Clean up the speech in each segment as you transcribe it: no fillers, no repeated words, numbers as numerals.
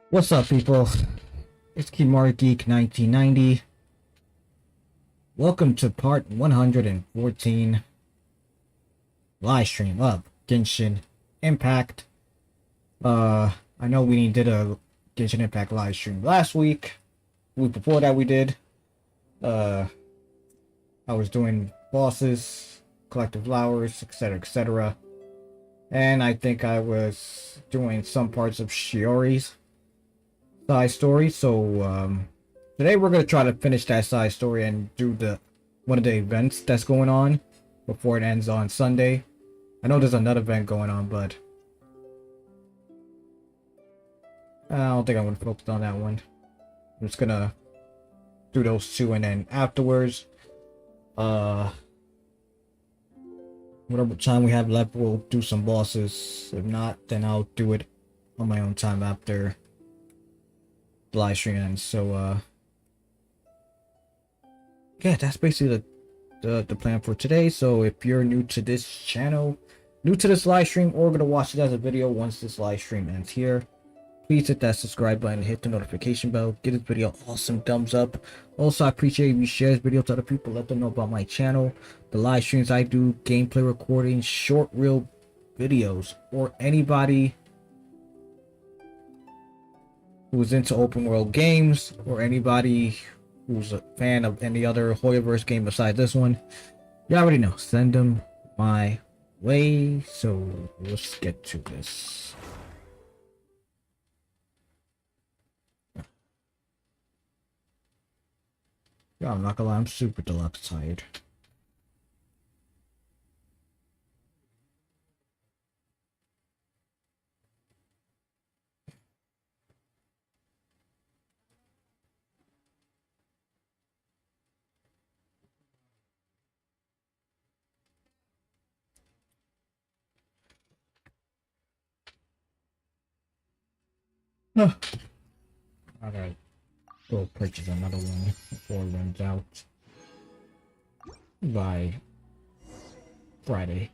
What's up, people? It's Kimari Geek 1990. Welcome to part 114 live stream of Genshin Impact. I know we did a Genshin Impact live stream last week. The week before that, we did. I was doing bosses, collective flowers, etc., etc. And I think I was doing some parts of Shiori's side story. So, today we're gonna try to finish that side story and do the one of the events that's going on before it ends on Sunday. I know there's another event going on, but I don't think I'm gonna focus on that one. I'm just gonna do those two, and then afterwards, uh, whatever time we have left, we'll do some bosses. If not, then I'll do it on my own time after the live stream ends. So, yeah, that's basically the plan for today. So if you're new to this channel, new to this live stream, or gonna watch it as a video once this live stream ends here, please hit that subscribe button, hit the notification bell, give this video awesome thumbs up. Also, I appreciate if you share this video to other people, let them know about my channel, the live streams I do, gameplay recordings, short reel videos, or anybody who's into open world games, or anybody who's a fan of any other Hoyoverse game besides this one. You already know, send them my way. So let's get to this. Yeah, I'm not gonna lie, I'm super deluxe tired. I gotta go purchase another one before it runs out by Friday.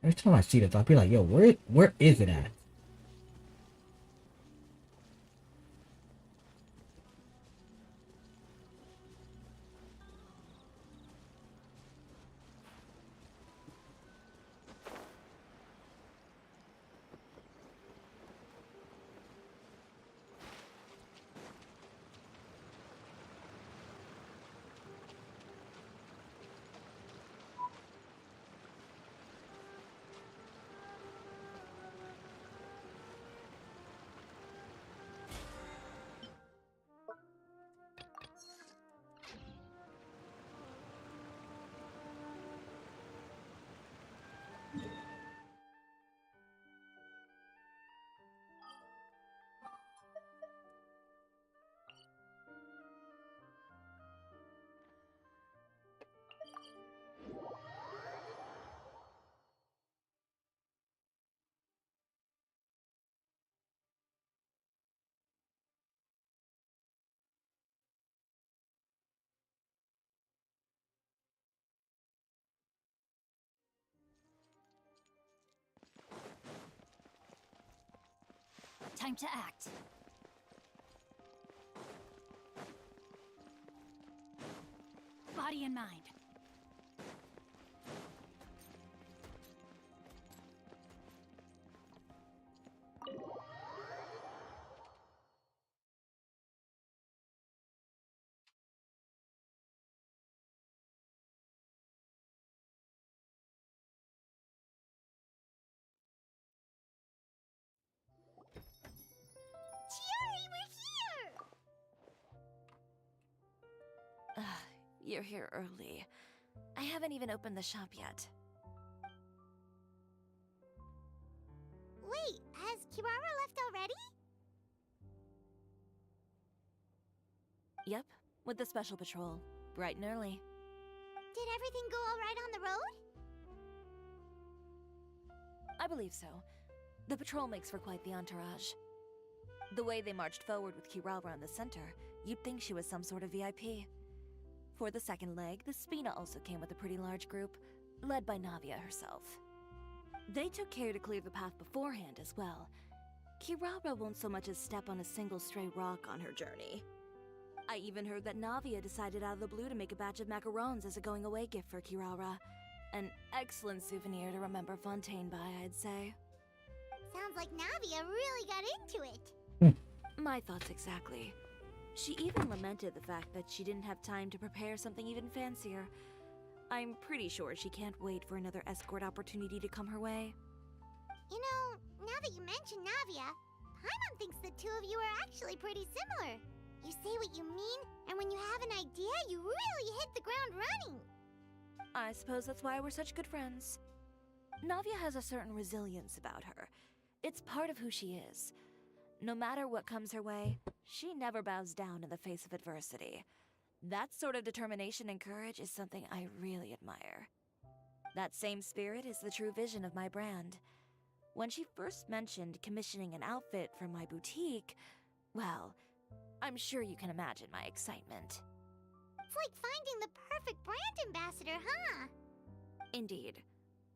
Every time I see this, I'll be like, yo, where is it at? Time to act. Body and mind. Chiori, we're here! You're here early. I haven't even opened the shop yet. Wait, has Kirara left already? Yep, with the special patrol. Bright and early. Did everything go alright on the road? I believe so. The patrol makes for quite the entourage. The way they marched forward with Kirara in the center, you'd think she was some sort of VIP. For the second leg, the Spina also came with a pretty large group, led by Navia herself. They took care to clear the path beforehand as well. Kirara won't so much as step on a single stray rock on her journey. I even heard that Navia decided out of the blue to make a batch of macarons as a going-away gift for Kirara. An excellent souvenir to remember Fontaine by, I'd say. Sounds like Navia really got into it. My thoughts exactly. She even lamented the fact that she didn't have time to prepare something even fancier. I'm pretty sure she can't wait for another escort opportunity to come her way. You know, now that you mention Navia, Paimon thinks the two of you are actually pretty similar. You say what you mean, and when you have an idea, you really hit the ground running. I suppose that's why we're such good friends. Navia has a certain resilience about her. It's part of who she is. No matter what comes her way, she never bows down in the face of adversity. That sort of determination and courage is something I really admire. That same spirit is the true vision of my brand. When she first mentioned commissioning an outfit for my boutique, well, I'm sure you can imagine my excitement. It's like finding the perfect brand ambassador, huh? Indeed.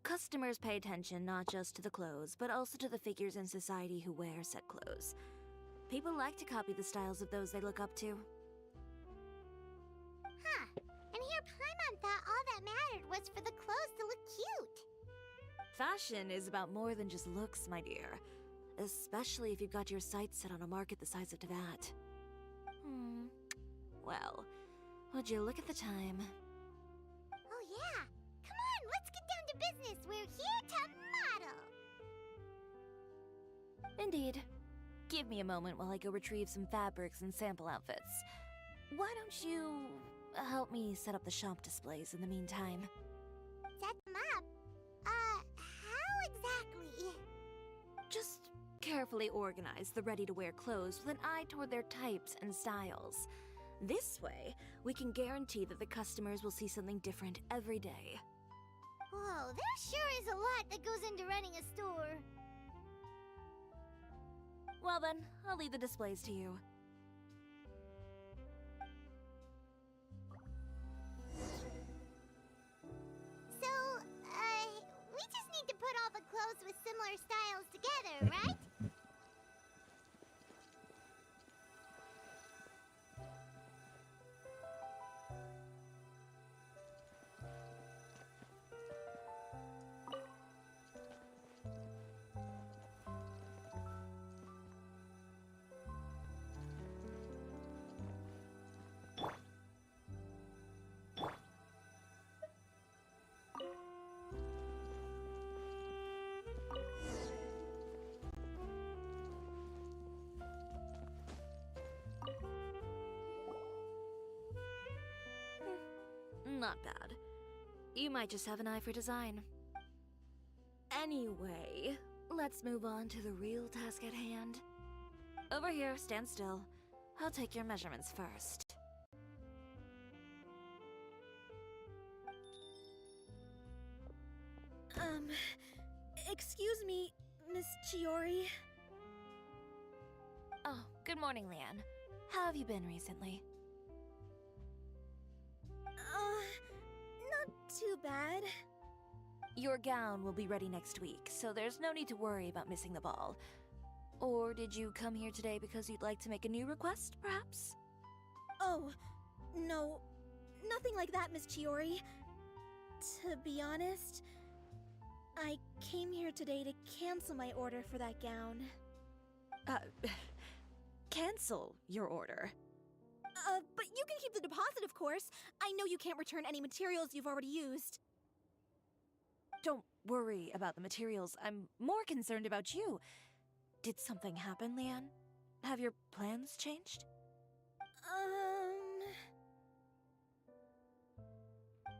Customers pay attention not just to the clothes, but also to the figures in society who wear said clothes. People like to copy the styles of those they look up to. Huh. And here Paimon thought all that mattered was for the clothes to look cute. Fashion is about more than just looks, my dear. Especially if you've got your sights set on a market the size of Teyvat. Well, would you look at the time? Oh yeah. Come on, let's get down to business. We're here to model. Indeed. Give me a moment while I go retrieve some fabrics and sample outfits. Why don't you help me set up the shop displays in the meantime? Set them up? How exactly? Just carefully organize the ready-to-wear clothes with an eye toward their types and styles. This way, we can guarantee that the customers will see something different every day. Whoa, there sure is a lot that goes into running a store. Well then, I'll leave the displays to you. So, we just need to put all the clothes with similar styles together, right? Not bad. You might just have an eye for design. Anyway, let's move on to the real task at hand. Over here, stand still. I'll take your measurements first. Excuse me, Miss Chiori. Oh, good morning, Leanne. How have you been recently? Not too bad. Your gown will be ready next week, so there's no need to worry about missing the ball. Or did you come here today because you'd like to make a new request, perhaps? Oh, no, nothing like that, Miss Chiori. To be honest, I came here today to cancel my order for that gown. Cancel your order. But you can keep the deposit, of course. I know you can't return any materials you've already used. Don't worry about the materials. I'm more concerned about you. Did something happen, Leanne? Have your plans changed?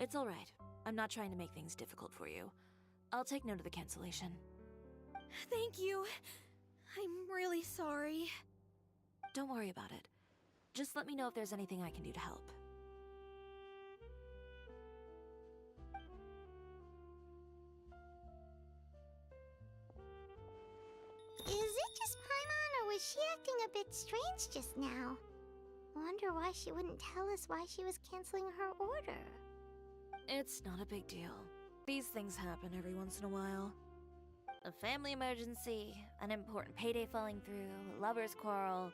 It's alright. I'm not trying to make things difficult for you. I'll take note of the cancellation. Thank you. I'm really sorry. Don't worry about it. Just let me know if there's anything I can do to help. Is it just Paimon, or was she acting a bit strange just now. Wonder why she wouldn't tell us why she was canceling her order. It's not a big deal. These things happen every once in a while. A family emergency, an important payday falling through, a lover's quarrel,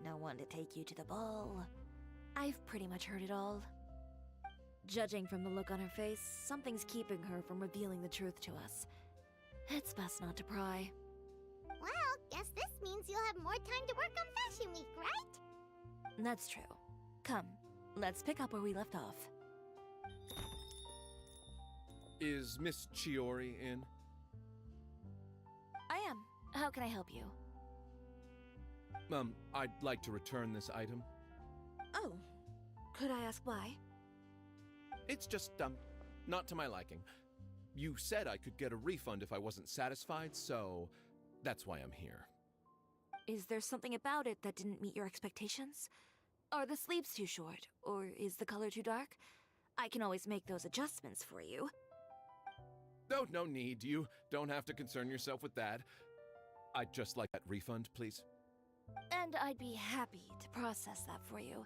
no one to take you to the ball. I've pretty much heard it all. Judging from the look on her face, something's keeping her from revealing the truth to us. It's best not to pry. Well, guess this means you'll have more time to work on Fashion Week, right? That's true. Come, let's pick up where we left off. Is Miss Chiori in? I am. How can I help you? I'd like to return this item. Oh, could I ask why? It's just, not to my liking. You said I could get a refund if I wasn't satisfied, so that's why I'm here. Is there something about it that didn't meet your expectations? Are the sleeves too short, or is the color too dark? I can always make those adjustments for you. Oh, no need. You don't have to concern yourself with that. I'd just like that refund, please. And I'd be happy to process that for you.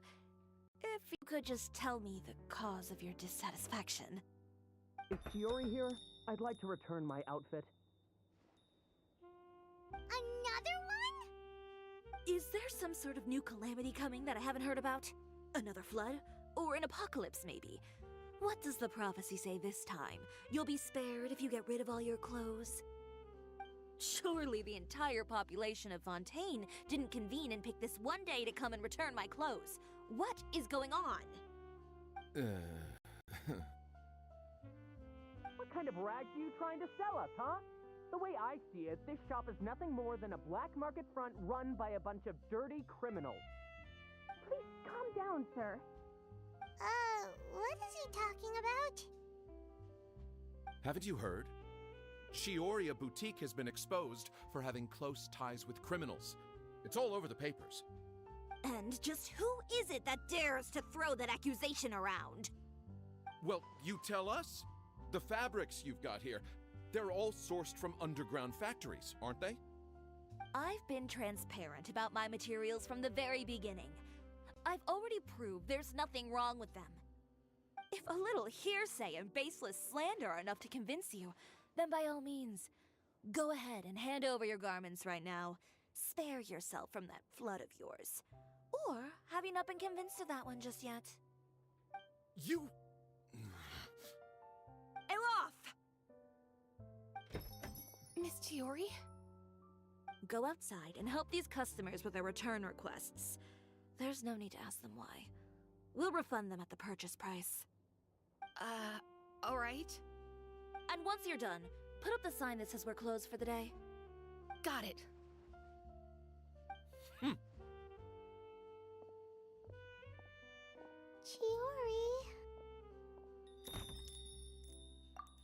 If you could just tell me the cause of your dissatisfaction. Is Chiori here? I'd like to return my outfit. Another one? Is there some sort of new calamity coming that I haven't heard about? Another flood? Or an apocalypse, maybe? What does the prophecy say this time? You'll be spared if you get rid of all your clothes? Surely the entire population of Fontaine didn't convene and pick this one day to come and return my clothes. What is going on? What kind of rags are you trying to sell us, huh? The way I see it, this shop is nothing more than a black market front run by a bunch of dirty criminals. Please calm down, sir. What is he talking about? Haven't you heard? Chioria Boutique has been exposed for having close ties with criminals. It's all over the papers. And just who is it that dares to throw that accusation around? Well, you tell us. The fabrics you've got here, they're all sourced from underground factories, aren't they? I've been transparent about my materials from the very beginning. I've already proved there's nothing wrong with them. If a little hearsay and baseless slander are enough to convince you, then by all means, go ahead and hand over your garments right now. Spare yourself from that flood of yours. Or have you not been convinced of that one just yet? You... Elof! Miss Chiori? Go outside and help these customers with their return requests. There's no need to ask them why. We'll refund them at the purchase price. Alright. And once you're done, put up the sign that says we're closed for the day. Got it. Chiori.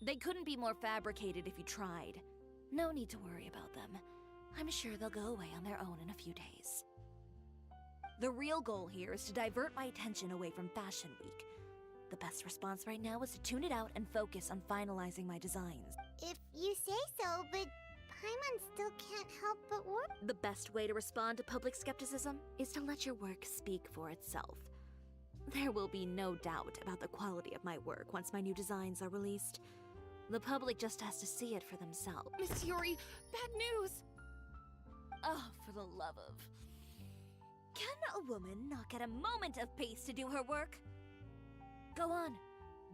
They couldn't be more fabricated if you tried. No need to worry about them. I'm sure they'll go away on their own in a few days. The real goal here is to divert my attention away from Fashion Week. The best response right now is to tune it out and focus on finalizing my designs. If you say so, but Paimon still can't help but work. The best way to respond to public skepticism is to let your work speak for itself. There will be no doubt about the quality of my work once my new designs are released. The public just has to see it for themselves. Miss Chiori, bad news! Oh, for the love of... Can a woman not get a moment of peace to do her work? Go on.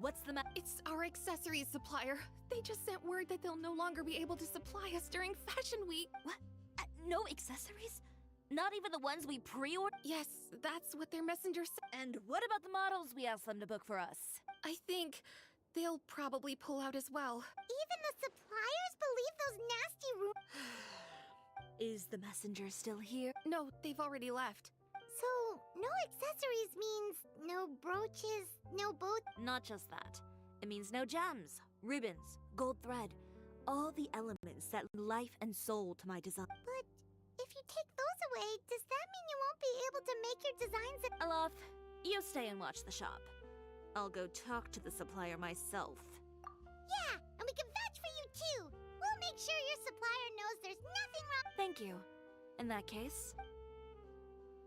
What's the matter? It's our accessories supplier. They just sent word that they'll no longer be able to supply us during Fashion Week. What? No accessories? Not even the ones we pre-ordered? Yes, that's what their messenger said. And what about the models we asked them to book for us? I think they'll probably pull out as well. Even the suppliers believe those nasty rumors. Is the messenger still here? No, they've already left. So, no accessories means no brooches, no boots. Not just that. It means no gems, ribbons, gold thread, all the elements that lend life and soul to my design. But if you take those away, does that mean you won't be able to make your designs? Alof, you stay and watch the shop. I'll go talk to the supplier myself. Yeah, and we can vouch for you too. We'll make sure your supplier knows there's nothing wrong. Thank you. In that case,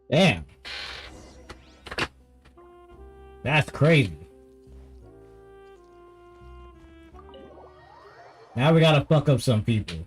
Damn. That's crazy. Now we gotta fuck up some people.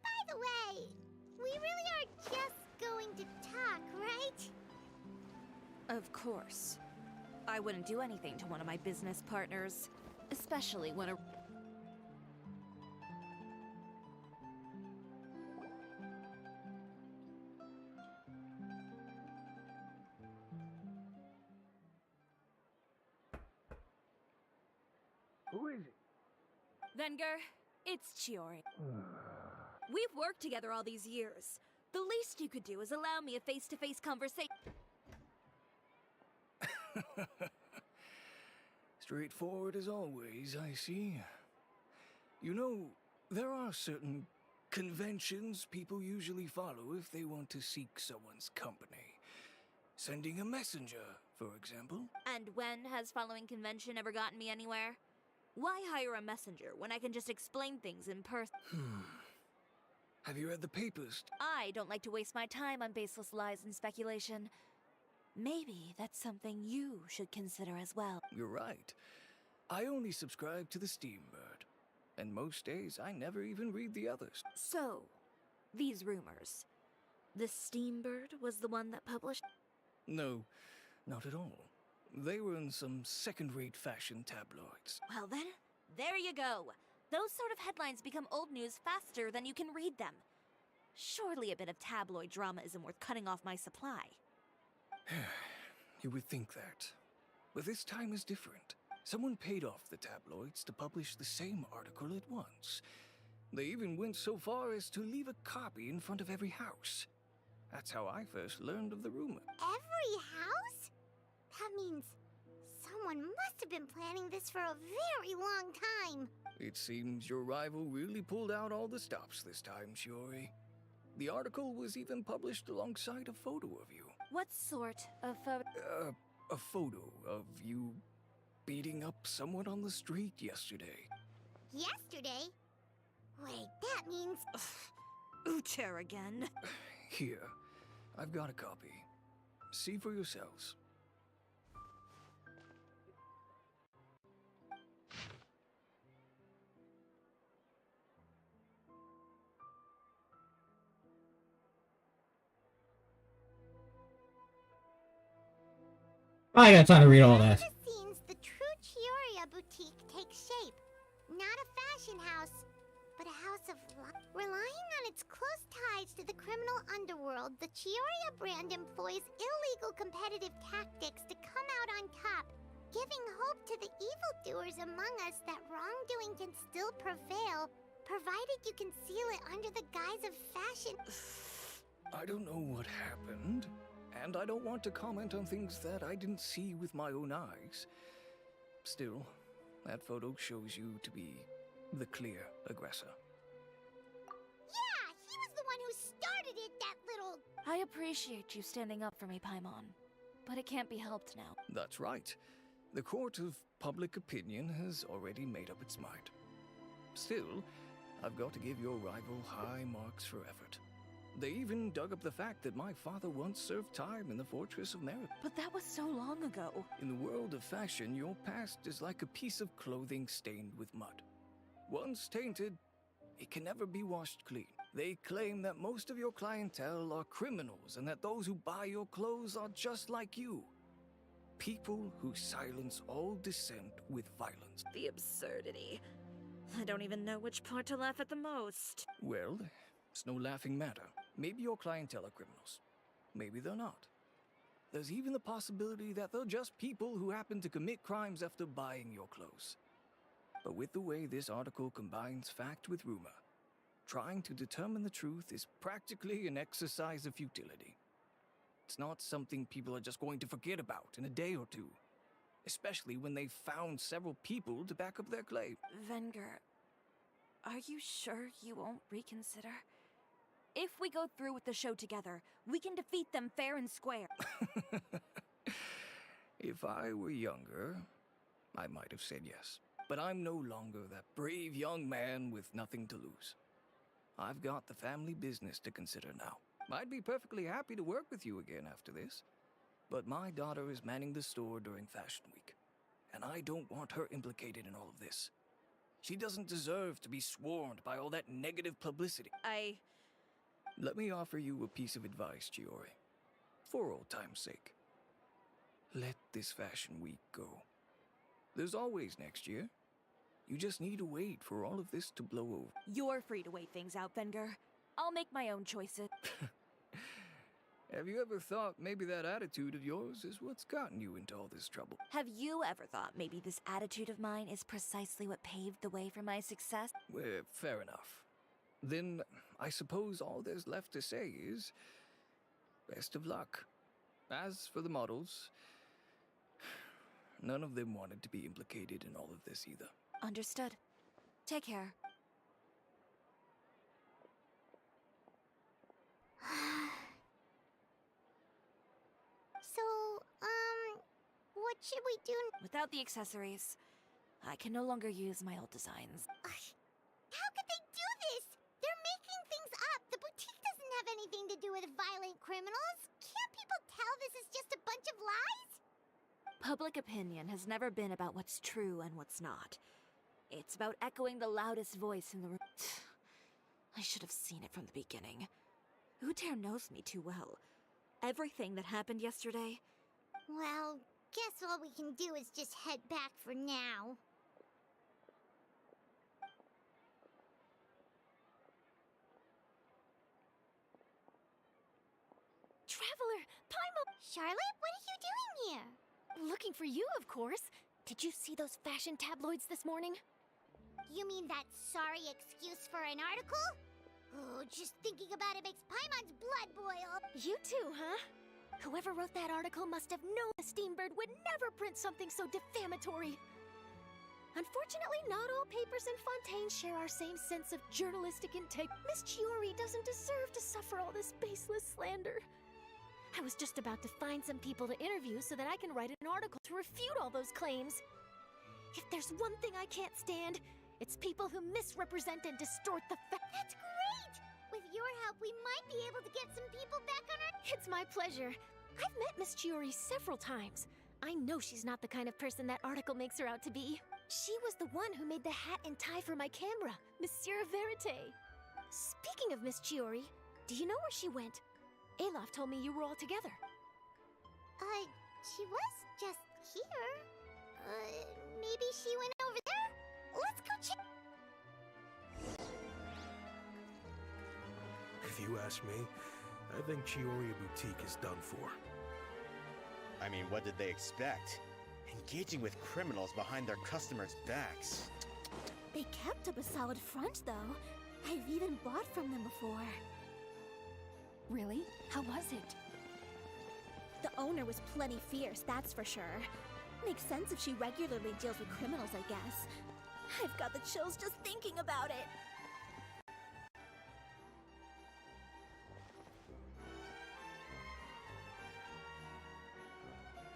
By the way, we really are just going to talk, right? Of course. I wouldn't do anything to one of my business partners, especially when a... Who is it? Venger, it's Chiori. We've worked together all these years. The least you could do is allow me a face-to-face conversation. Straightforward as always, I see. You know, there are certain conventions people usually follow if they want to seek someone's company. Sending a messenger, for example. And when has following convention ever gotten me anywhere? Why hire a messenger when I can just explain things in person? Have you read the papers? I don't like to waste my time on baseless lies and speculation. Maybe that's something you should consider as well. You're right. I only subscribe to the Steambird. And most days, I never even read the others. So, these rumors. The Steambird was the one that published... No, not at all. They were in some second-rate fashion tabloids. Well then, there you go. Those sort of headlines become old news faster than you can read them. Surely a bit of tabloid drama isn't worth cutting off my supply. You would think that. But this time is different. Someone paid off the tabloids to publish the same article at once. They even went so far as to leave a copy in front of every house. That's how I first learned of the rumor. Every house? That means someone must have been planning this for a very long time. It seems your rival really pulled out all the stops this time, Shiori. The article was even published alongside a photo of you. What sort of photo? A photo of you beating up someone on the street yesterday. Yesterday? Wait, that means... Ucher again. Here, I've got a copy. See for yourselves. I ain't got time to read all that. Behind the scenes, the true Chioria boutique takes shape. Not a fashion house, but a house of luck. Relying on its close ties to the criminal underworld, the Chioria brand employs illegal competitive tactics to come out on top, giving hope to the evildoers among us that wrongdoing can still prevail, provided you conceal it under the guise of fashion. I don't know what happened, and I don't want to comment on things that I didn't see with my own eyes. Still, that photo shows you to be the clear aggressor. Yeah, he was the one who started it, that little... I appreciate you standing up for me, Paimon. But it can't be helped now. That's right. The court of public opinion has already made up its mind. Still, I've got to give your rival high marks for effort. They even dug up the fact that my father once served time in the Fortress of Merit. But that was so long ago. In the world of fashion, your past is like a piece of clothing stained with mud. Once tainted, it can never be washed clean. They claim that most of your clientele are criminals and that those who buy your clothes are just like you. People who silence all dissent with violence. The absurdity. I don't even know which part to laugh at the most. Well, it's no laughing matter. Maybe your clientele are criminals. Maybe they're not. There's even the possibility that they're just people who happen to commit crimes after buying your clothes. But with the way this article combines fact with rumor, trying to determine the truth is practically an exercise of futility. It's not something people are just going to forget about in a day or two, especially when they've found several people to back up their claim. Venger, are you sure you won't reconsider? If we go through with the show together, we can defeat them fair and square. If I were younger, I might have said yes. But I'm no longer that brave young man with nothing to lose. I've got the family business to consider now. I'd be perfectly happy to work with you again after this. But my daughter is manning the store during Fashion Week, and I don't want her implicated in all of this. She doesn't deserve to be swarmed by all that negative publicity. Let me offer you a piece of advice, Chiori. For old time's sake. Let this Fashion Week go. There's always next year. You just need to wait for all of this to blow over. You're free to wait things out, Venger. I'll make my own choices. Have you ever thought maybe that attitude of yours is what's gotten you into all this trouble? Have you ever thought maybe this attitude of mine is precisely what paved the way for my success? Well, fair enough. Then I suppose all there's left to say is best of luck. As for the models, none of them wanted to be implicated in all of this either. Understood. Take care. So, what should we do? Without the accessories, I can no longer use my old designs. How could they do this? They're making things up. The boutique doesn't have anything to do with violent criminals. Can't people tell this is just a bunch of lies? Public opinion has never been about what's true and what's not. It's about echoing the loudest voice in the room. I should have seen it from the beginning. Uter knows me too well. Everything that happened yesterday. Well, guess all we can do is just head back for now. Traveler, Paimon! Charlotte, what are you doing here? Looking for you, of course. Did you see those fashion tabloids this morning? You mean that sorry excuse for an article? Oh, just thinking about it makes Paimon's blood boil. You too, huh? Whoever wrote that article must have known the Steambird would never print something so defamatory. Unfortunately, not all papers in Fontaine share our same sense of journalistic integrity. Miss Chiori doesn't deserve to suffer all this baseless slander. I was just about to find some people to interview so that I can write an article to refute all those claims. If there's one thing I can't stand, it's people who misrepresent and distort the facts. That's great! With your help, we might be able to get some people back on our... It's my pleasure. I've met Miss Chiori several times. I know she's not the kind of person that article makes her out to be. She was the one who made the hat and tie for my camera, Monsieur Verite. Speaking of Miss Chiori, do you know where she went? Alof told me you were all together. She was just here. Maybe she went over there? Let's go check. If you ask me, I think Chioria Boutique is done for. I mean, what did they expect? Engaging with criminals behind their customers' backs. They kept up a solid front, though. I've even bought from them before. Really? How was it? The owner was plenty fierce, that's for sure. Makes sense if she regularly deals with criminals, I guess. I've got the chills just thinking about it.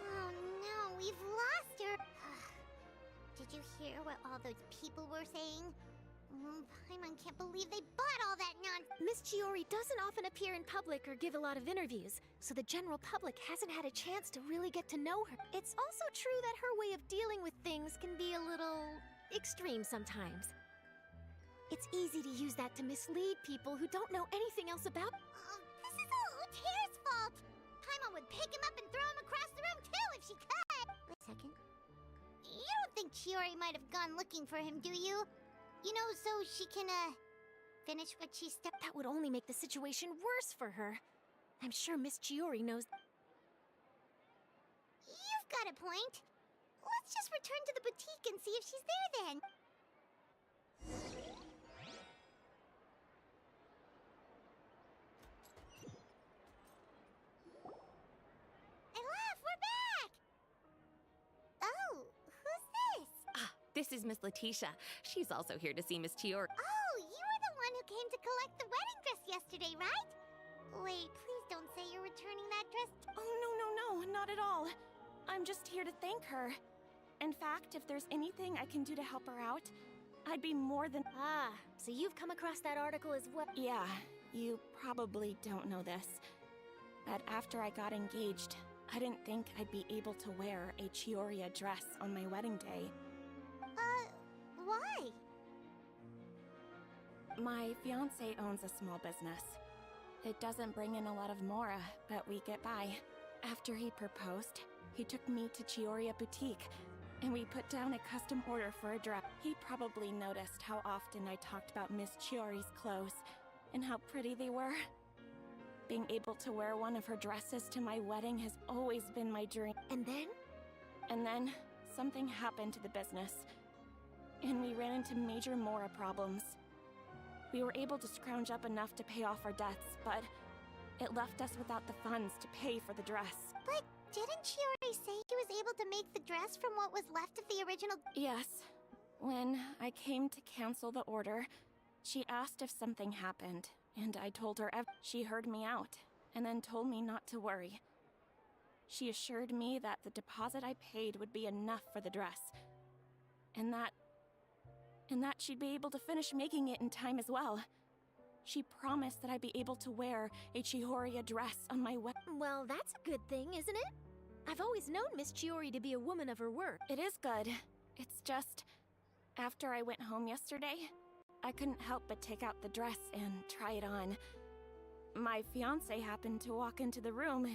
Oh no, we've lost her. Did you hear what all those people were saying? Paimon can't believe they bought all that nonsense. Miss Chiori doesn't often appear in public or give a lot of interviews, so the general public hasn't had a chance to really get to know her. It's also true that her way of dealing with things can be a little extreme sometimes. It's easy to use that to mislead people who don't know anything else about. This is all Uter's fault. Paimon would pick him up and throw him across the room too if she could. Wait a second. You don't think Chiori might have gone looking for him, do you? You know, so she can, finish what she started. That would only make the situation worse for her. I'm sure Miss Chiori knows. You've got a point. Let's just return to the boutique and see if she's there then. this is Miss Letitia. She's also here to see Miss Chiori. Oh, you were the one who came to collect the wedding dress yesterday, right? Wait, please don't say you're returning that dress. Oh, no, not at all. I'm just here to thank her. In fact, if there's anything I can do to help her out, I'd be more than... Ah, so you've come across that article as well? Yeah, you probably don't know this. But after I got engaged, I didn't think I'd be able to wear a Chioria dress on my wedding day. Why? My fiancé owns a small business. It doesn't bring in a lot of mora, but we get by. After he proposed, he took me to Chioria Boutique, and we put down a custom order for a dress. He probably noticed how often I talked about Miss Chiori's clothes, and how pretty they were. Being able to wear one of her dresses to my wedding has always been my dream. And then? And then, something happened to the business, and we ran into major mora problems. We were able to scrounge up enough to pay off our debts, but it left us without the funds to pay for the dress. But didn't Chiori say she was able to make the dress from what was left of the original? Yes. When I came to cancel the order, she asked if something happened, and I told her she heard me out, and then told me not to worry. She assured me that the deposit I paid would be enough for the dress, and that she'd be able to finish making it in time as well. She promised that I'd be able to wear a Chioria dress on my wedding. Well, that's a good thing, isn't it? I've always known Miss Chiori to be a woman of her word. It is good. It's just, after I went home yesterday, I couldn't help but take out the dress and try it on. My fiancé happened to walk into the room,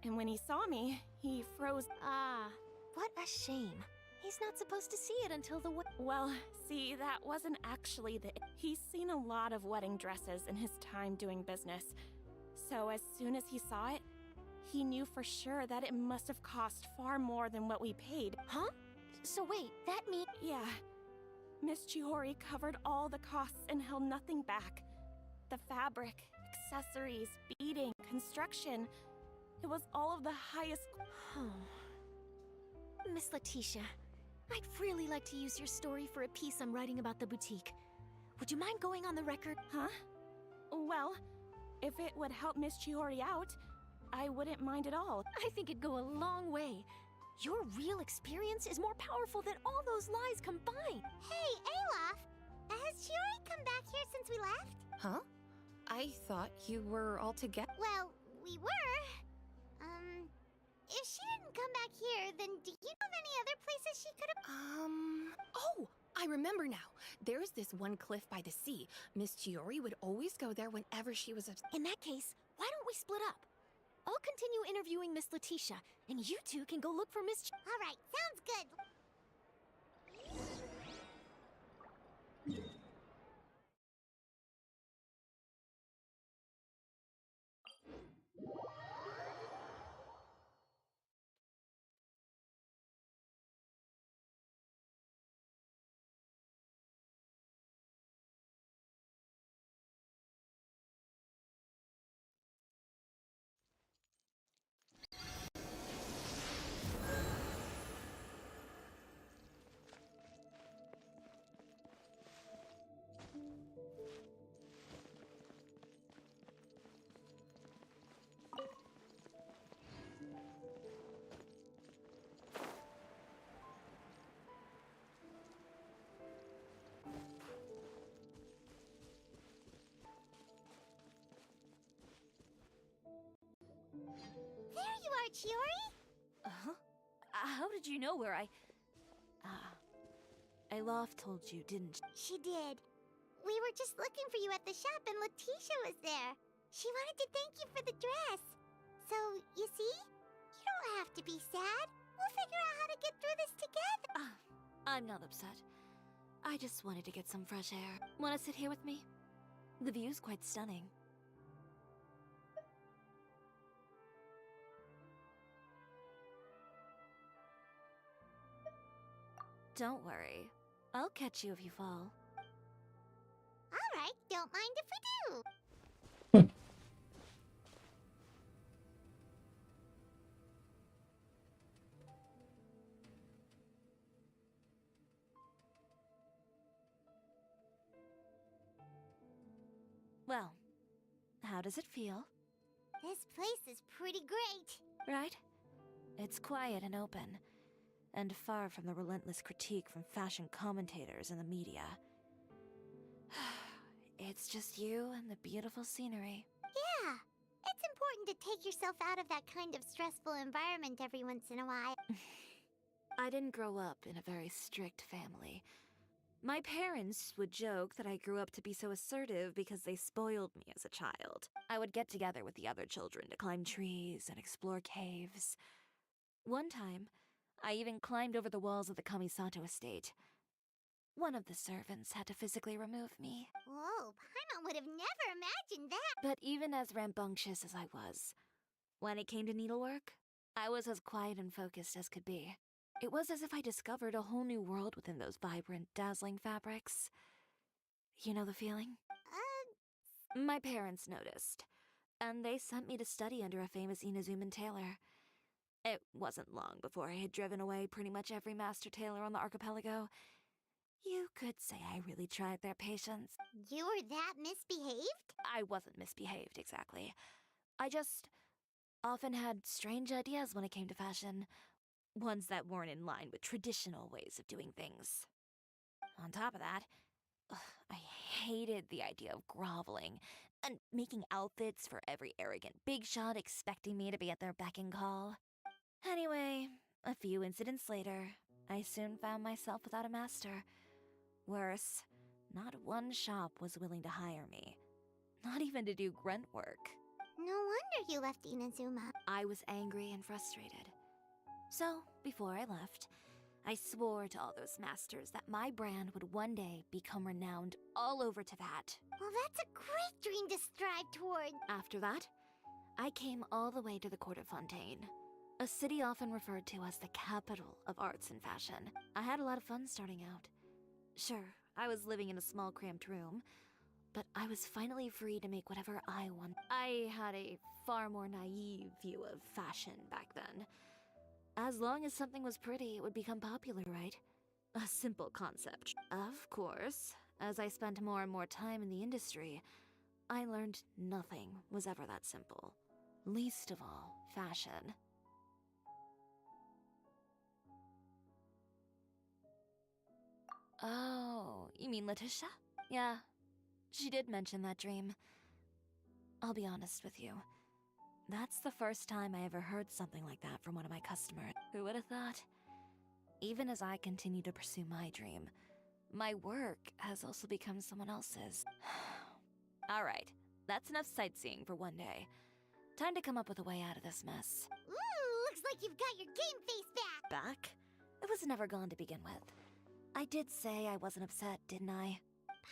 and when he saw me, he froze. Ah, what a shame. He's not supposed to see it until the Well, see, that wasn't actually He's seen a lot of wedding dresses in his time doing business. So as soon as he saw it, he knew for sure that it must have cost far more than what we paid. Huh? So wait, that means... Yeah. Miss Chiori covered all the costs and held nothing back. The fabric, accessories, beading, construction. It was all of the highest... Miss Letitia, I'd really like to use your story for a piece I'm writing about the boutique. Would you mind going on the record? Huh? Well, if it would help Miss Chiori out, I wouldn't mind at all. I think it'd go a long way. Your real experience is more powerful than all those lies combined. Hey, Olaf! Has Chiori come back here since we left? Huh? I thought you were all together. Well, we were. If she didn't come back here, then do you know of any other places she could have... Oh, I remember now. There's this one cliff by the sea. Miss Chiori would always go there whenever she was upset. In that case, why don't we split up? I'll continue interviewing Miss Letitia, and you two can go look for Miss All right, sounds good. There you are, Chiori! Huh? How did you know where Olaf told you, didn't she? She did. We were just looking for you at the shop and Letitia was there. She wanted to thank you for the dress. So, you see? You don't have to be sad. We'll figure out how to get through this together. I'm not upset. I just wanted to get some fresh air. Want to sit here with me? The view's quite stunning. Don't worry. I'll catch you if you fall. All right, don't mind if we do. Well, how does it feel? This place is pretty great. Right? It's quiet and open, and far from the relentless critique from fashion commentators and the media. It's just you and the beautiful scenery. Yeah, it's important to take yourself out of that kind of stressful environment every once in a while. I didn't grow up in a very strict family. My parents would joke that I grew up to be so assertive because they spoiled me as a child. I would get together with the other children to climb trees and explore caves. One time, I even climbed over the walls of the Kamisato estate. One of the servants had to physically remove me. Whoa, Paimon would have never imagined that. But even as rambunctious as I was, when it came to needlework, I was as quiet and focused as could be. It was as if I discovered a whole new world within those vibrant, dazzling fabrics. You know the feeling? My parents noticed, and they sent me to study under a famous Inazuman tailor. It wasn't long before I had driven away pretty much every master tailor on the archipelago. You could say I really tried their patience. You were that misbehaved? I wasn't misbehaved, exactly. I just often had strange ideas when it came to fashion. Ones that weren't in line with traditional ways of doing things. On top of that, I hated the idea of groveling and making outfits for every arrogant big shot expecting me to be at their beck and call. Anyway, a few incidents later, I soon found myself without a master. Worse, not one shop was willing to hire me. Not even to do grunt work. No wonder you left Inazuma. I was angry and frustrated. So, before I left, I swore to all those masters that my brand would one day become renowned all over Teyvat. Well, that's a great dream to strive toward. After that, I came all the way to the court of Fontaine, a city often referred to as the capital of arts and fashion. I had a lot of fun starting out. Sure, I was living in a small cramped room, but I was finally free to make whatever I wanted. I had a far more naive view of fashion back then. As long as something was pretty, it would become popular, right? A simple concept. Of course, as I spent more and more time in the industry, I learned nothing was ever that simple. Least of all, fashion. Oh, you mean Letitia? Yeah, she did mention that dream. I'll be honest with you. That's the first time I ever heard something like that from one of my customers. Who would have thought? Even as I continue to pursue my dream, my work has also become someone else's. Alright, that's enough sightseeing for one day. Time to come up with a way out of this mess. Ooh, looks like you've got your game face back. Back? It was never gone to begin with. I did say I wasn't upset, didn't I?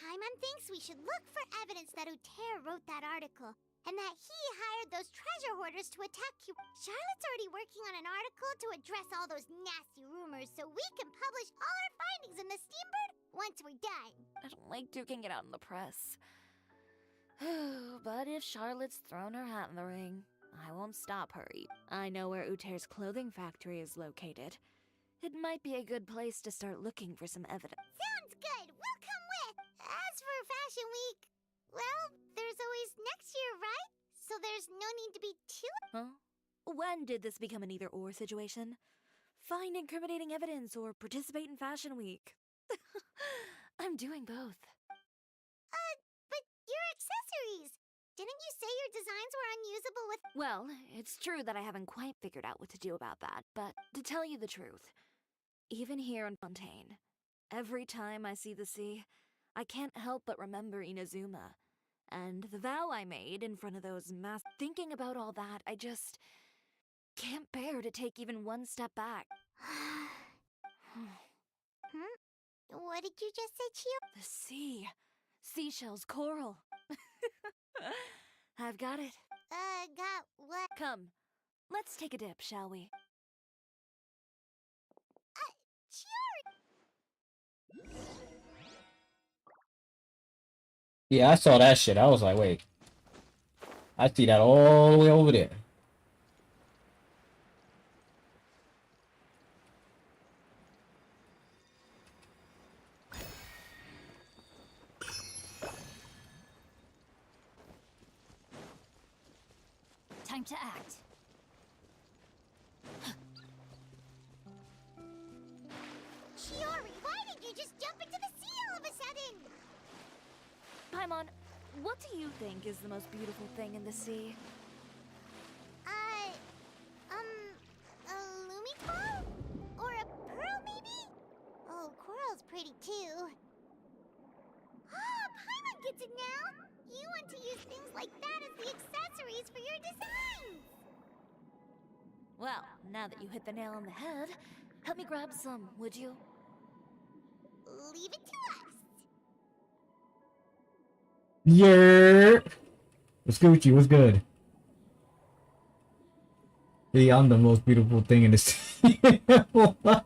Paimon thinks we should look for evidence that Uter wrote that article, and that he hired those treasure hoarders to attack you. Charlotte's already working on an article to address all those nasty rumors so we can publish all our findings in the Steambird once we're done. I don't like duking it out in the press. But if Charlotte's thrown her hat in the ring, I won't stop her. I know where Uter's clothing factory is located. It might be a good place to start looking for some evidence. Sounds good. We'll come with. As for Fashion Week, well, there's always next year, right? So there's no need to be too... Huh? When did this become an either-or situation? Find incriminating evidence or participate in Fashion Week. I'm doing both. But your accessories! Didn't you say your designs were unusable with... Well, it's true that I haven't quite figured out what to do about that, but to tell you the truth, even here in Fontaine, every time I see the sea, I can't help but remember Inazuma, and the vow I made in front of those Thinking about all that, I just can't bear to take even one step back. What did you just say, Chio? The sea. Seashells, coral. I've got it. Got what? Come, let's take a dip, shall we? Chiori! Yeah, I saw that shit. I was like, wait. I see that all the way over there. time to act. Shiori, why did you just jump into the sea all of a sudden? Paimon, what do you think is the most beautiful thing in the sea? A Lumicoral? Or a pearl, maybe? Oh, coral's pretty too. Ah, Paimon gets it now! You want to use things like that as the accessories for your designs! Well, now that you hit the nail on the head, help me grab some, would you? Leave it to us! Yeah. What's Gucci? What's good? Yeah, I'm the most beautiful thing in the sea. What?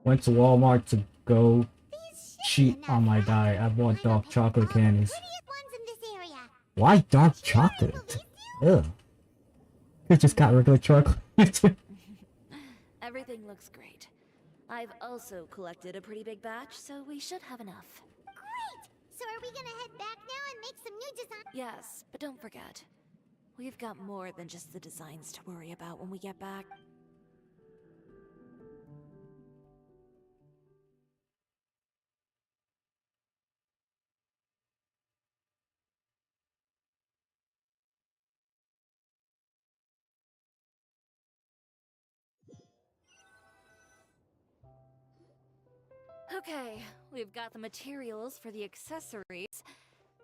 Went to Walmart to go cheat on my diet. I bought dark chocolate candies. Why dark chocolate? Ugh. It just got regular chocolate. Everything looks great. I've also collected a pretty big batch, so we should have enough. Great! So are we gonna head back now and make some new designs? Yes, but don't forget, we've got more than just the designs to worry about when we get back. Okay, we've got the materials for the accessories.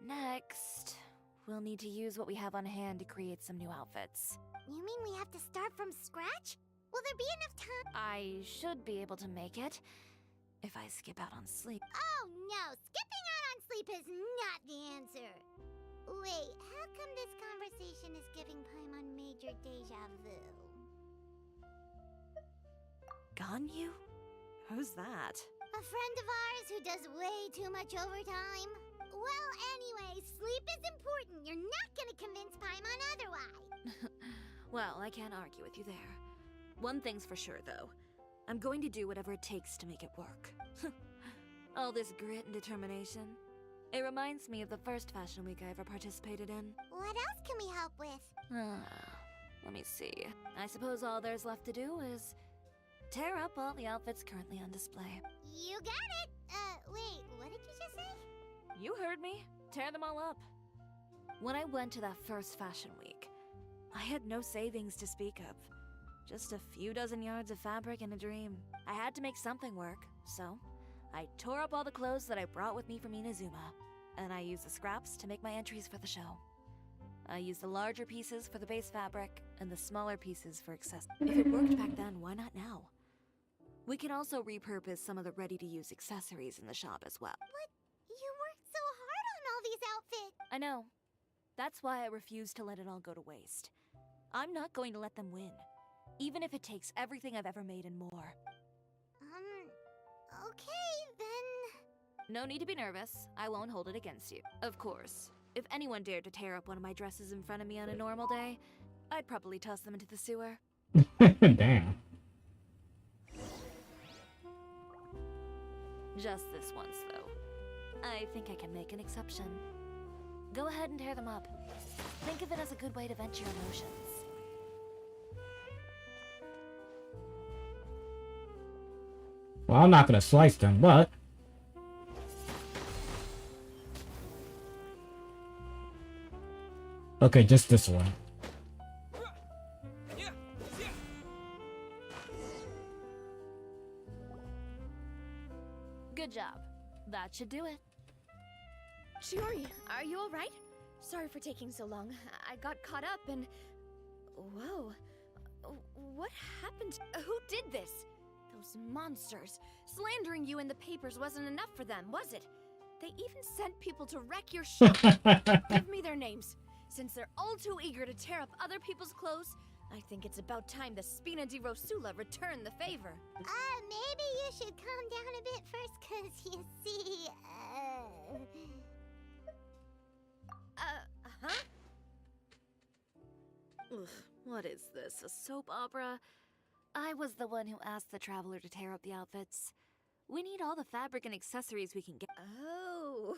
Next, we'll need to use what we have on hand to create some new outfits. You mean we have to start from scratch? Will there be enough time? I should be able to make it if I skip out on sleep. Oh no, skipping out on sleep is not the answer. Wait, how come this conversation is giving Paimon major deja vu? Ganyu? Who's that? A friend of ours who does way too much overtime. Well, anyway, sleep is important. You're not gonna convince Paimon otherwise. Well, I can't argue with you there. One thing's for sure, though. I'm going to do whatever it takes to make it work. All this grit and determination. It reminds me of the first fashion week I ever participated in. What else can we help with? Let me see. I suppose all there's left to do is tear up all the outfits currently on display. You got it! Wait, what did you just say? You heard me. Tear them all up. When I went to that first fashion week, I had no savings to speak of. Just a few dozen yards of fabric and a dream. I had to make something work, so I tore up all the clothes that I brought with me from Inazuma, and I used the scraps to make my entries for the show. I used the larger pieces for the base fabric, and the smaller pieces for accessories. If it worked back then, why not now? We can also repurpose some of the ready-to-use accessories in the shop as well. But you worked so hard on all these outfits! I know. That's why I refuse to let it all go to waste. I'm not going to let them win, even if it takes everything I've ever made and more. Okay, then... No need to be nervous. I won't hold it against you. Of course, if anyone dared to tear up one of my dresses in front of me on a normal day, I'd probably toss them into the sewer. Damn. Just this once, though. I think I can make an exception. Go ahead and tear them up. Think of it as a good way to vent your emotions. Well, I'm not gonna slice them, but... Okay, just this one. That should do it. Chiori, are you alright? Sorry for taking so long. I got caught up and... Whoa. What happened? Who did this? Those monsters. Slandering you in the papers wasn't enough for them, was it? They even sent people to wreck your shop. Give me their names. Since they're all too eager to tear up other people's clothes, I think it's about time the Spina di Rosula return the favor. Maybe you should calm down a bit first, 'cause you see, Huh? Ugh, what is this, a soap opera? I was the one who asked the traveler to tear up the outfits. We need all the fabric and accessories we can get. Oh,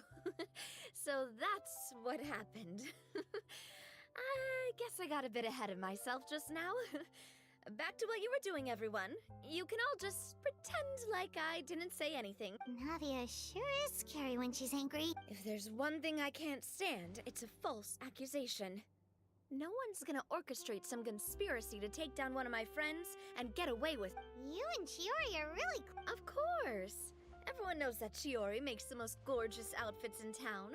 so that's what happened. I guess I got a bit ahead of myself just now. Back to what you were doing, everyone. You can all just pretend like I didn't say anything. Navia sure is scary when she's angry. If there's one thing I can't stand, it's a false accusation. No one's gonna orchestrate some conspiracy to take down one of my friends and get away with it. You and Chiori are really Of course! Everyone knows that Chiori makes the most gorgeous outfits in town.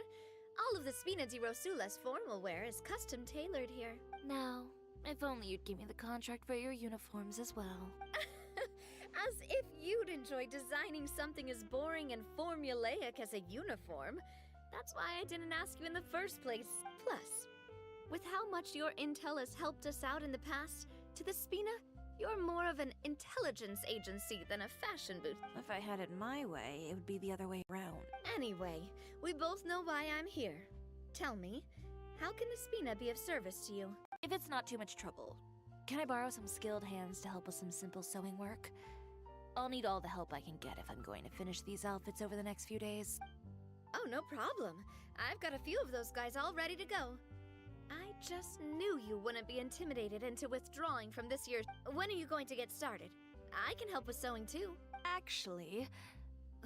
All of the Spina di Rosula's formal wear is custom tailored here. Now, if only you'd give me the contract for your uniforms as well. As if you'd enjoy designing something as boring and formulaic as a uniform. That's why I didn't ask you in the first place. Plus, with how much your intel has helped us out in the past, to the Spina, you're more of an intelligence agency than a fashion booth. If I had it my way, it would be the other way around. Anyway, we both know why I'm here. Tell me, how can the Spina be of service to you? If it's not too much trouble, can I borrow some skilled hands to help with some simple sewing work? I'll need all the help I can get if I'm going to finish these outfits over the next few days. Oh, no problem. I've got a few of those guys all ready to go. I just knew you wouldn't be intimidated into withdrawing from this year's... When are you going to get started? I can help with sewing too. Actually,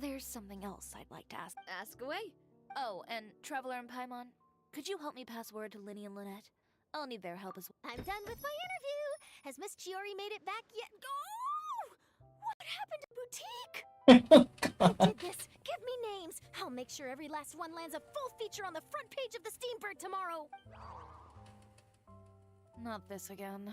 there's something else I'd like to ask. Ask away. Oh, and Traveler and Paimon, could you help me pass word to Linny and Lynette? I'll need their help as well. I'm done with my interview. Has Miss Chiori made it back yet? Oh! What happened to Boutique? Who did this? Give me names. I'll make sure every last one lands a full feature on the front page of the Steambird tomorrow. Not this again.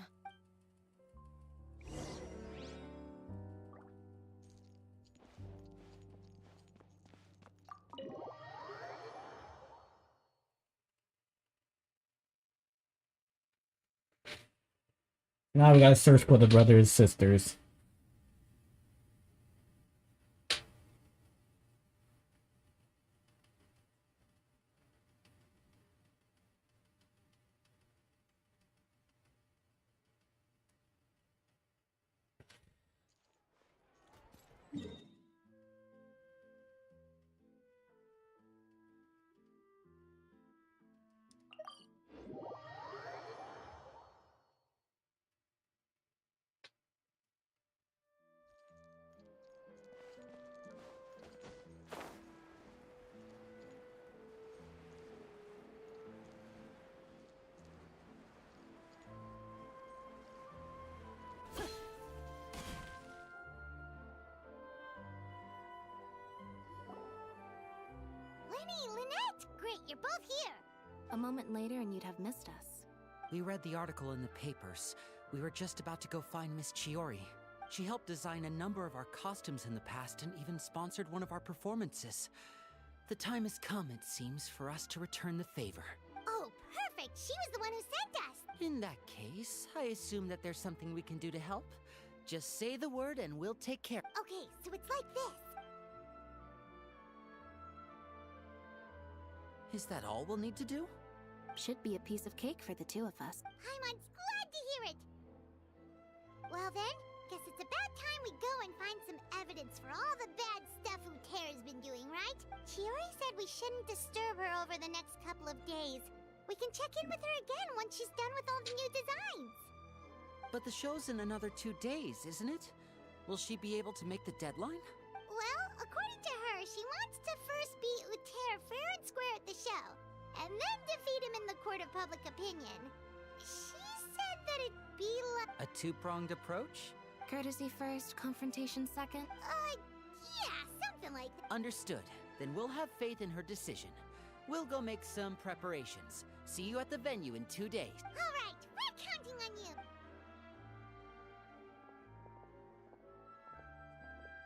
Now we gotta search for the brothers, sisters. Great, you're both here. A moment later and you'd have missed us. We read the article in the papers. We were just about to go find Miss Chiori. She helped design a number of our costumes in the past and even sponsored one of our performances. The time has come, it seems, for us to return the favor. Oh, perfect. She was the one who sent us. In that case, I assume that there's something we can do to help. Just say the word and we'll take care. Okay, so it's like this. Is that all we'll need to do? Should be a piece of cake for the two of us. Paimon's glad to hear it. Well then, guess it's about time we go and find some evidence for all the bad stuff Uterra's been doing, right? Chiori said we shouldn't disturb her over the next couple of days. We can check in with her again once she's done with all the new designs. But the show's in another 2 days, isn't it? Will she be able to make the deadline? Well, according to her, she wants to first beat Uterra fair and square at the show, and then defeat him in the court of public opinion. She said that it'd be like... A two-pronged approach? Courtesy first, confrontation second? Yeah, something like that. Understood. Then we'll have faith in her decision. We'll go make some preparations. See you at the venue in 2 days. Alright, we're counting on you!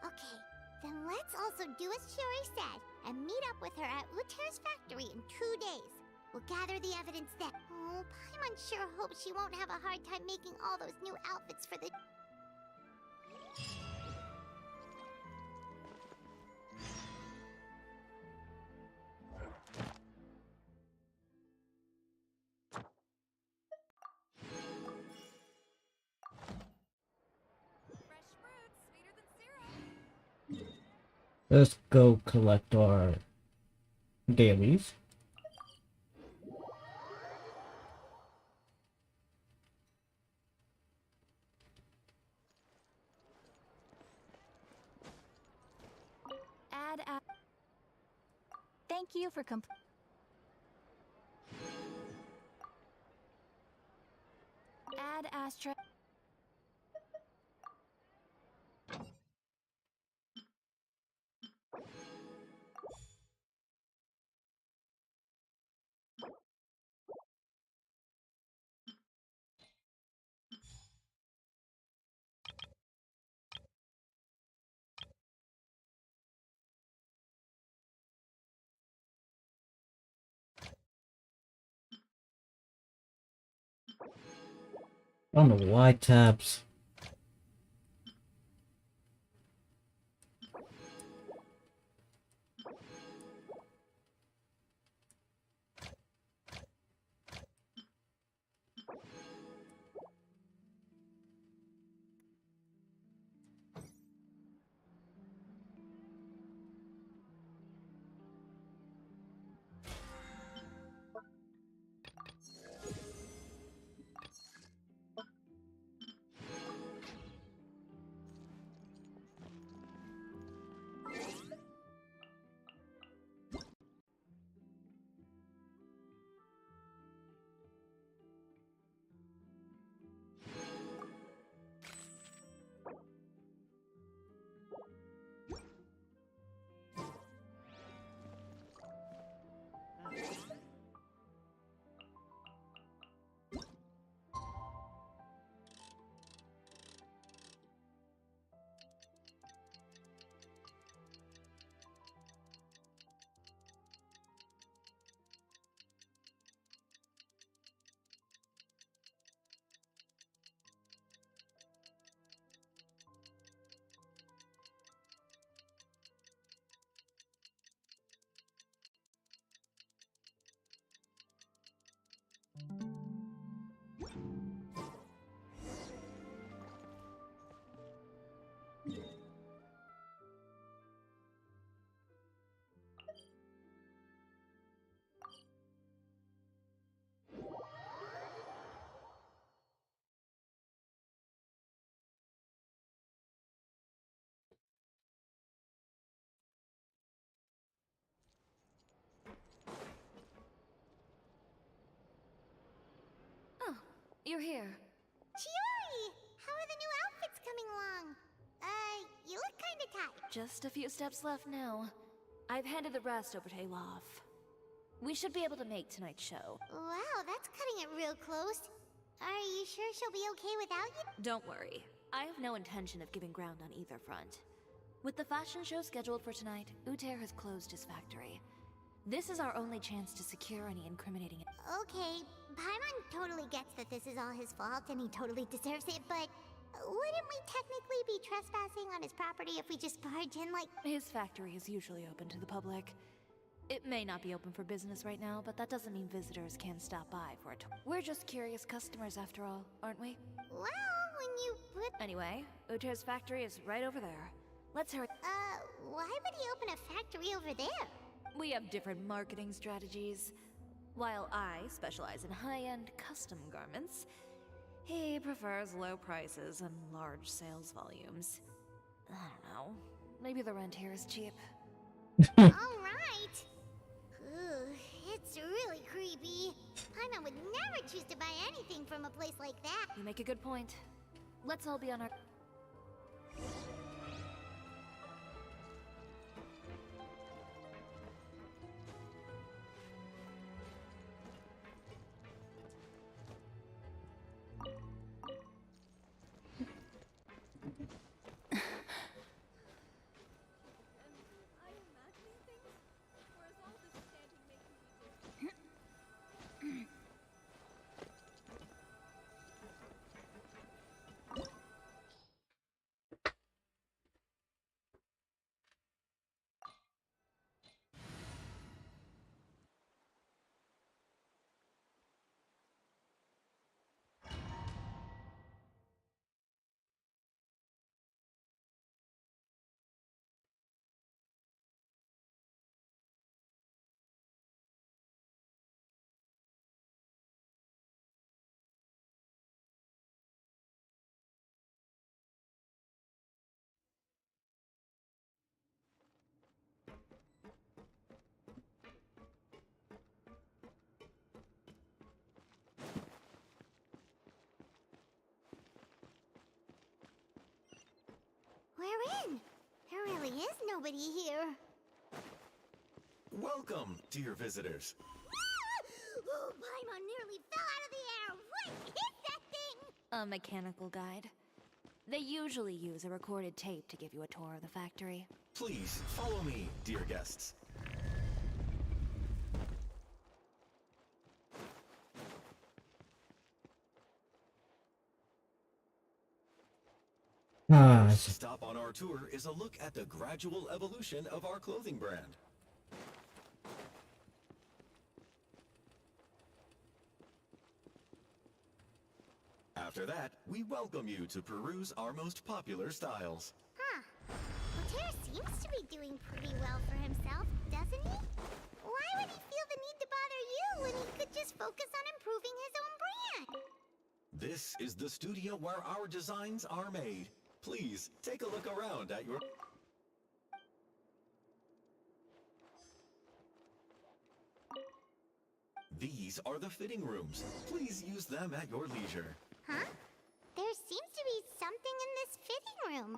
Okay, then let's also do as Shiori said, and meet up with her at Uter's factory in 2 days. We'll gather the evidence then. Oh, Paimon sure hopes she won't have a hard time making all those new outfits for the... Let's go collect our dailies. Thank you for Add Astra. I don't know why tabs. Oh, you're here. Chiori! How are the new outfits coming along? You look kinda tired. Just a few steps left now. I've handed the rest over to Alof. We should be able to make tonight's show. Wow, that's cutting it real close. Are you sure she'll be okay without you? Don't worry. I have no intention of giving ground on either front. With the fashion show scheduled for tonight, Uter has closed his factory. This is our only chance to secure any incriminating... Okay, Paimon totally gets that this is all his fault and he totally deserves it, but wouldn't we technically be trespassing on his property if we just barge in like... His factory is usually open to the public. It may not be open for business right now, but that doesn't mean visitors can stop by for a tour. We're just curious customers after all, aren't we? Well, when you put... Anyway, Uter's factory is right over there. Let's hurry. Why would he open a factory over there? We have different marketing strategies. While I specialize in high-end custom garments, he prefers low prices and large sales volumes. I don't know. Maybe the rent here is cheap. Alright! Ooh, it's really creepy. Paimon would never choose to buy anything from a place like that. You make a good point. Let's all be on our... We're in. There really is nobody here. Welcome, dear visitors. Oh, Paimon nearly fell out of the air. What is that thing? A mechanical guide. They usually use a recorded tape to give you a tour of the factory. Please follow me, dear guests. First stop on our tour is a look at the gradual evolution of our clothing brand. After that, we welcome you to peruse our most popular styles. Huh. Altair seems to be doing pretty well for himself, doesn't he? Why would he feel the need to bother you when he could just focus on improving his own brand? This is the studio where our designs are made. Please, take a look around at your... These are the fitting rooms. Please use them at your leisure. Huh? There seems to be something in this fitting room.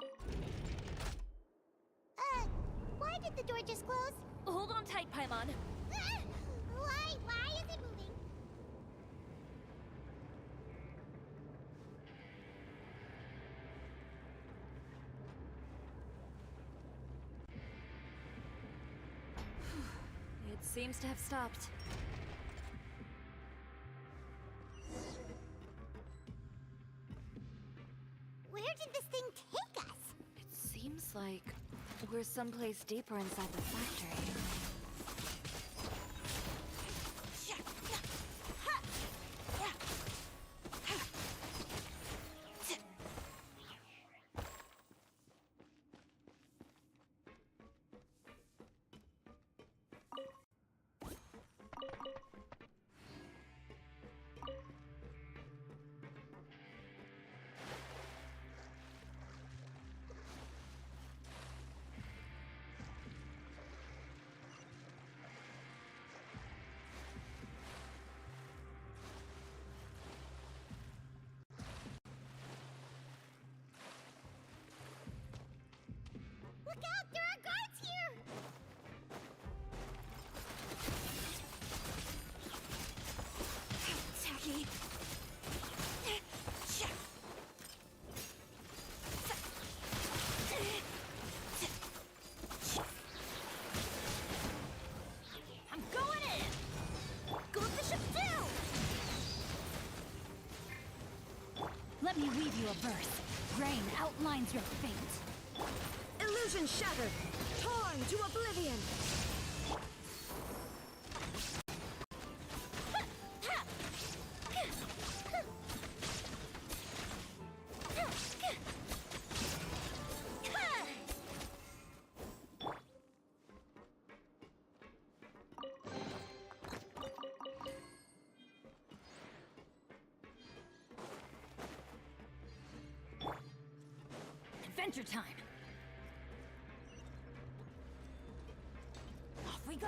Why did the door just close? Hold on tight, Paimon. Why is it moving? It seems to have stopped. Where did this thing take us? It seems like we're someplace deeper inside the factory. Look out! There are guards here! Tacky. I'm going in! Go with the ship down! Let me weave you a verse. Rain outlines your fate. Illusion shattered! Torn to oblivion! Adventure time. Off we go.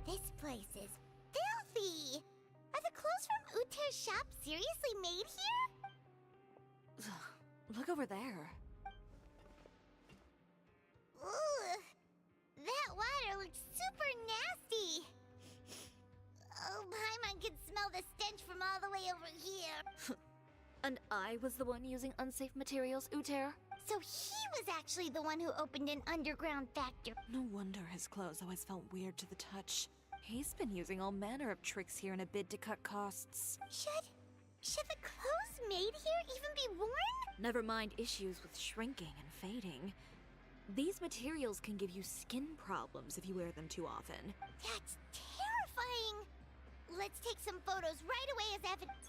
This place is filthy! Are the clothes from Uter's shop seriously made here? Look over there. Ooh, that water looks super nasty. Oh, Paimon can smell the stench from all the way over here. And I was the one using unsafe materials, Uter? So he was actually the one who opened an underground factory. No wonder his clothes always felt weird to the touch. He's been using all manner of tricks here in a bid to cut costs. Should the clothes made here even be worn? Never mind issues with shrinking and fading. These materials can give you skin problems if you wear them too often. That's terrifying! Let's take some photos right away as evidence.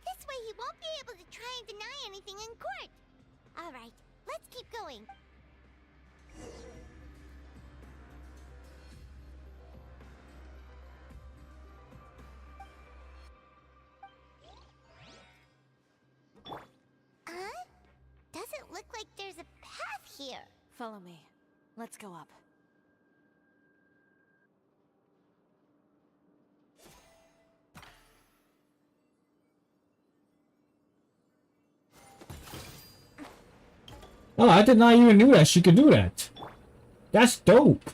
This way he won't be able to try and deny anything in court. Alright, let's keep going. look like there's a path here. Follow me. Let's go up. Oh, I did not even knew that she could do that. That's dope.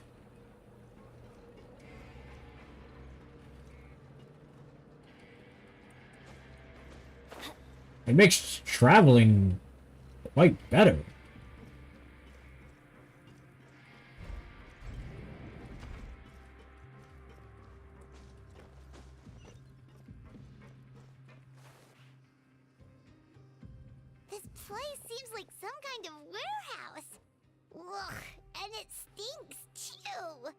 It makes traveling quite better. This place seems like some kind of warehouse. Ugh, and it stinks too.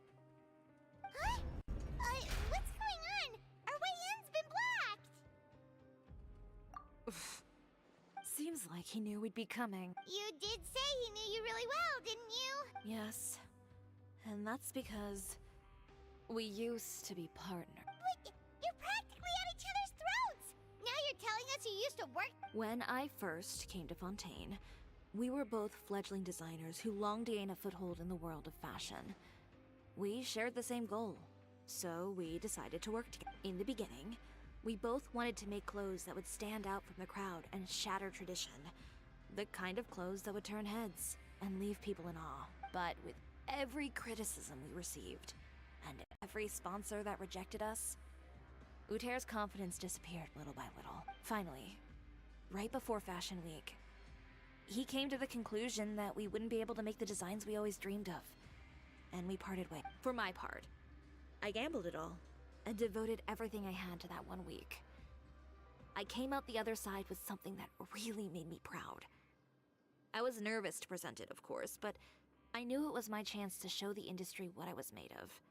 Huh? What's going on? Our way in's been blocked. Seems like he knew we'd be coming. You did say he knew you really well, didn't you? Yes. And that's because we used to be partners. But you're practically at each other's throats. Now you're telling us you used to work. When I first came to Fontaine, we were both fledgling designers who longed to gain a foothold in the world of fashion. We shared the same goal, so we decided to work together. In the beginning, we both wanted to make clothes that would stand out from the crowd and shatter tradition. The kind of clothes that would turn heads and leave people in awe. But with every criticism we received, and every sponsor that rejected us, Uter's confidence disappeared little by little. Finally, right before Fashion Week, he came to the conclusion that we wouldn't be able to make the designs we always dreamed of. And we parted ways. For my part, I gambled it all and devoted everything I had to that 1 week. I came out the other side with something that really made me proud. I was nervous to present it, of course, but I knew it was my chance to show the industry what I was made of.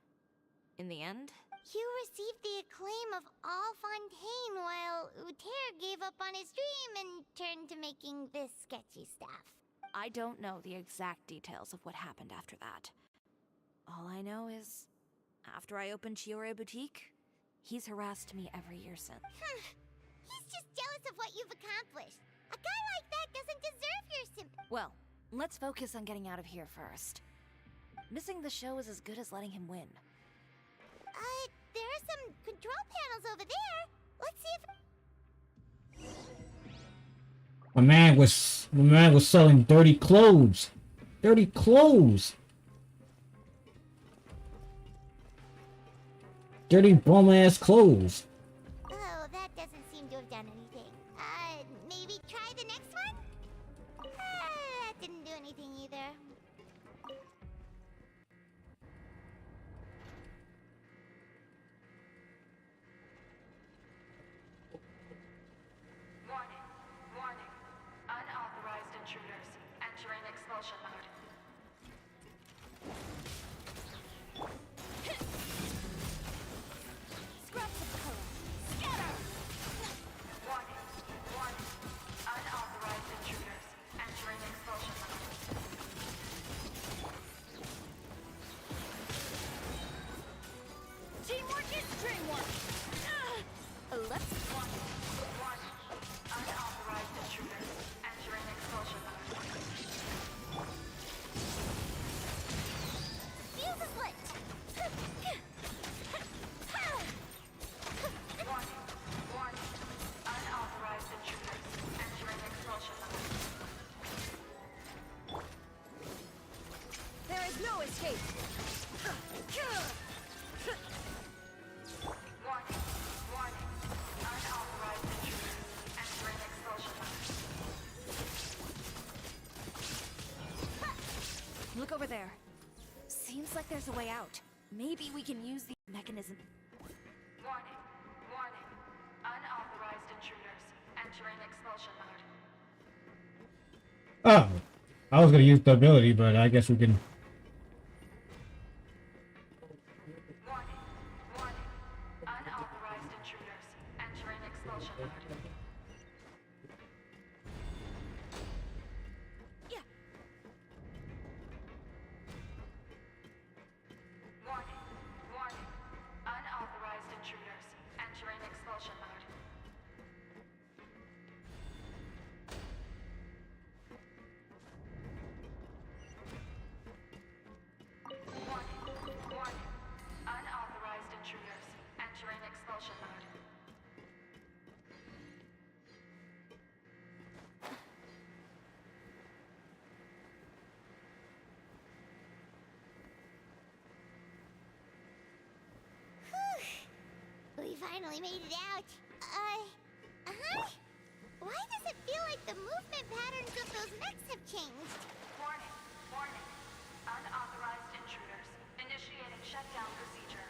In the end, You received the acclaim of all Fontaine while Uter gave up on his dream and turned to making this sketchy stuff. I don't know the exact details of what happened after that. All I know is, after I opened Chiyoria Boutique, he's harassed me every year since. He's just jealous of what you've accomplished. A guy like that doesn't deserve your sympathy. Well, let's focus on getting out of here first. Missing the show is as good as letting him win. There are some control panels over there. Let's see if... My man was selling dirty clothes. Dirty clothes. Dirty bum ass clothes. Oh, that doesn't seem to have done anything. Maybe try the next one? That didn't do anything either. Warning. Unauthorized intruders entering expulsion mode. Scraps of color. Scatter! Warning. Unauthorized intruders entering expulsion mode. Teamwork is dreamwork! Let's... Warning. Unauthorized intruders entering expulsion mode. Fuse is lit! Warning. Unauthorized intruders entering expulsion mode. There is no escape! Warning. Unauthorized intruders entering expulsion mode. Look over there. Seems like there's a way out. Maybe we can use the mechanism. Warning. Unauthorized intruders entering expulsion mode. Oh, I was gonna use the ability, but I guess we can. Warning. Unauthorized intruders entering expulsion mode. Yeah. Warning. Unauthorized intruders entering expulsion mode. finally made it out. Huh? Why does it feel like the movement patterns of those mechs have changed? Warning, warning. Unauthorized intruders. Initiating shutdown procedure.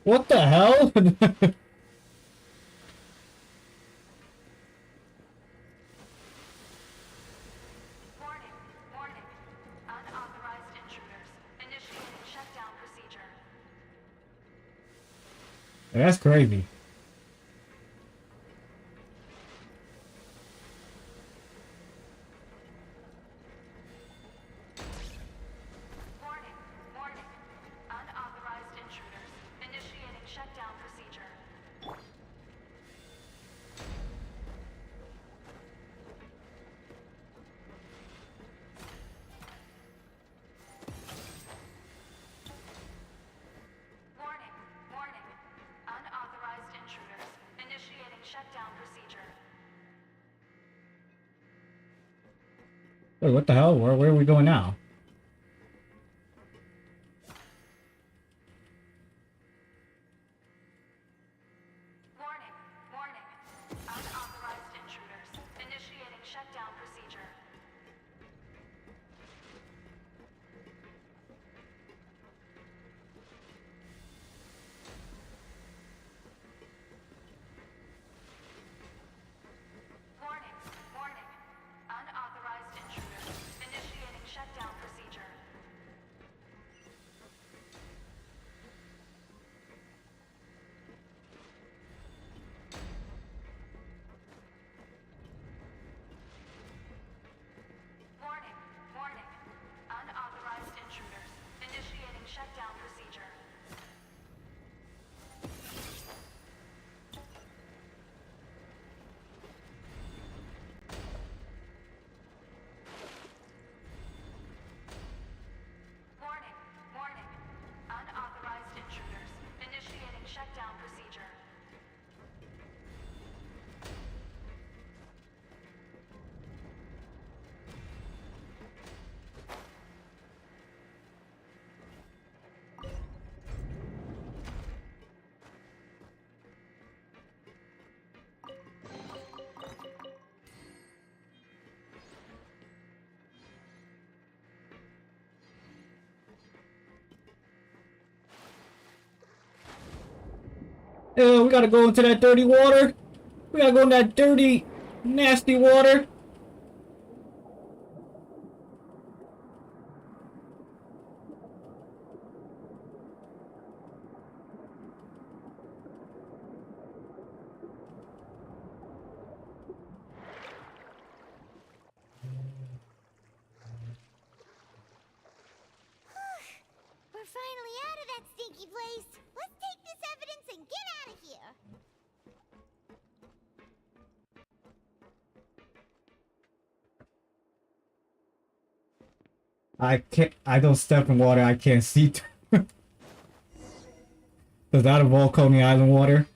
What the hell? Warning, warning. Unauthorized intruders. Initiating shutdown procedure. That's crazy. Warning, warning. Unauthorized intruders. Initiating shutdown procedure. Warning, warning. Unauthorized intruders. Initiating shutdown procedure. Wait, what the hell? Where are we going now? Warning, warning. Unauthorized intruders. Initiating shutdown procedure. Warning, warning. Unauthorized intruders. Initiating shutdown procedure. Warning, warning. Unauthorized intruders. Initiating shutdown procedure. Warning, warning. Unauthorized intruders. Initiating shutdown procedure. We gotta go into that dirty water. We gotta go in that dirty, nasty water. We're finally out of that stinky place. Let's take this evidence and get out of here. I can't. I don't step in water. I can't see. Is that a Volcony Island water?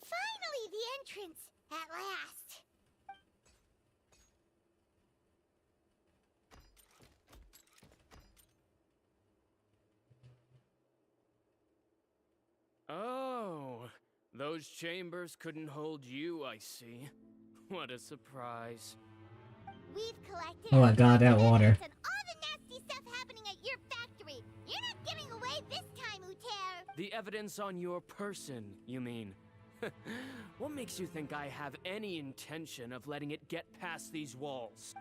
Finally, the entrance. At last. Oh, those chambers couldn't hold you, I see. What a surprise. We've collected Oh my god, that water. and all the nasty stuff happening at your factory. You're not getting away this time, Uter. The evidence on your person, you mean? What makes you think I have any intention of letting it get past these walls?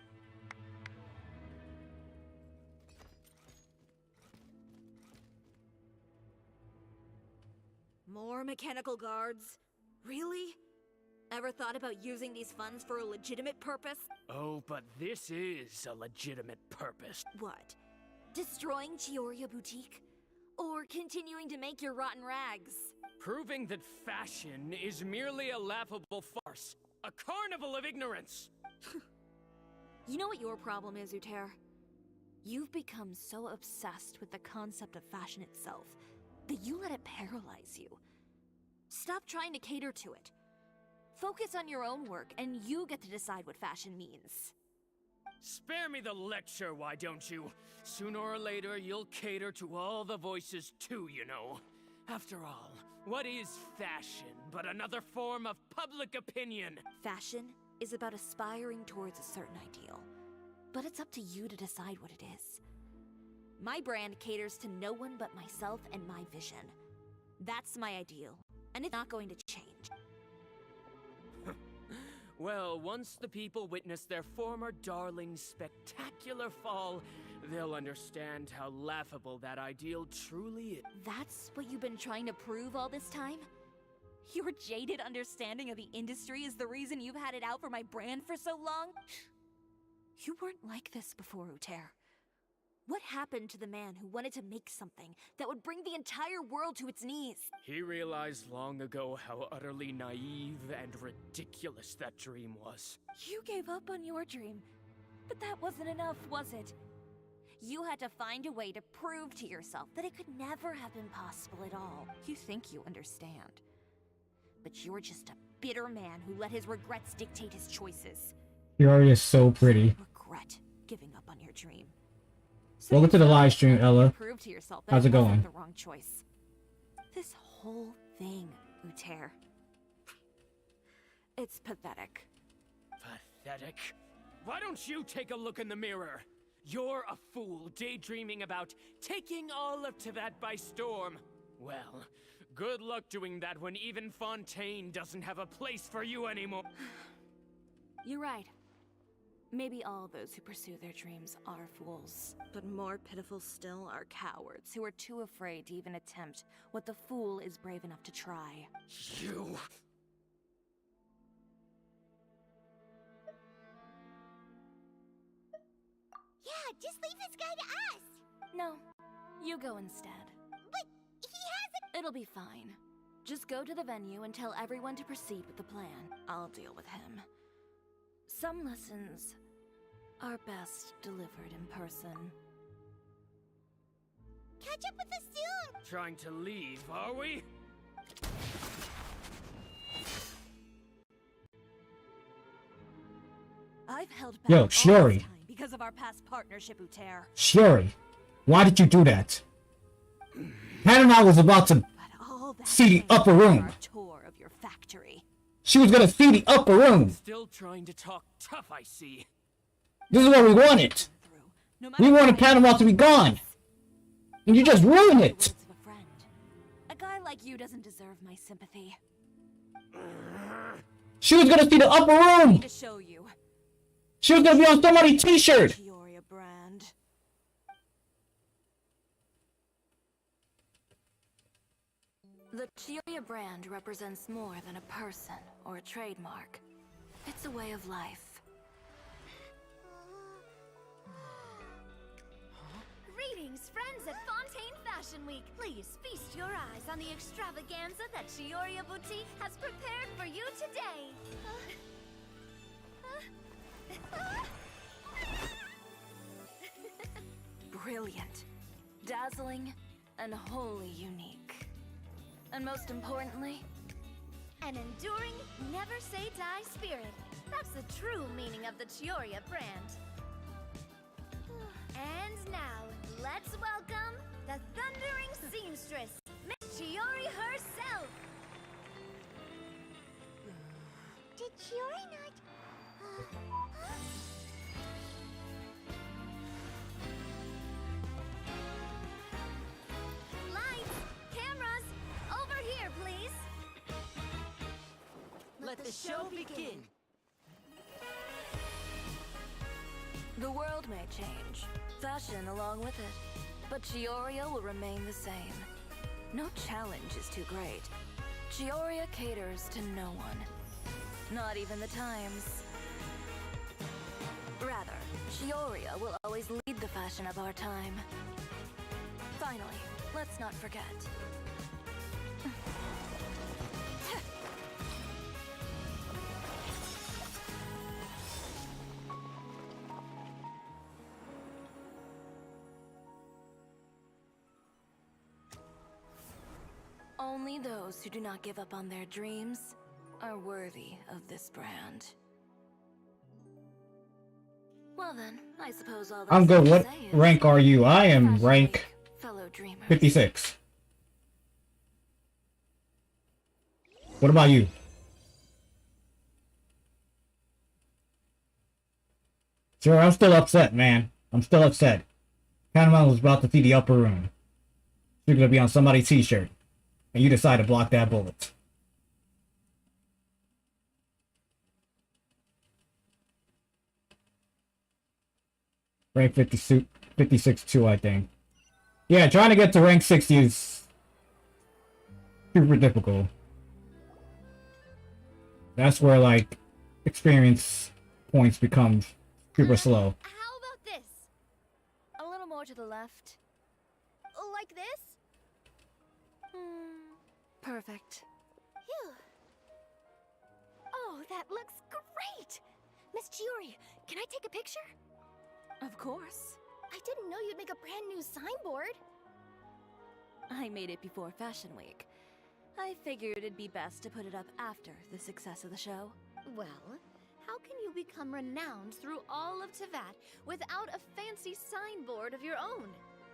More mechanical guards? Really? Ever thought about using these funds for a legitimate purpose? Oh, but this is a legitimate purpose. What? Destroying Chioria Boutique? Or continuing to make your rotten rags? Proving that fashion is merely a laughable farce. A carnival of ignorance! You know what your problem is, Uter? You've become so obsessed with the concept of fashion itself that you let it paralyze you. Stop trying to cater to it. Focus on your own work, and you get to decide what fashion means. Spare me the lecture, why don't you? Sooner or later, you'll cater to all the voices too, you know. After all, what is fashion but another form of public opinion? Fashion is about aspiring towards a certain ideal. But it's up to you to decide what it is. My brand caters to no one but myself and my vision. That's my ideal, and it's not going to change. Well, once the people witness their former darling's spectacular fall, they'll understand how laughable that ideal truly is. That's what you've been trying to prove all this time? Your jaded understanding of the industry is the reason you've had it out for my brand for so long? You weren't like this before, Uter. What happened to the man who wanted to make something that would bring the entire world to its knees? He realized long ago how utterly naive and ridiculous that dream was. You gave up on your dream, but that wasn't enough, was it? You had to find a way to prove to yourself that it could never have been possible at all. You think you understand, but you're just a bitter man who let his regrets dictate his choices. Chiori is so pretty. Regret giving up on your dream. Welcome to the live stream, Ella. Prove to yourself that How's it wasn't going? the wrong choice. This whole thing, Uter. It's pathetic. Pathetic? Why don't you take a look in the mirror? You're a fool daydreaming about taking all of Teyvat by storm. Well, good luck doing that when even Fontaine doesn't have a place for you anymore. You're right. Maybe all those who pursue their dreams are fools. But more pitiful still are cowards who are too afraid to even attempt what the fool is brave enough to try. You... Yeah, just leave this guy to us! No, you go instead. But he hasn't... It'll be fine. Just go to the venue and tell everyone to proceed with the plan. I'll deal with him. Some lessons are best delivered in person. Catch up with us soon! Trying to leave, are we? I've held back Yo, all this Chiori. time because of our past partnership, Uter. Chiori, why did you do that? Panama was about to All that see the came upper from room. our tour of your factory. She was gonna see the upper room. Still trying to talk tough, I see. This is what we wanted. We wanted Panama to be gone. And you just ruined it. Words of a friend. A guy like you doesn't deserve my sympathy. She was gonna see the upper room. To show you. She was gonna be on somebody's t-shirt. Peoria brand. The Peoria brand represents more than a person or a trademark. It's a way of life. Greetings, friends at Fontaine Fashion Week. Please feast your eyes on the extravaganza that Chioria Boutique has prepared for you today. Brilliant, dazzling, and wholly unique. And most importantly, An enduring, never-say-die spirit. That's the true meaning of the Chioria brand. And now, let's welcome the thundering seamstress, Miss Chiori herself! Did Chiori not... Lights! Cameras! Over here, please! Let the show begin. the world may change, fashion along with it, but Chioria will remain the same. No challenge is too great. Chioria caters to no one. Not even the times. Rather, Chioria will always lead the fashion of our time. Finally, let's not forget. Only those who do not give up on their dreams are worthy of this brand. Well, Well then, I suppose all I'm good. What rank are you? I am rank fellow dreamers. 56. What about you? Sir, I'm still upset, man. I'm still upset. Paramount was about to see the upper room. You're gonna be on somebody's t-shirt. And you decide to block that bullet. Rank 56 too, I think. Yeah, trying to get to rank 60 is super difficult. That's where, like, experience points become super slow. How about this? A little more to the left. Like this? Perfect. Phew. Oh, that looks great! Miss Chiori, can I take a picture? Of course. I didn't know you'd make a brand new signboard. I made it before Fashion Week. I figured it'd be best to put it up after the success of the show. Well, how can you become renowned through all of Tevat without a fancy signboard of your own?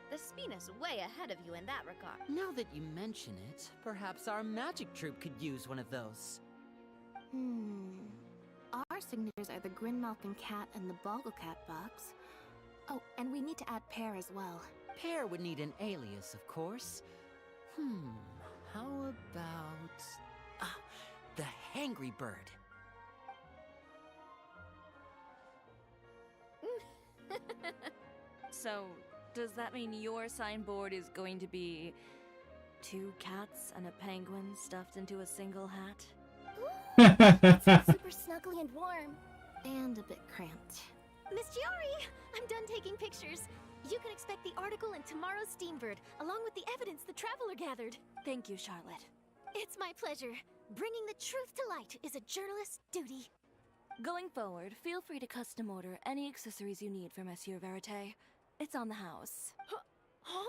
The Spina's way ahead of you in that regard. Now that you mention it, perhaps our magic troupe could use one of those. Our signatures are the Grinmalkin cat and the Bogglecat box. Oh, and we need to add Pear as well. Pear would need an alias, of course. How about... the Hangry Bird. So, does that mean your signboard is going to be 2 cats and a penguin stuffed into a single hat? Super snuggly and warm. And a bit cramped. Miss Chiori, I'm done taking pictures. You can expect the article in tomorrow's Steambird, along with the evidence the Traveler gathered. Thank you, Charlotte. It's my pleasure. Bringing the truth to light is a journalist's duty. Going forward, feel free to custom order any accessories you need for Monsieur Verite. It's on the house. Huh?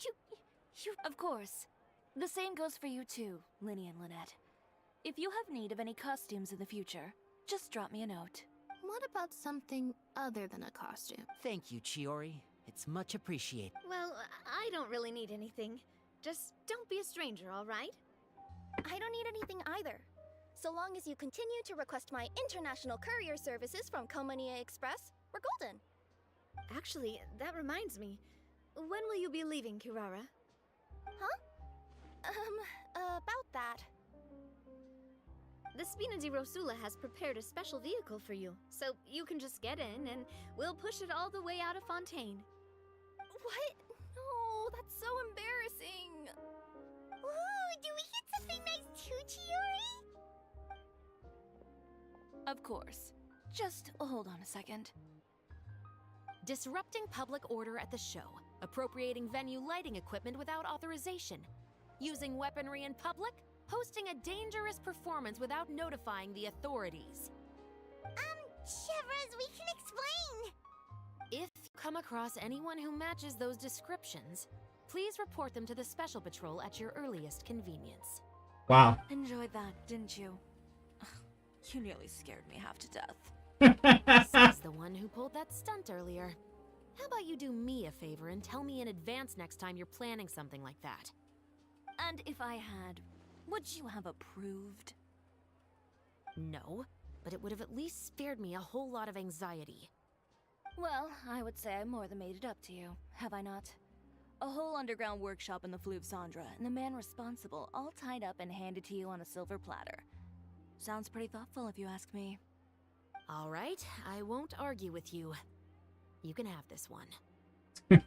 You... Of course. The same goes for you too, Linny and Lynette. If you have need of any costumes in the future, just drop me a note. What about something other than a costume? Thank you, Chiori. It's much appreciated. Well, I don't really need anything. Just don't be a stranger, all right? I don't need anything either. So long as you continue to request my international courier services from Komania Express, we're golden. Actually, that reminds me. When will you be leaving, Kirara? Huh? About that. The Spina di Rosula has prepared a special vehicle for you, so you can just get in and we'll push it all the way out of Fontaine. What? No, that's so embarrassing. Ooh, do we get something nice too, Chiori? Of course. Just hold on a second. Disrupting public order at the show, appropriating venue lighting equipment without authorization, using weaponry in public, hosting a dangerous performance without notifying the authorities. Shivers, we can explain! If you come across anyone who matches those descriptions, please report them to the Special Patrol at your earliest convenience. Wow. Enjoyed that, didn't you? You nearly scared me half to death. Says the one who pulled that stunt earlier. How about you do me a favor and tell me in advance next time you're planning something like that? And if I had, would you have approved? No, but it would have at least spared me a whole lot of anxiety. Well, I would say I more than made it up to you, have I not? A whole underground workshop in the Fleuve Cendra, and the man responsible all tied up and handed to you on a silver platter. Sounds pretty thoughtful if you ask me. All right, I won't argue with you. You can have this one.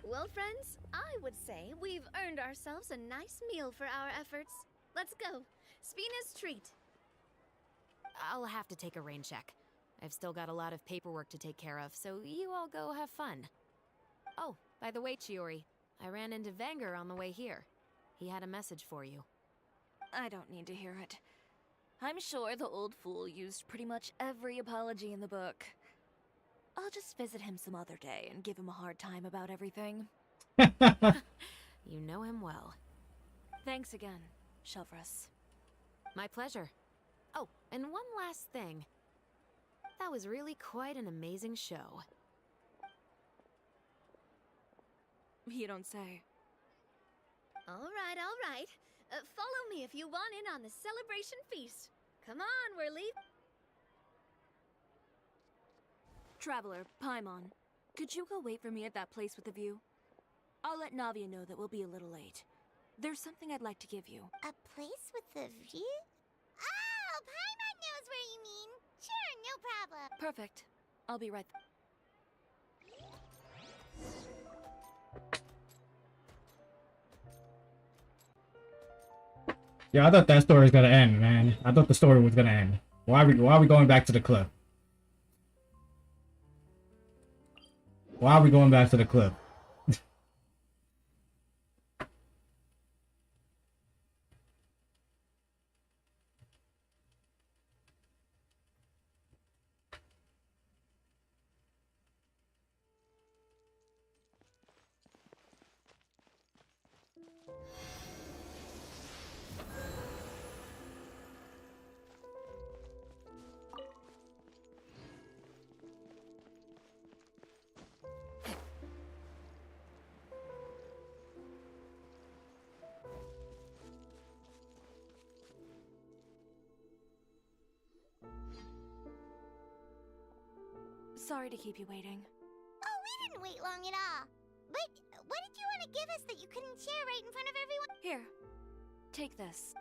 Well, friends, I would say we've earned ourselves a nice meal for our efforts. Let's go. Spina's treat. I'll have to take a rain check. I've still got a lot of paperwork to take care of, so you all go have fun. Oh, by the way, Chiori, I ran into Vanger on the way here. He had a message for you. I don't need to hear it. I'm sure the old fool used pretty much every apology in the book. I'll just visit him some other day and give him a hard time about everything. You know him well. Thanks again, Shelvrus. My pleasure. Oh, and one last thing. That was really quite an amazing show. You don't say. All right. Follow me if you want in on the celebration feast. Come on, we're leaving. Traveler, Paimon, could you go wait for me at that place with the view? I'll let Navia know that we'll be a little late. There's something I'd like to give you. A place with a view? Oh, Paimon knows where you mean. Sure, no problem. Perfect. I'll be right there. Yeah, I thought that story was gonna end, man. I thought the story was gonna end. Why are we going back to the cliff? Why are we going back to the cliff? Sorry to keep you waiting. Oh, we didn't wait long at all. But what did you want to give us that you couldn't share right in front of everyone? Here, take this.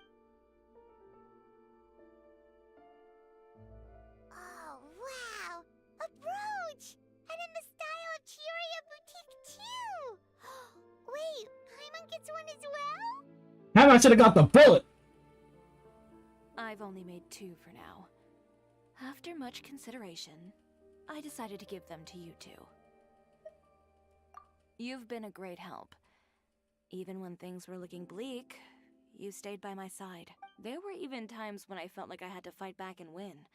Oh, wow! A brooch! And in the style of Chioria Boutique, too! Wait, Paimon gets one as well? How I should have got the bullet! I've only made 2 for now. After much consideration, I decided to give them to you two. You've been a great help. Even when things were looking bleak, you stayed by my side. There were even times when I felt like I had to fight back and win.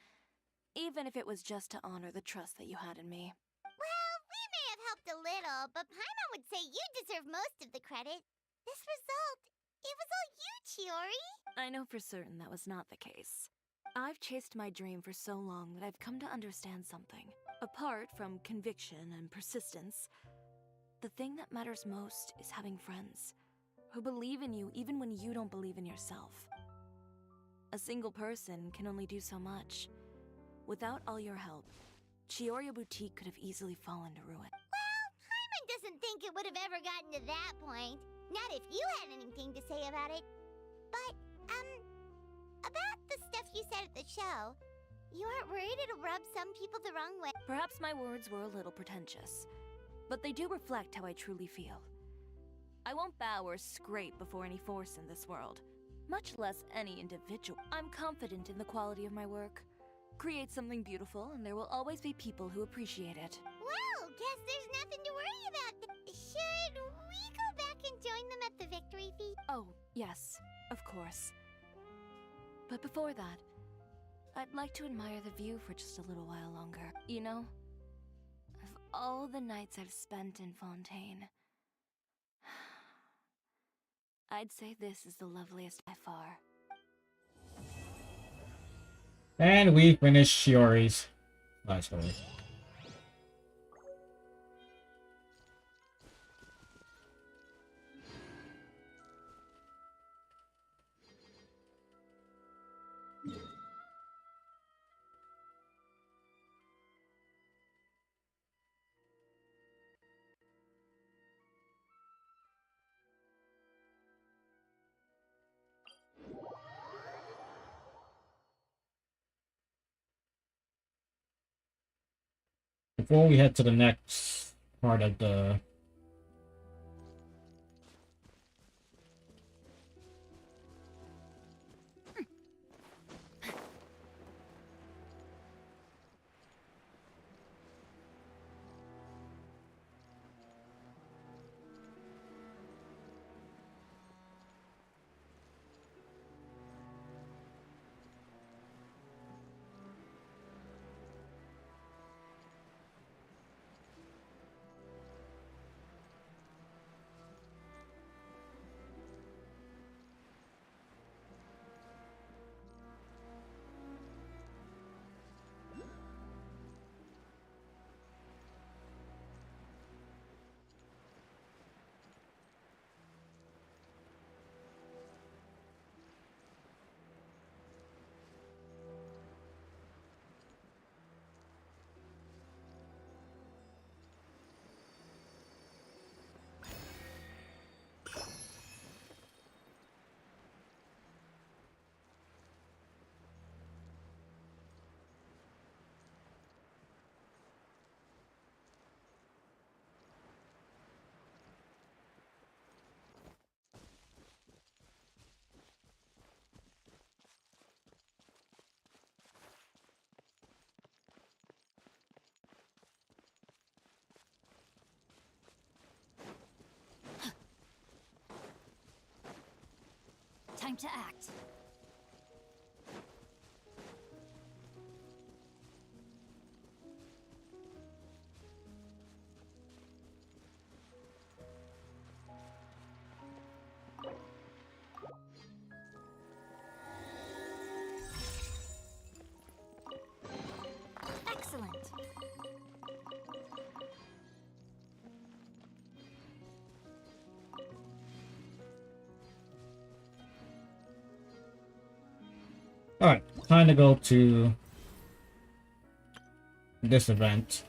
Even if it was just to honor the trust that you had in me. Well, we may have helped a little, but Paimon would say you deserve most of the credit. This result, it was all you, Chiori. I know for certain that was not the case. I've chased my dream for so long that I've come to understand something. Apart from conviction and persistence, the thing that matters most is having friends who believe in you even when you don't believe in yourself. A single person can only do so much. Without all your help, Chioria Boutique could have easily fallen to ruin. Well, Paimon doesn't think it would have ever gotten to that point. Not if you had anything to say about it. But, about the stuff you said at the show, you aren't worried it'll rub some people the wrong way? Perhaps my words were a little pretentious, but they do reflect how I truly feel. I won't bow or scrape before any force in this world, much less any individual. I'm confident in the quality of my work. Create something beautiful, and there will always be people who appreciate it. Well, guess there's nothing to worry about. Should we go back and join them at the victory feast? Oh, yes, of course. But before that, I'd like to admire the view for just a little while longer. You know, of all the nights I've spent in Fontaine, I'd say this is the loveliest by far. And we finished Shiori's life story. Before we head to the next part of the Time to act. Excellent. Alright, time to go to this event.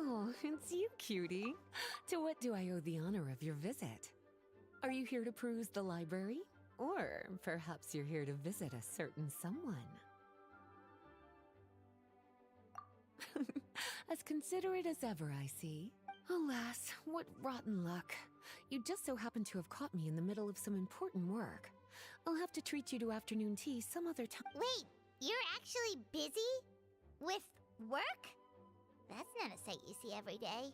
Oh, it's you, cutie. To what do I owe the honor of your visit? Are you here to peruse the library? Or perhaps you're here to visit a certain someone? As considerate as ever, I see. Alas, what rotten luck. You just so happen to have caught me in the middle of some important work. I'll have to treat you to afternoon tea some other time. Wait, you're actually busy? With work? That's not a sight you see every day.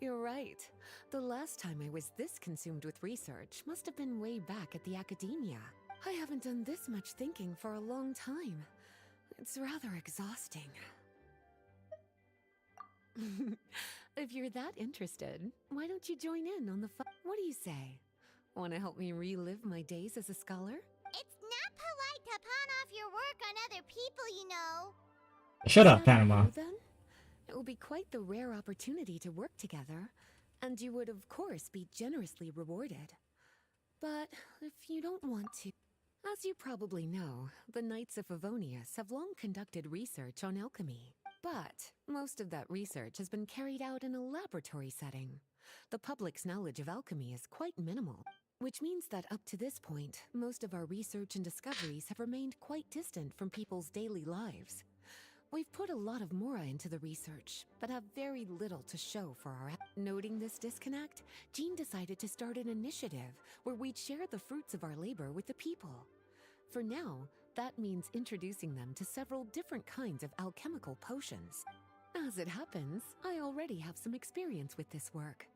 You're right. The last time I was this consumed with research must have been way back at the academia. I haven't done this much thinking for a long time. It's rather exhausting. If you're that interested, why don't you join in on the fun? What do you say? Want to help me relive my days as a scholar? It's not polite to pawn off your work on other people, you know. Shut up, Panama. Then? It will be quite the rare opportunity to work together, and you would of course be generously rewarded. But if you don't want to... As you probably know, the Knights of Favonius have long conducted research on alchemy. But most of that research has been carried out in a laboratory setting. The public's knowledge of alchemy is quite minimal, which means that up to this point, most of our research and discoveries have remained quite distant from people's daily lives. We've put a lot of mora into the research, but have very little to show for our... Noting this disconnect, Jean decided to start an initiative where we'd share the fruits of our labor with the people. For now, that means introducing them to several different kinds of alchemical potions. As it happens, I already have some experience with this work.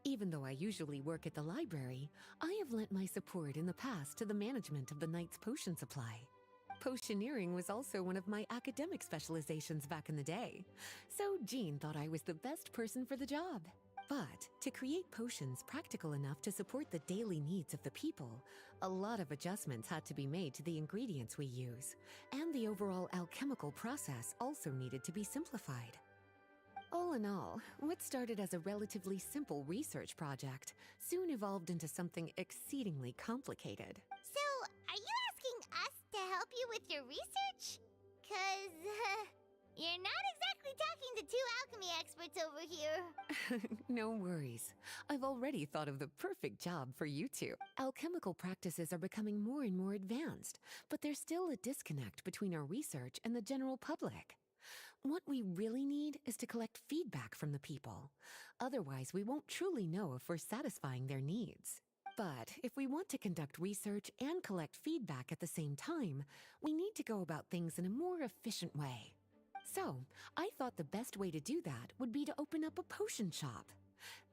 Even though I usually work at the library, I have lent my support in the past to the management of the Knight's potion supply. Potioneering was also one of my academic specializations back in the day, so Jean thought I was the best person for the job. But to create potions practical enough to support the daily needs of the people, a lot of adjustments had to be made to the ingredients we use, and the overall alchemical process also needed to be simplified. All in all, what started as a relatively simple research project soon evolved into something exceedingly complicated. So, are you asking us to help you with your research? 'Cause, you're not exactly talking to two alchemy experts over here. No worries. I've already thought of the perfect job for you two. Alchemical practices are becoming more and more advanced, but there's still a disconnect between our research and the general public. What we really need is to collect feedback from the people. Otherwise, we won't truly know if we're satisfying their needs. But if we want to conduct research and collect feedback at the same time, we need to go about things in a more efficient way. So, I thought the best way to do that would be to open up a potion shop.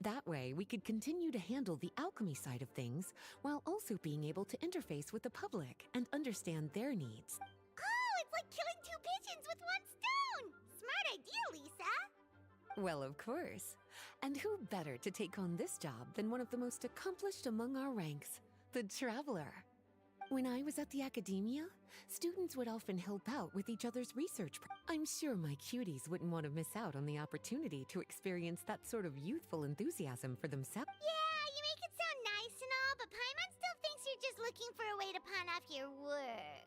That way, we could continue to handle the alchemy side of things while also being able to interface with the public and understand their needs. Oh, it's like killing two smart idea, Lisa. Well, of course. And who better to take on this job than one of the most accomplished among our ranks, the Traveler? When I was at the academia, students would often help out with each other's research. I'm sure my cuties wouldn't want to miss out on the opportunity to experience that sort of youthful enthusiasm for themselves. Yeah, you make it sound nice and all, but Paimon still thinks you're just looking for a way to pawn off your work.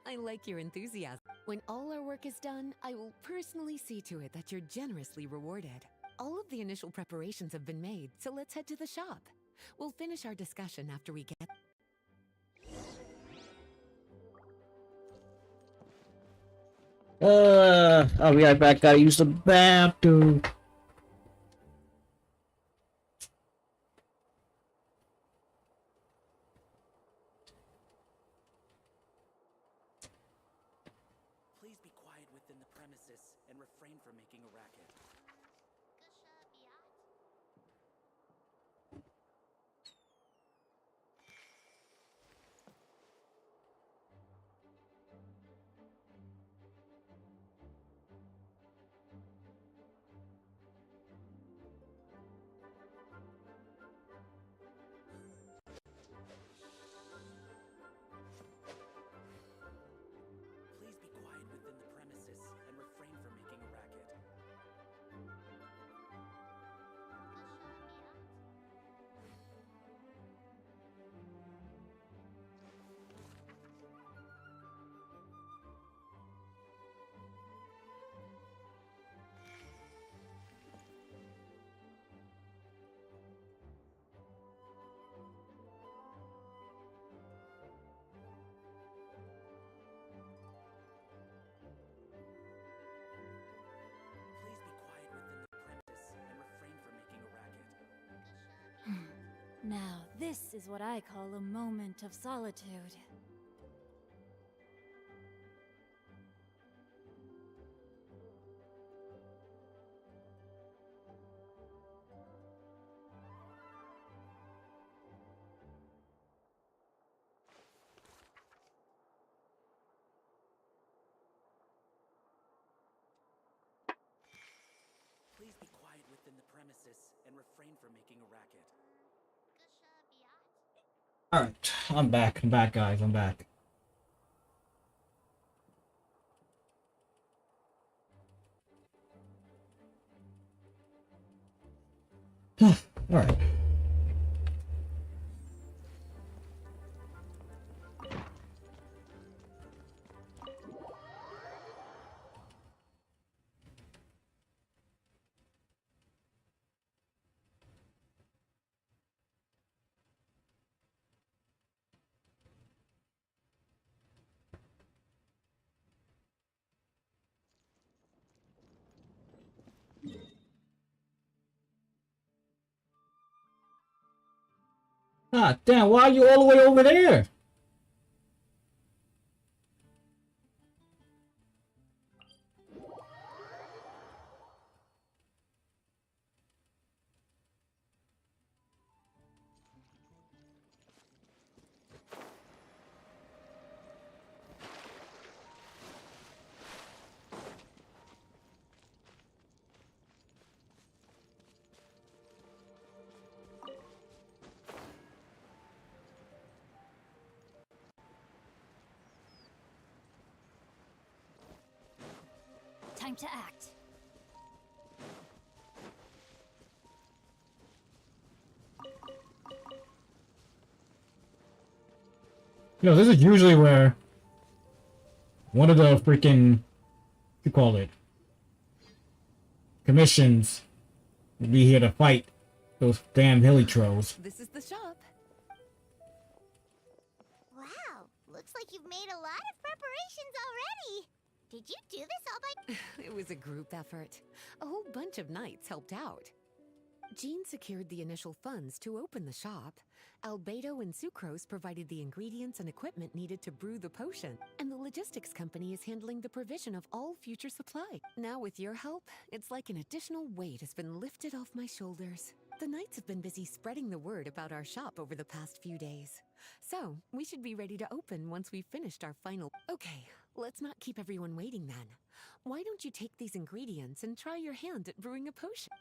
I like your enthusiasm. When all our work is done, I will personally see to it that you're generously rewarded. All of the initial preparations have been made, so let's head to the shop. We'll finish our discussion after we get... I'll be right back. Gotta use the bathroom. Please be quiet within the premises and refrain from making a racket. Please be quiet within the premises and refrain from making a racket. Please be quiet within the premises and refrain from making a racket. Now, this is what I call a moment of solitude. Please be quiet within the premises and refrain from making a racket. Alright, I'm back, guys, I'm back. Alright. Ah, damn, why are you all the way over there? Time to act. Yo, this is usually where one of the freaking, what you call it, commissions will be here to fight those damn hilly trolls. This is the shop. Wow, looks like you've made a lot of preparations already. Did you do this all by... It was a group effort. A whole bunch of knights helped out. Jean secured the initial funds to open the shop. Albedo and Sucrose provided the ingredients and equipment needed to brew the potion. And the logistics company is handling the provision of all future supply. Now with your help, it's like an additional weight has been lifted off my shoulders. The Knights have been busy spreading the word about our shop over the past few days. So, we should be ready to open once we've finished our final... Okay, let's not keep everyone waiting then. Why don't you take these ingredients and try your hand at brewing a potion?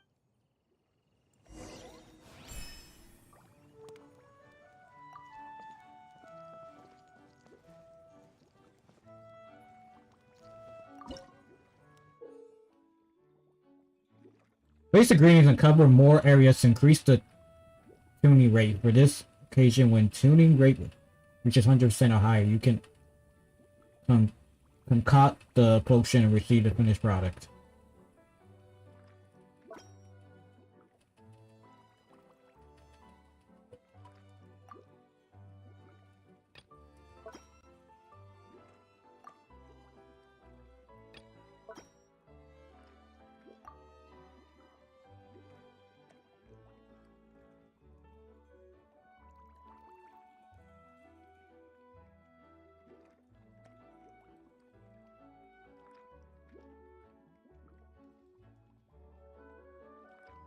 Basic ingredients and cover more areas to increase the tuning rate. For this occasion, when tuning rate reaches 100% or higher, you can concoct the potion and receive the finished product.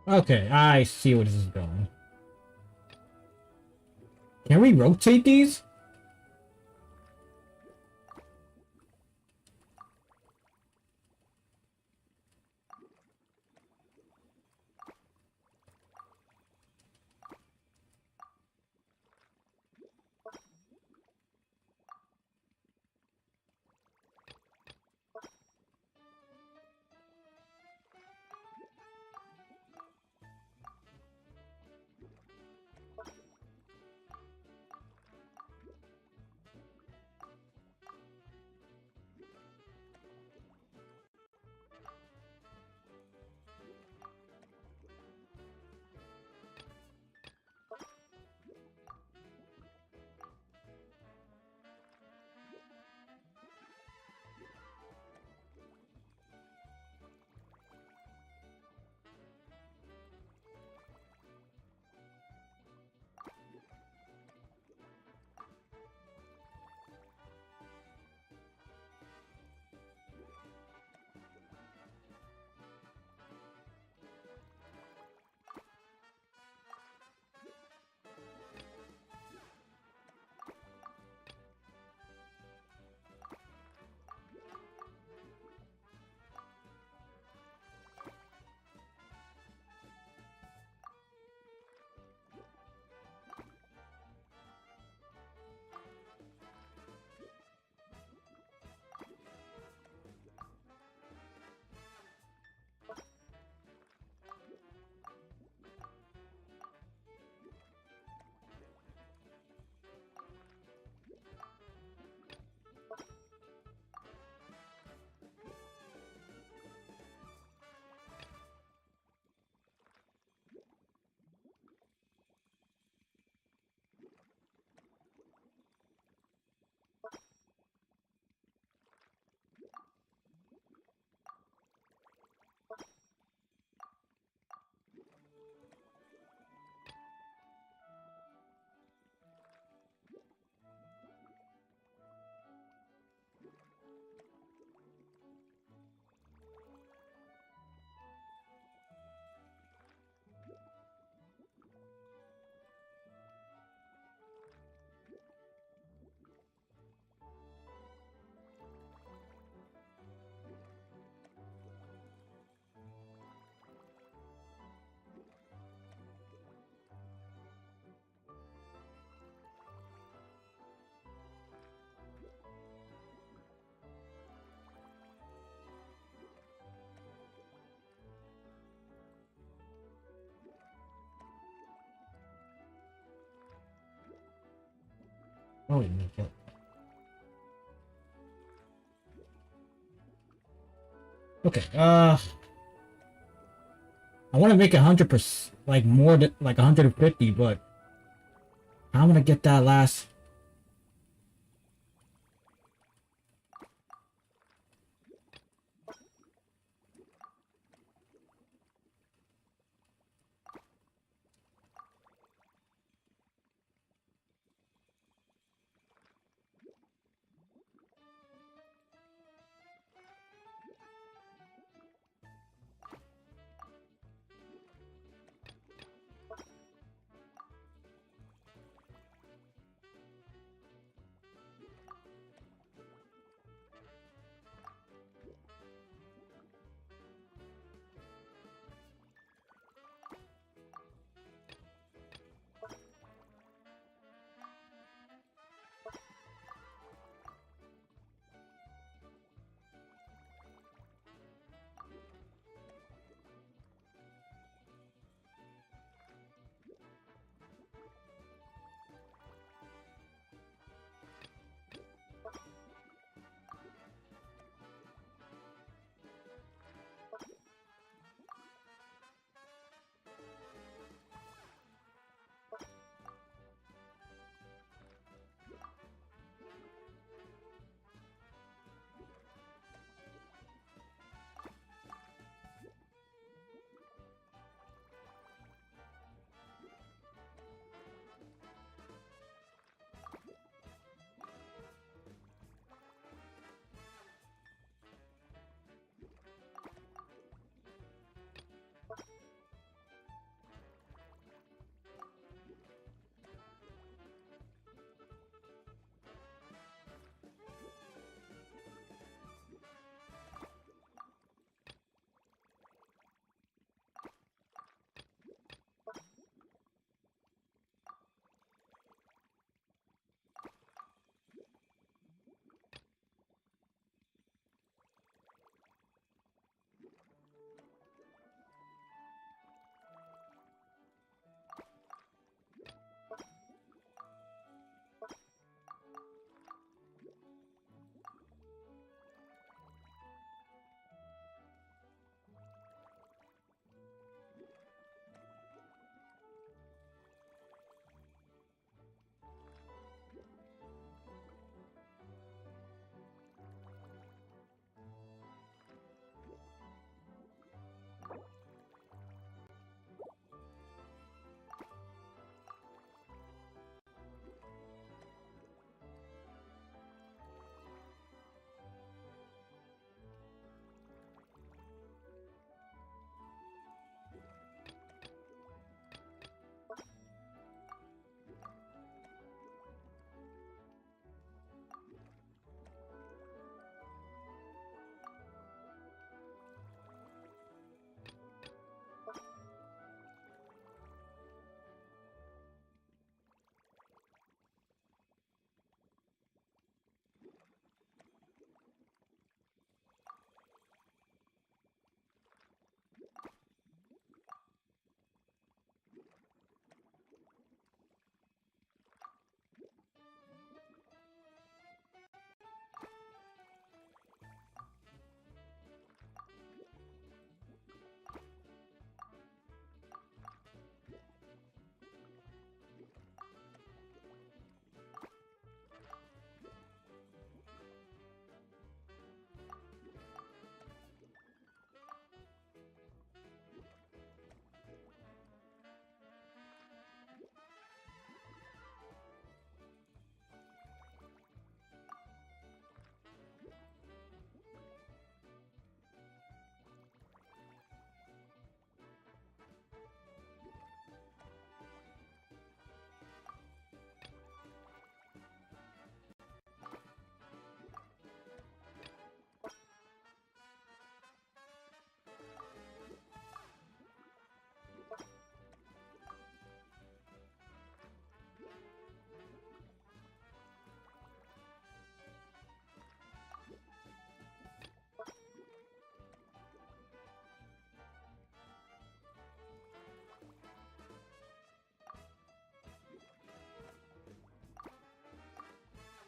Okay, I see where this is going. Can we rotate these? Oh, you make it. Okay, I want to make 100%, like more than like 150, but I'm gonna get that last.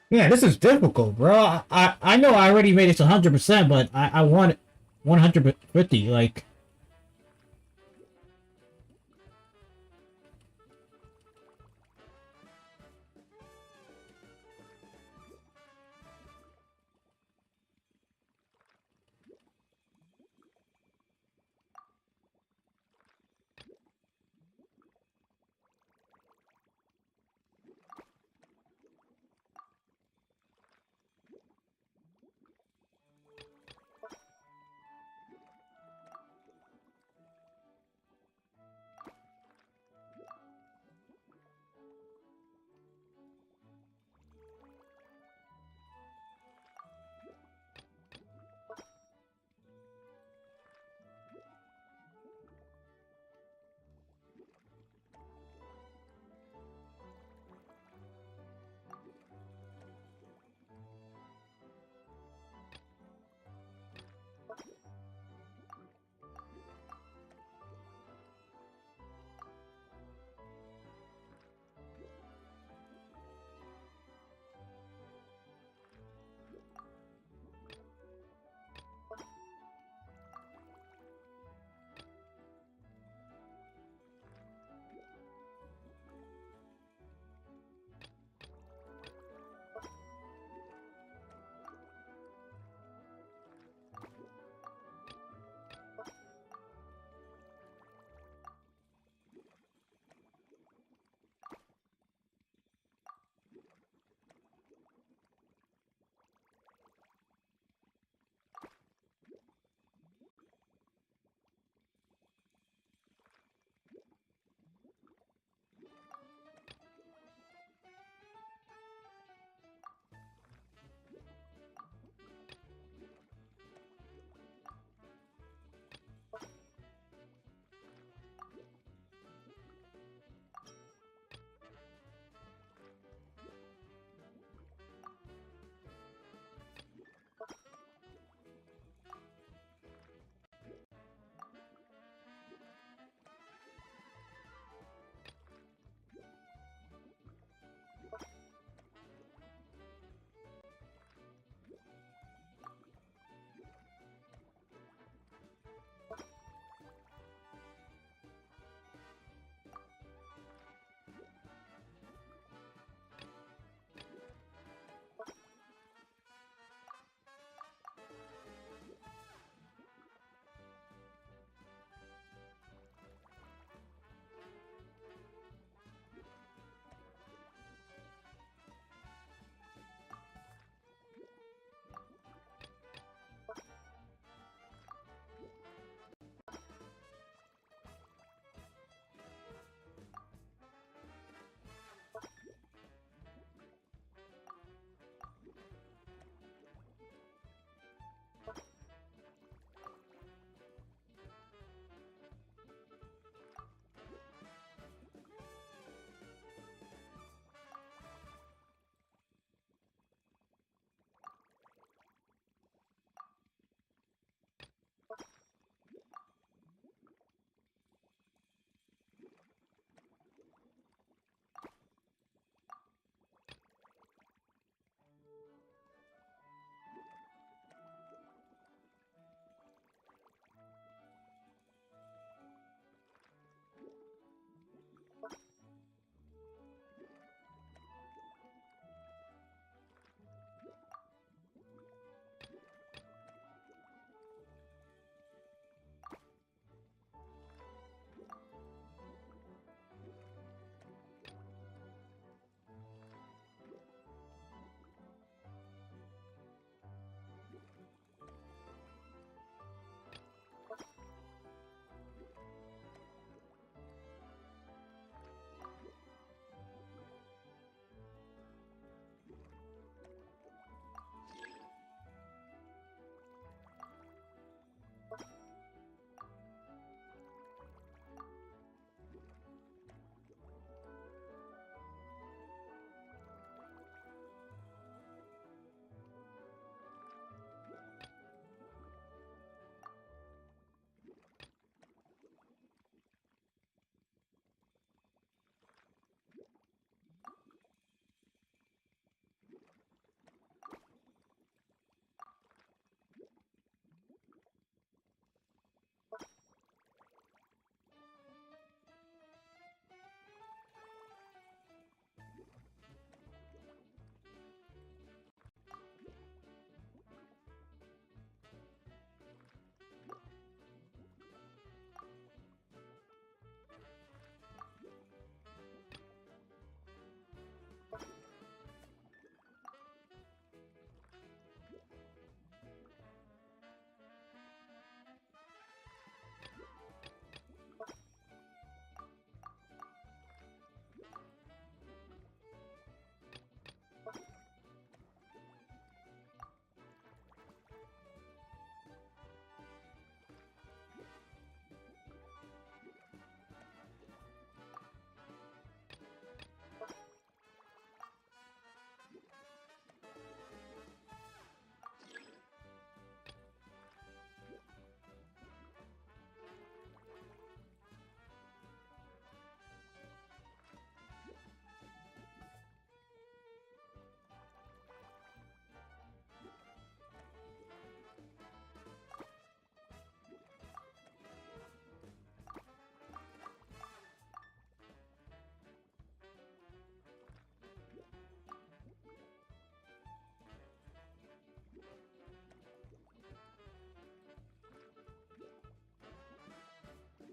Yeah, this is difficult, bro. I know I already made it to 100%, but I want 150. Like,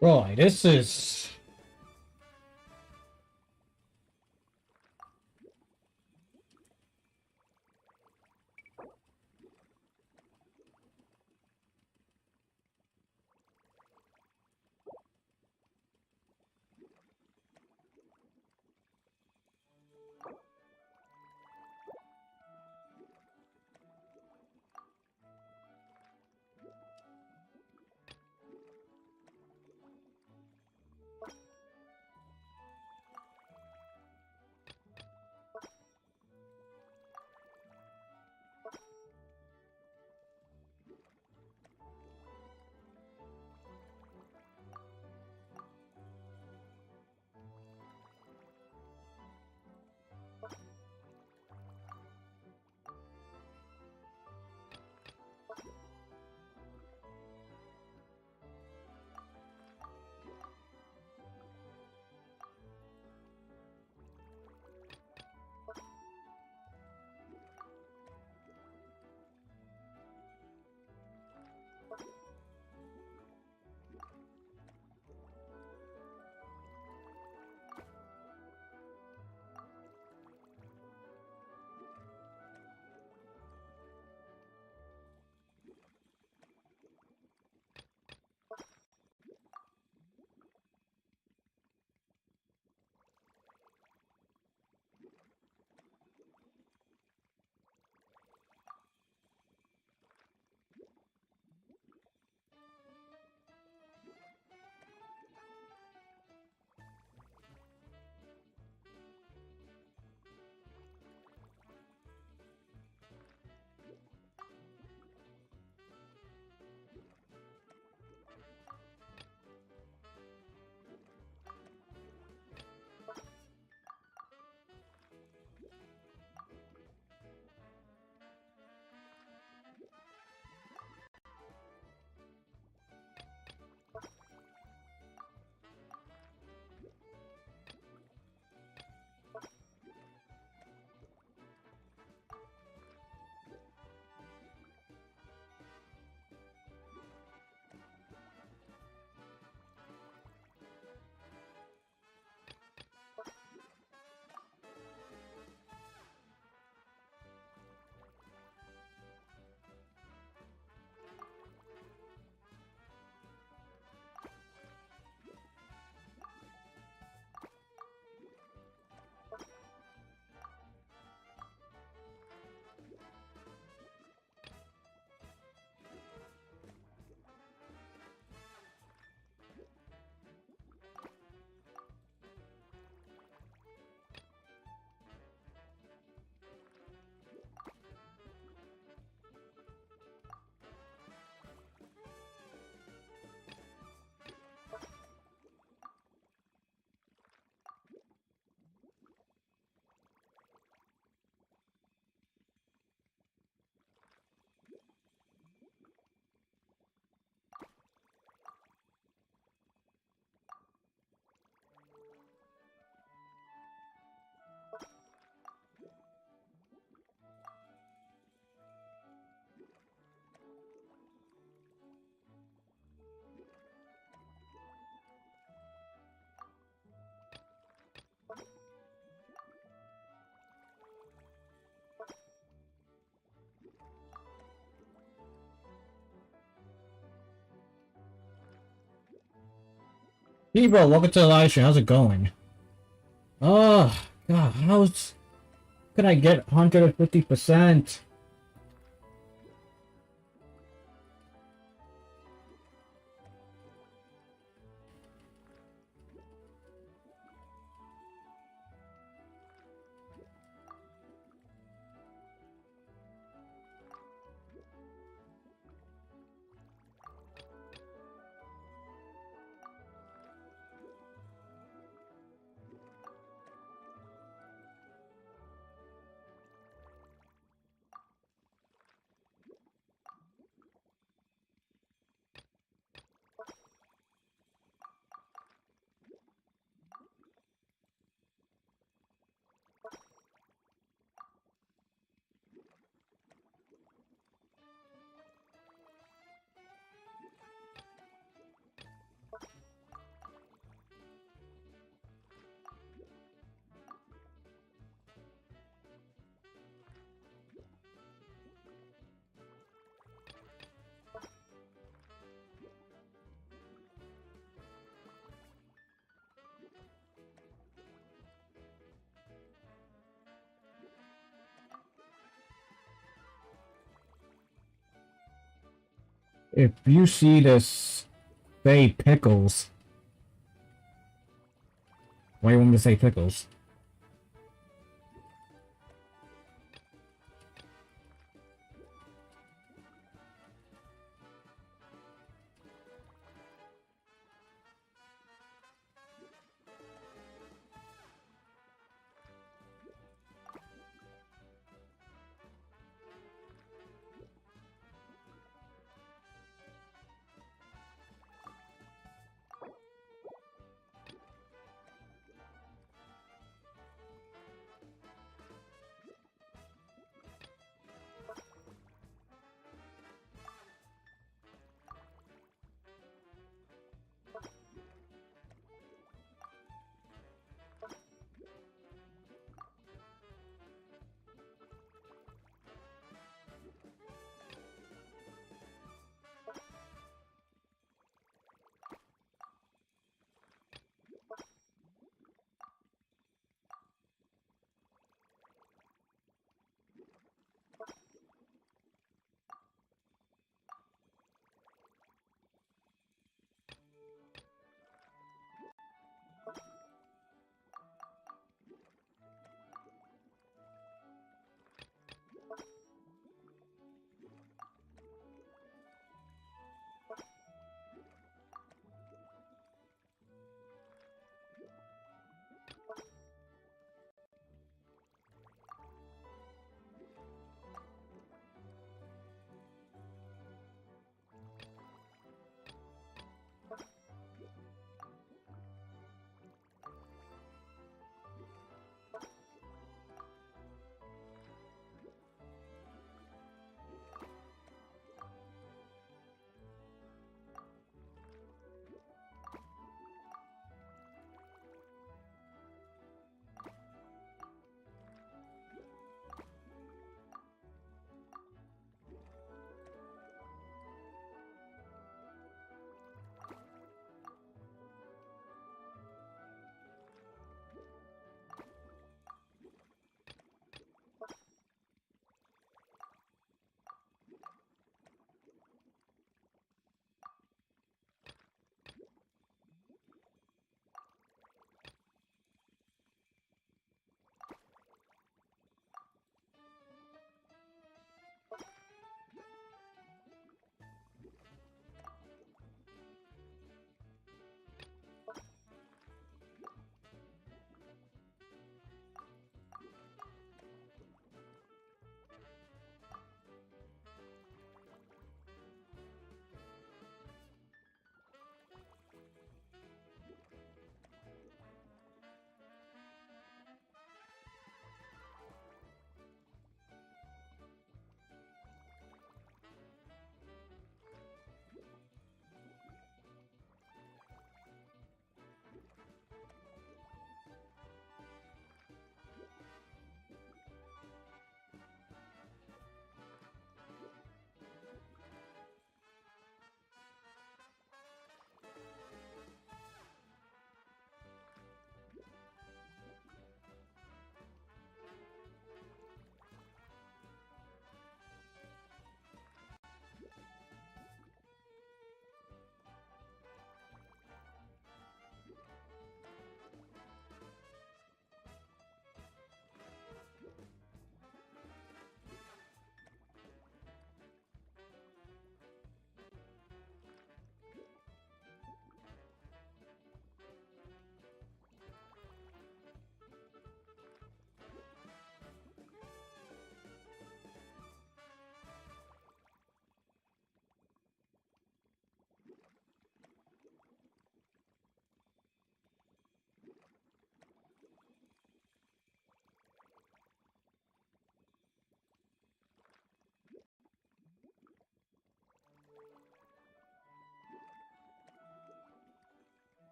Right, this is... Hey bro, welcome to the live stream. How's it going? Oh, God, how's... Could I get 150%? If you see this, say pickles. Why you want me to say pickles?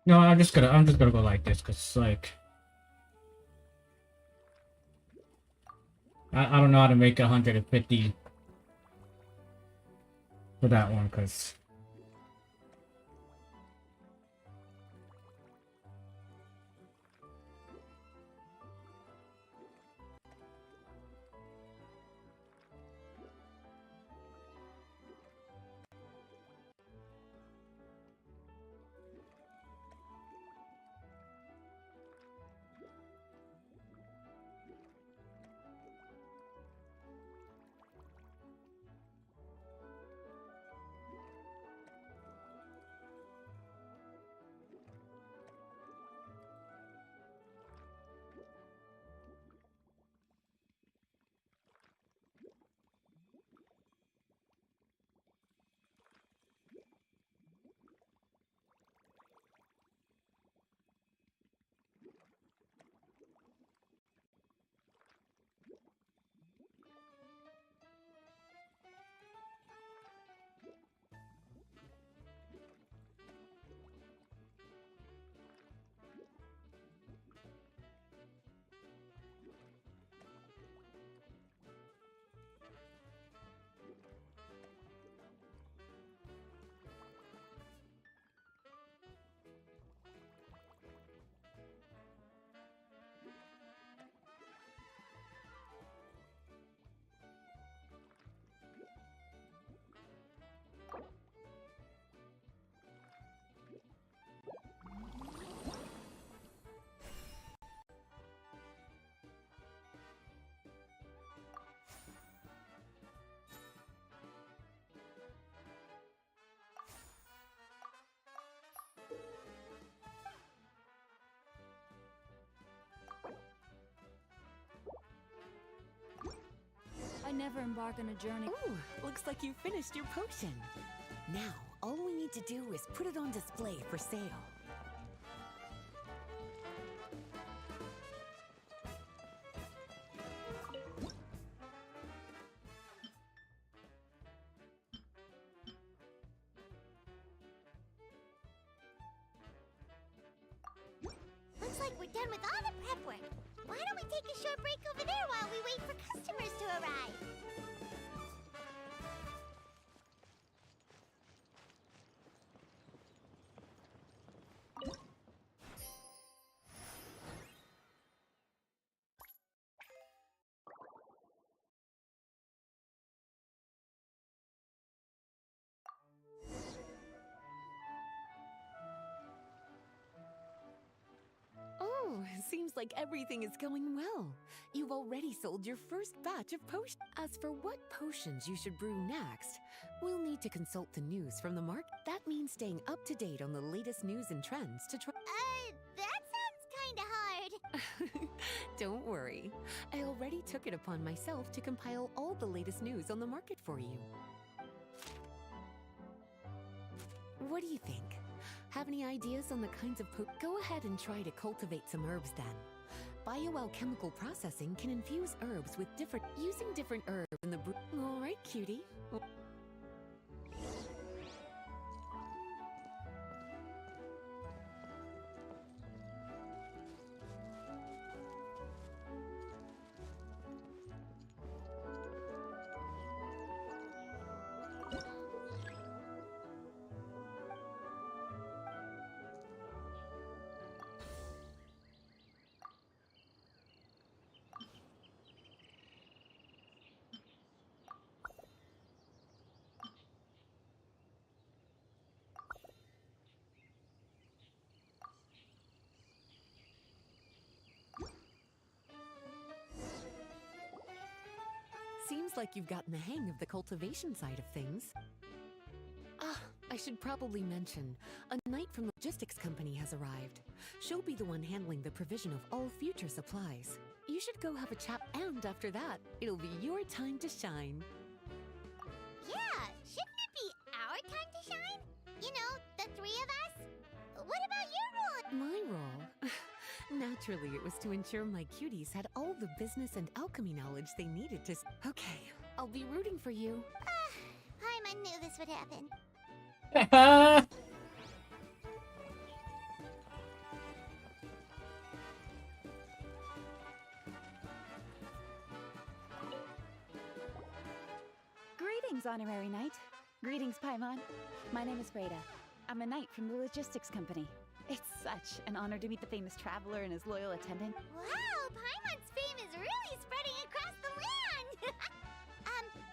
No, I'm just gonna go like this, cause like I don't know how to make 150 for that one, cause never embark on a journey. Ooh, looks like you finished your potion. Now, all we need to do is put it on display for sale. Looks like we're done with all the prep work. Why don't we take a short break over there while we wait for customers to arrive? Oh, seems like everything is going well. You've already sold your first batch of potions. As for what potions you should brew next, we'll need to consult the news from the market. That means staying up to date on the latest news and trends to try. That sounds kinda hard. Don't worry. I already took it upon myself to compile all the latest news on the market for you. What do you think? Have any ideas on the kinds of Go ahead and try to cultivate some herbs then. Bioalchemical processing can infuse herbs with using different herbs in the brew. All right, cutie. Seems like you've gotten the hang of the cultivation side of things. Ah, I should probably mention, a knight from the logistics company has arrived. She'll be the one handling the provision of all future supplies. You should go have a chat, and after that, it'll be your time to shine. Yeah, shouldn't it be our time to shine? You know, the three of us? What about your role? My role? Naturally, it was to ensure my cuties had all the business and alchemy knowledge they needed to. Okay, I'll be rooting for you. Paimon knew this would happen. Greetings, Honorary Knight. Greetings, Paimon. My name is Breda. I'm a knight from the logistics company. It's such an honor to meet the famous traveler and his loyal attendant. Wow, Paimon's fame is really spreading across the land!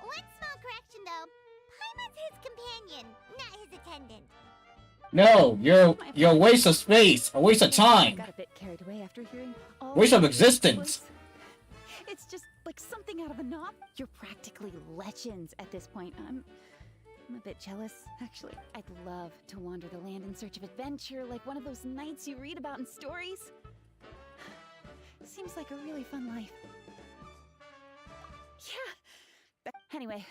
One small correction though. Paimon's his companion, not his attendant. No, you're a waste of space, a waste of time, Got a bit carried away after hearing all waste of the existence. It's just like something out of a novel. You're practically legends at this point. I'm a bit jealous, actually. I'd love to wander the land in search of adventure, like one of those knights you read about in stories. Seems like a really fun life. Yeah. Anyway,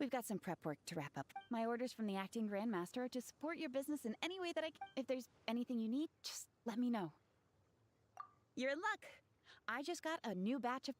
we've got some prep work to wrap up. My orders from the acting grandmaster are to support your business in any way that I can. If there's anything you need, just let me know. You're in luck. I just got a new batch of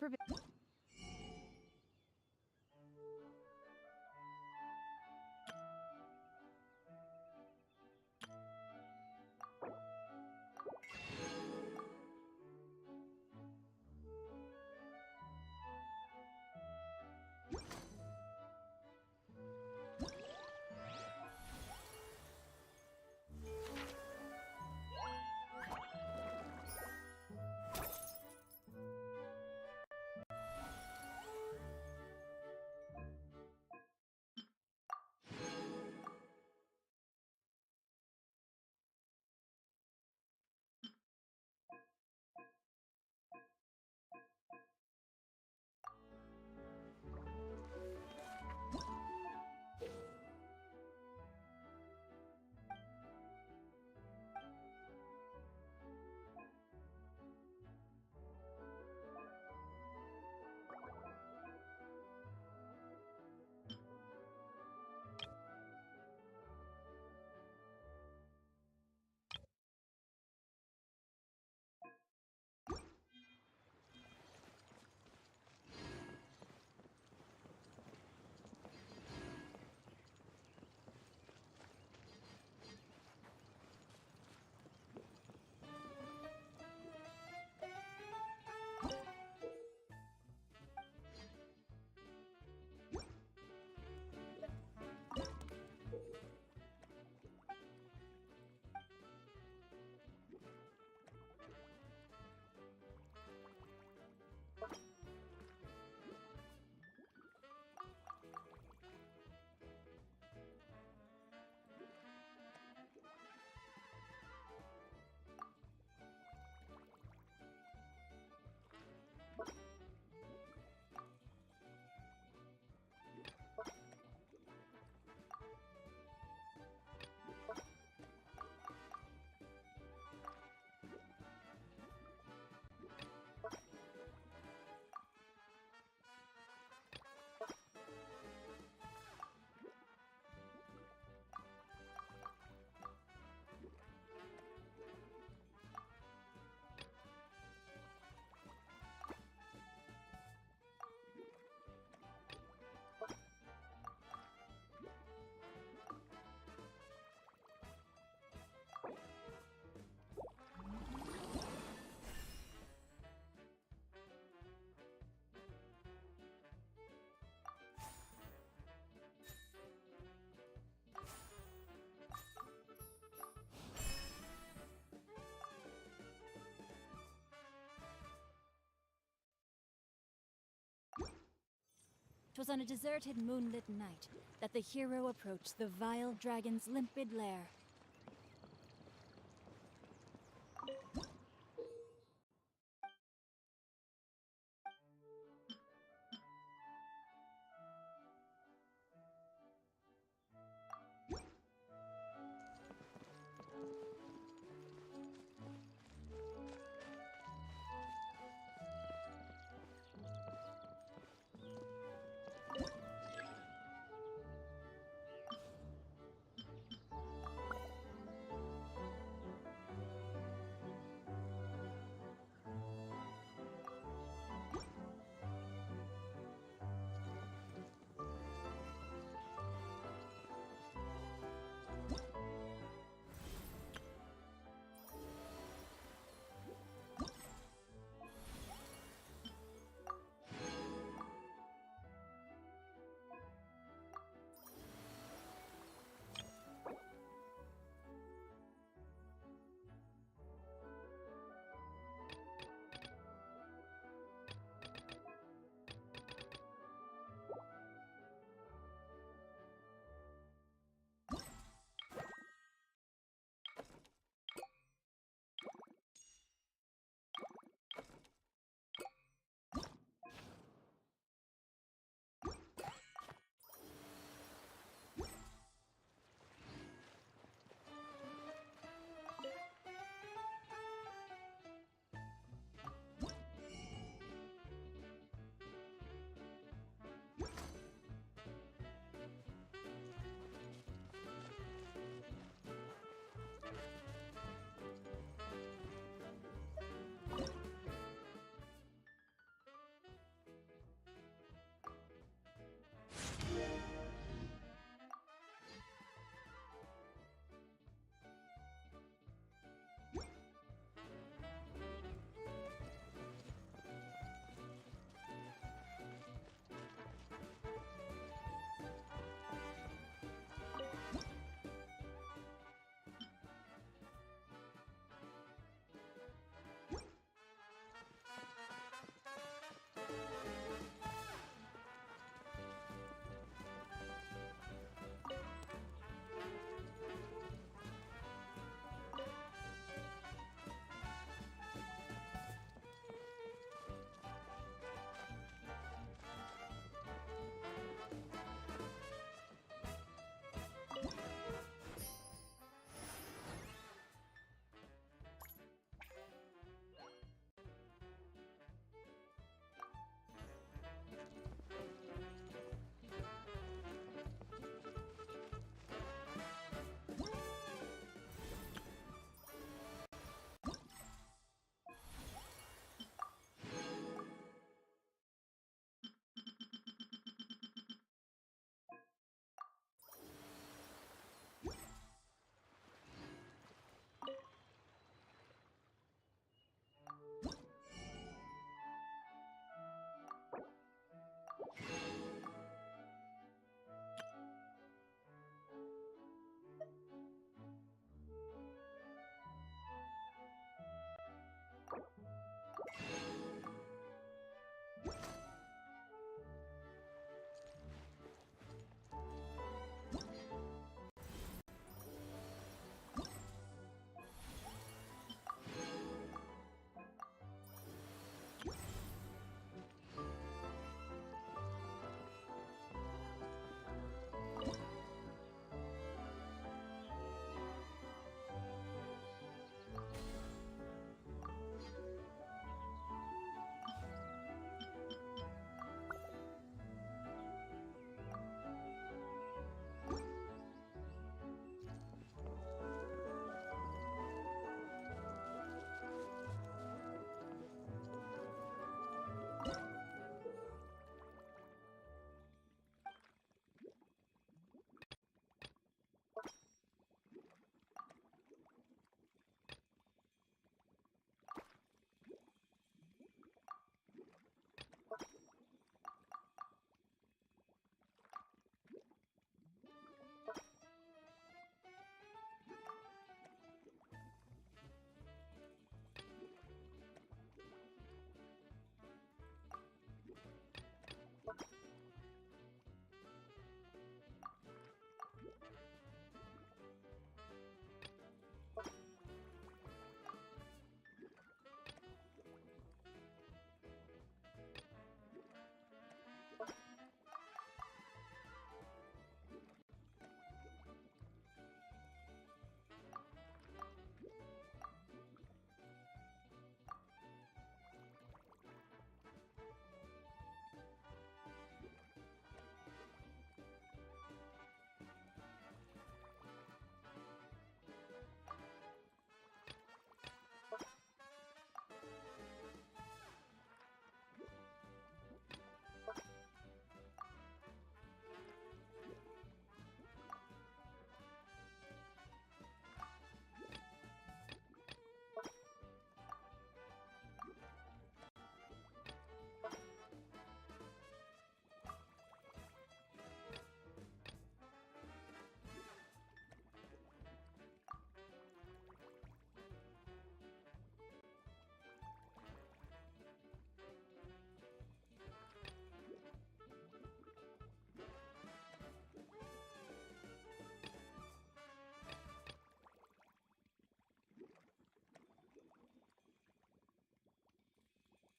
'Twas on a deserted moonlit night that the hero approached the vile dragon's limpid lair.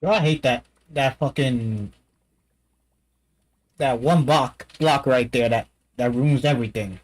I hate that fucking that one block right there that ruins everything.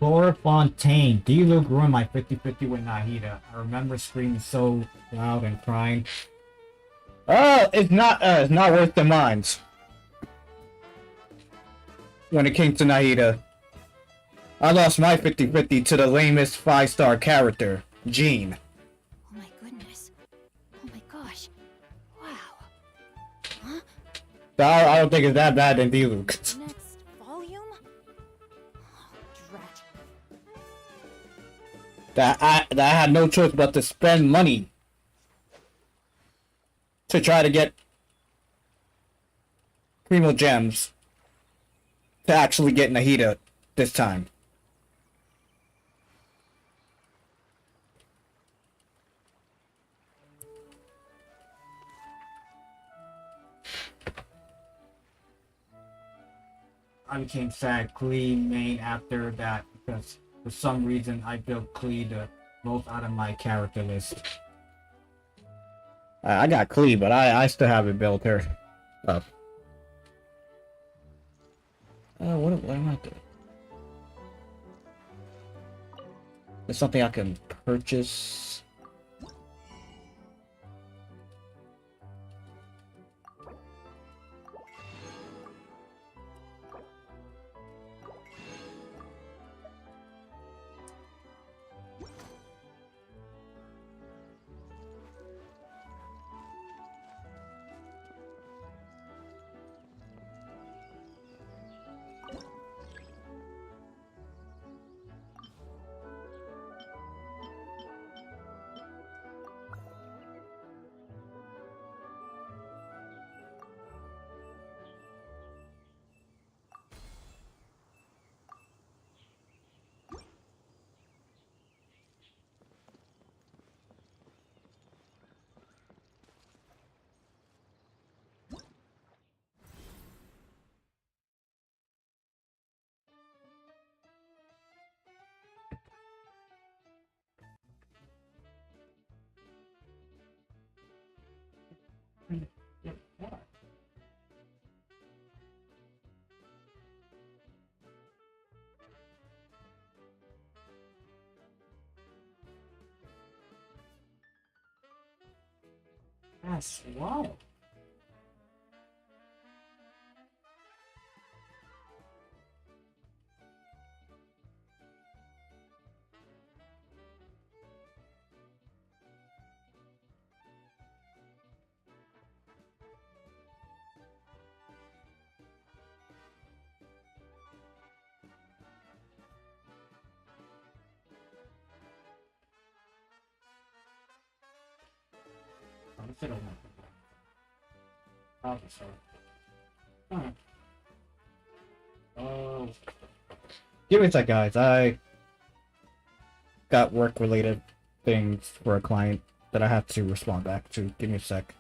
Laura Fontaine, D-Luke ruined my 50-50 with Nahida. I remember screaming so loud and crying. It's not worth the mines. When it came to Nahida. I lost my 50-50 to the lamest 5-star character, Jean. Oh my goodness. Oh my gosh. Wow. Huh? I don't think it's that bad than D-Luke. Next volume? Oh, drat. that I had no choice but to spend money to try to get Primo Gems to actually get Nahida this time. I became sad Klee main after that because for some reason I built Klee to both out of my character list. I got Klee, but I still haven't built her up. What am I doing? There's something I can purchase. That's wow. Give me a sec, guys. I got work-related things for a client that I have to respond back to. Give me a sec.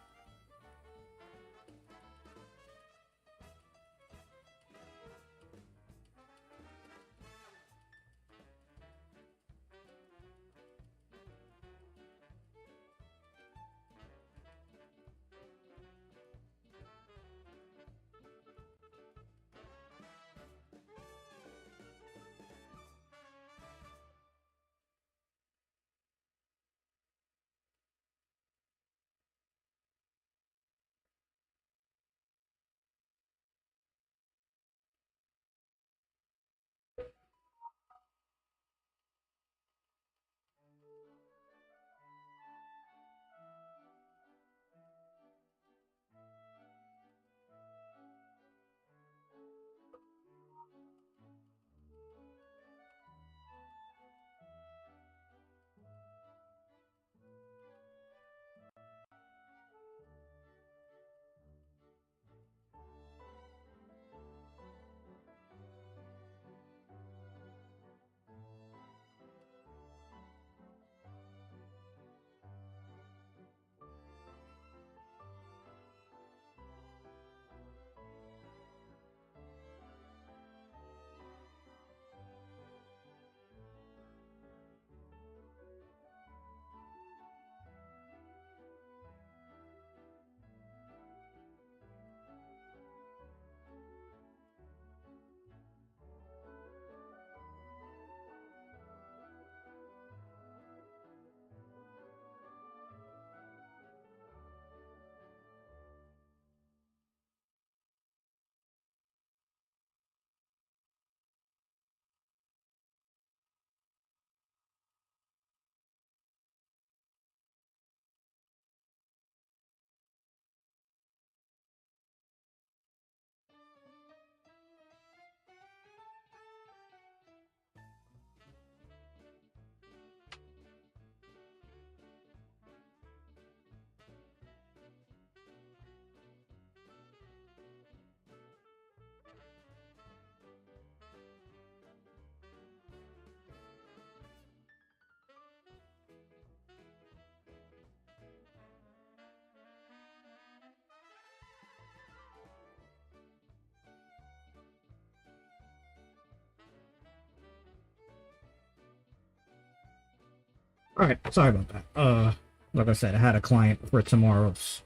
Alright, sorry about that. Like I said, I had a client for tomorrow's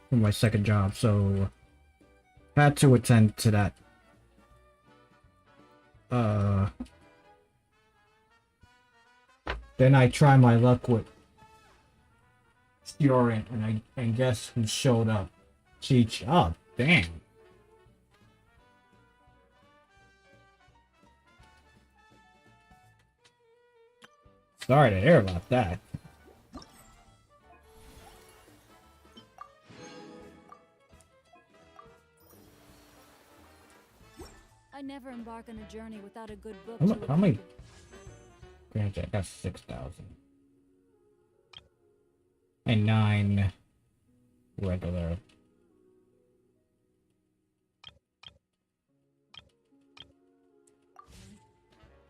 for my second job, so had to attend to that. Then I try my luck with Stewart, and guess who showed up? Cheech. Oh, damn. Sorry to hear about that. I never embark on a journey without a good book. How many? Granted, I got 6,000. And 9 regular.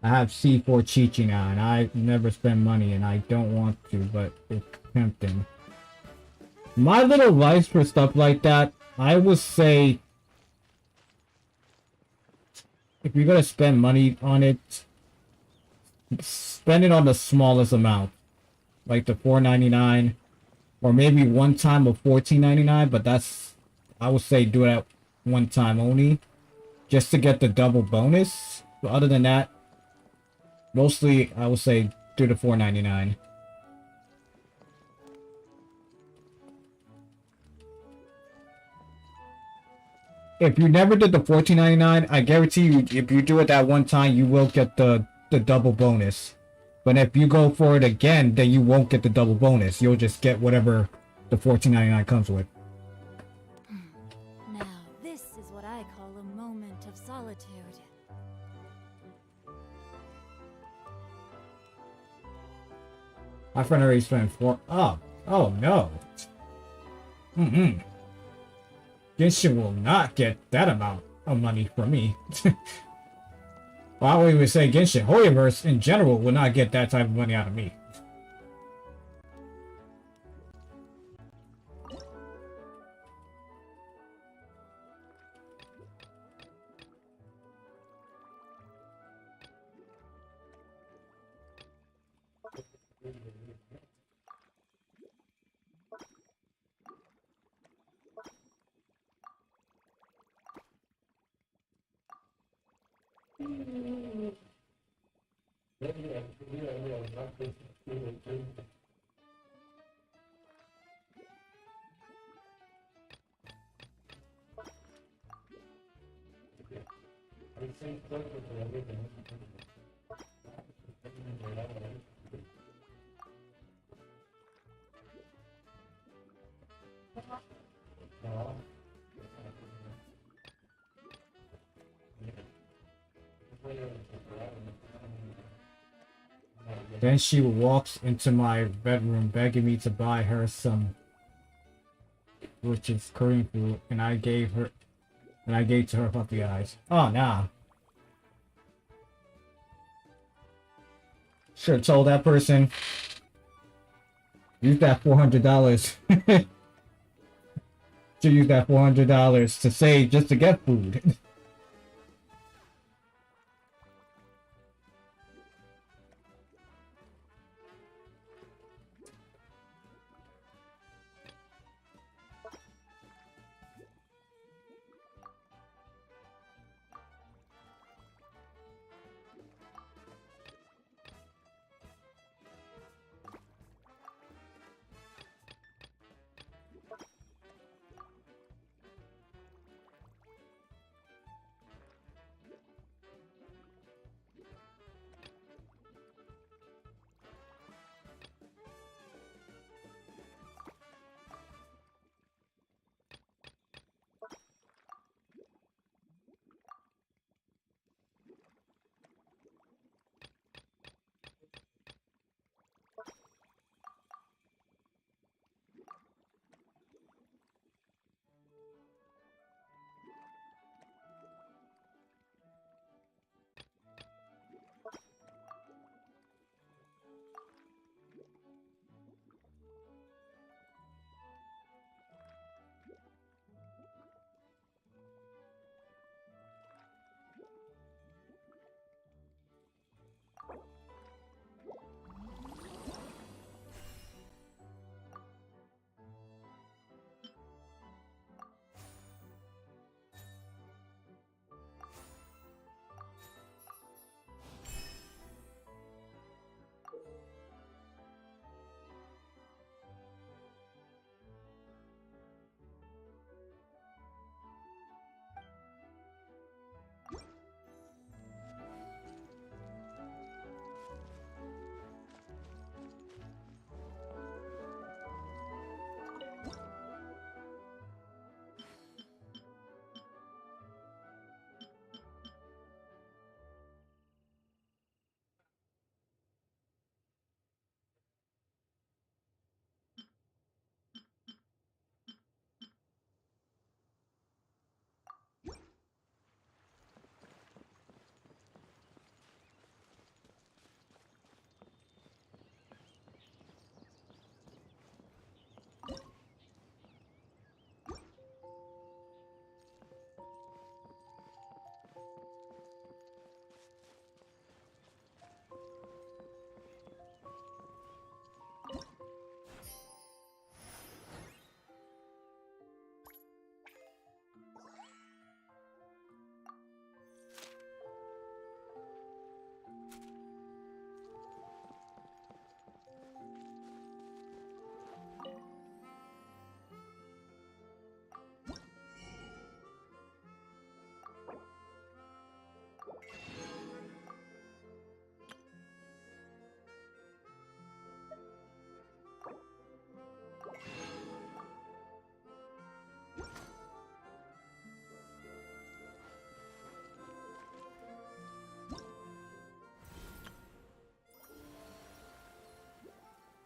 I have C4 Chichi now, and I never spend money, and I don't want to, but it's tempting. My little advice for stuff like that, I would say, if you're gonna spend money on it, spend it on the smallest amount, like the $4.99, or maybe one time of $14.99. But that's, I would say, do it at one time only, just to get the double bonus. But other than that, mostly I would say do the $4.99. if you never did the $14.99, I guarantee you, if you do it that one time, you will get the double bonus. But if you go for it again, then you won't get the double bonus. You'll just get whatever the $14.99 comes with. Now, this is what I call a moment of solitude. My friend already spent four. Oh no. Genshin will not get that amount of money from me. Well, I won't even say Genshin. Hoyoverse in general will not get that type of money out of me. Then she walks into my bedroom begging me to buy her some, which is Korean food, and I gave to her puppy eyes. Oh nah. Should've told that person, use that $400. To use that $400 to save just to get food.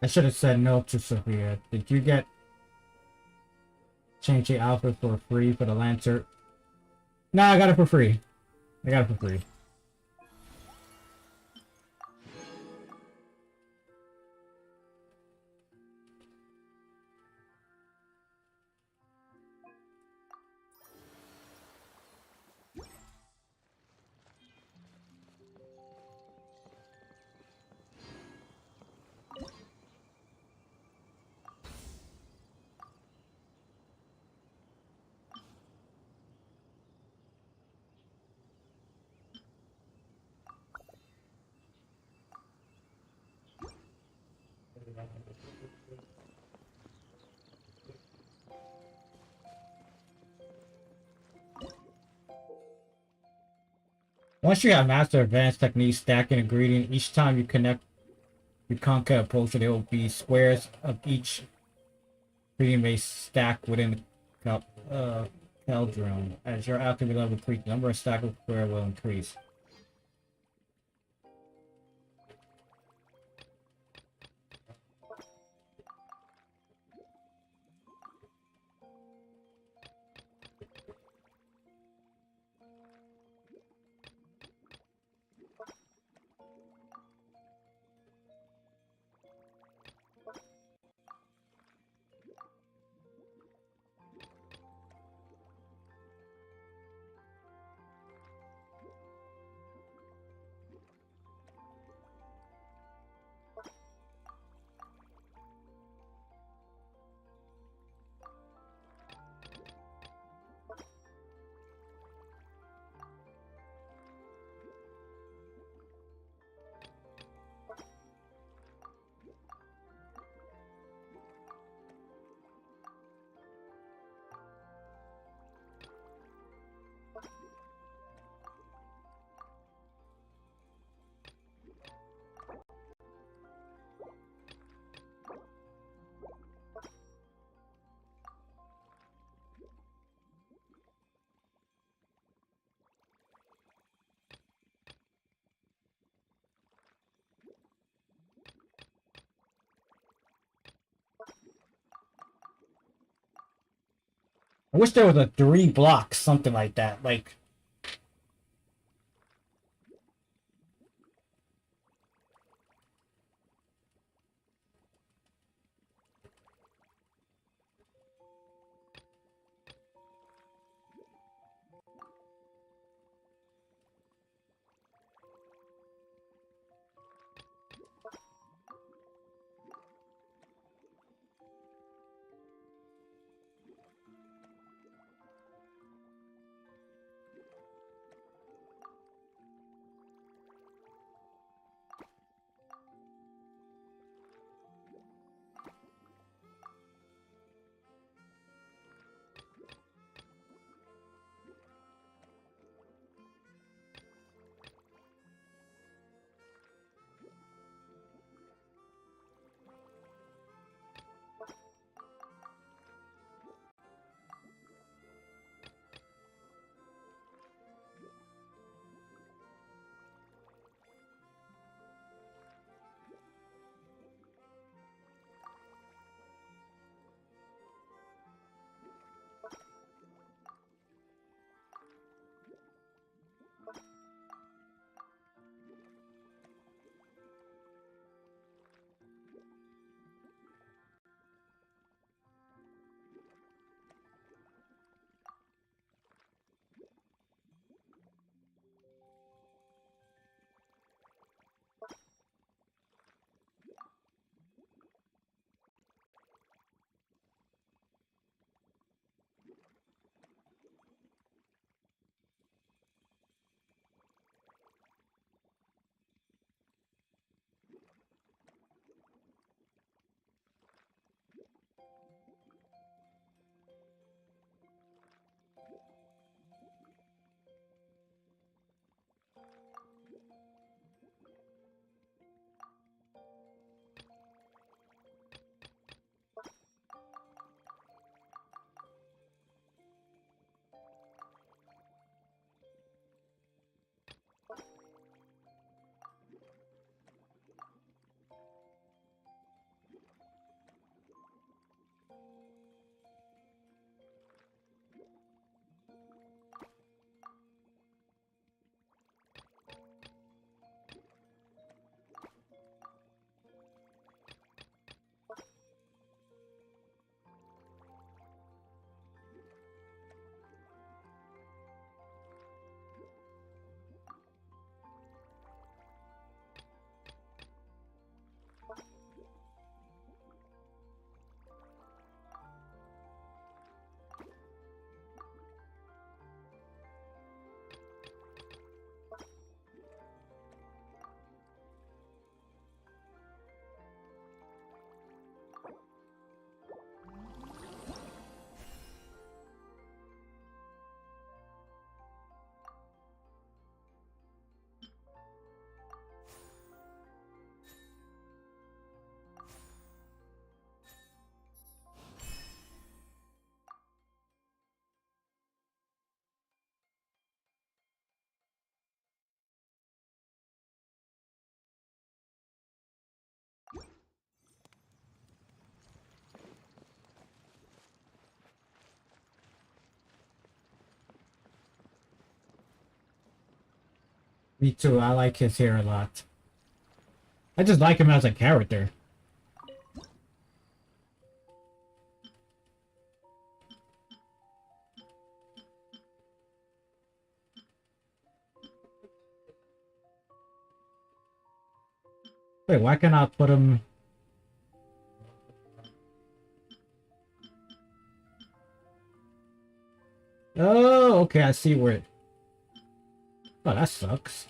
I should have said no to Sophia. Did you get change the outfit for free for the Lancer? No, I got it for free. I got it for free. Once you have mastered advanced techniques stacking ingredient, each time you conquer a potion, there will be squares of each ingredient may stack within the cauldron. As your active level increases, the number of stackable square will increase. I wish there was a 3 blocks, something like that. Like, Me too. I like his hair a lot. I just like him as a character. Wait, why can't I put him? Oh, okay, I see where it... Oh, that sucks.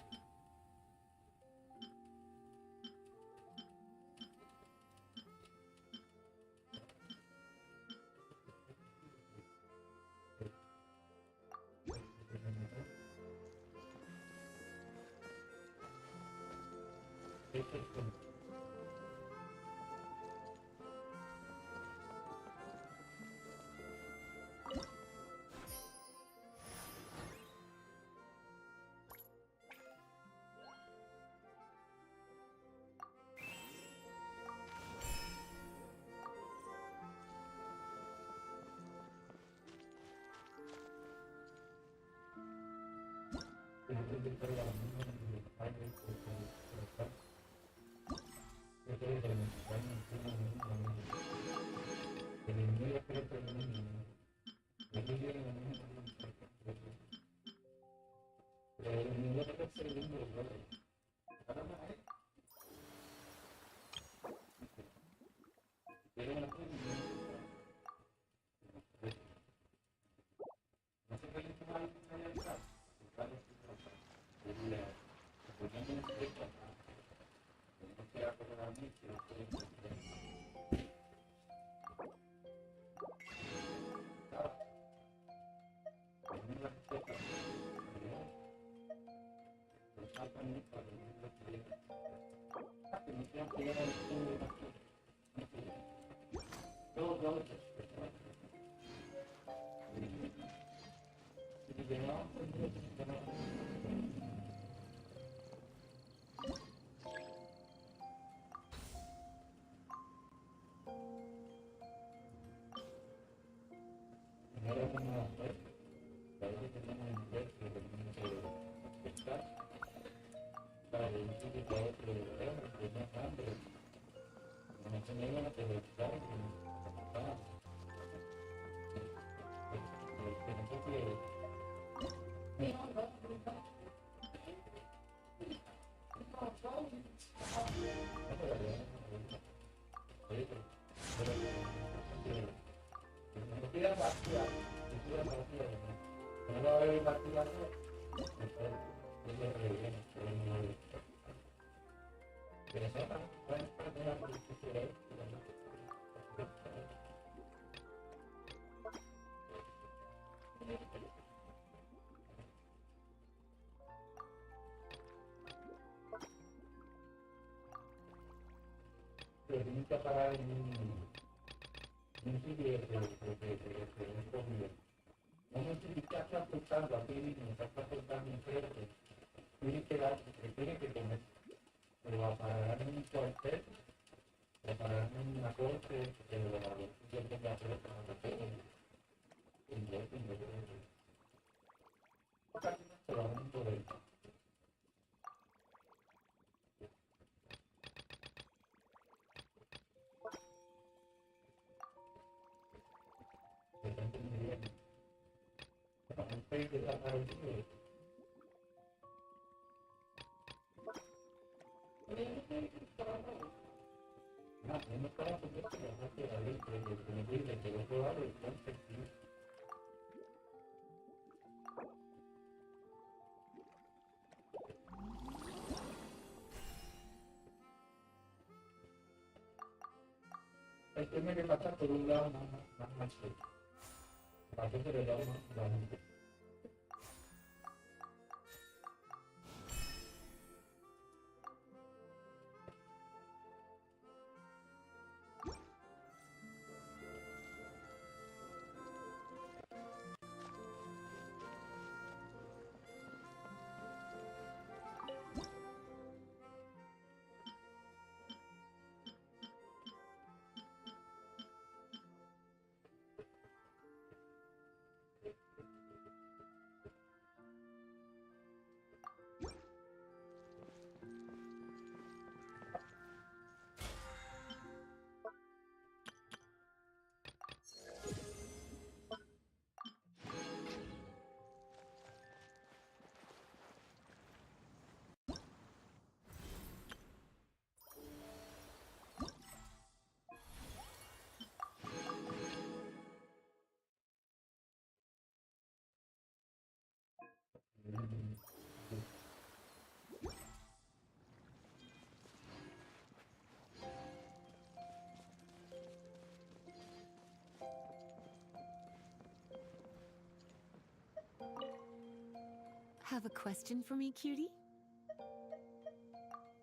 Have a question for me, cutie?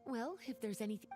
Well, if there's anything...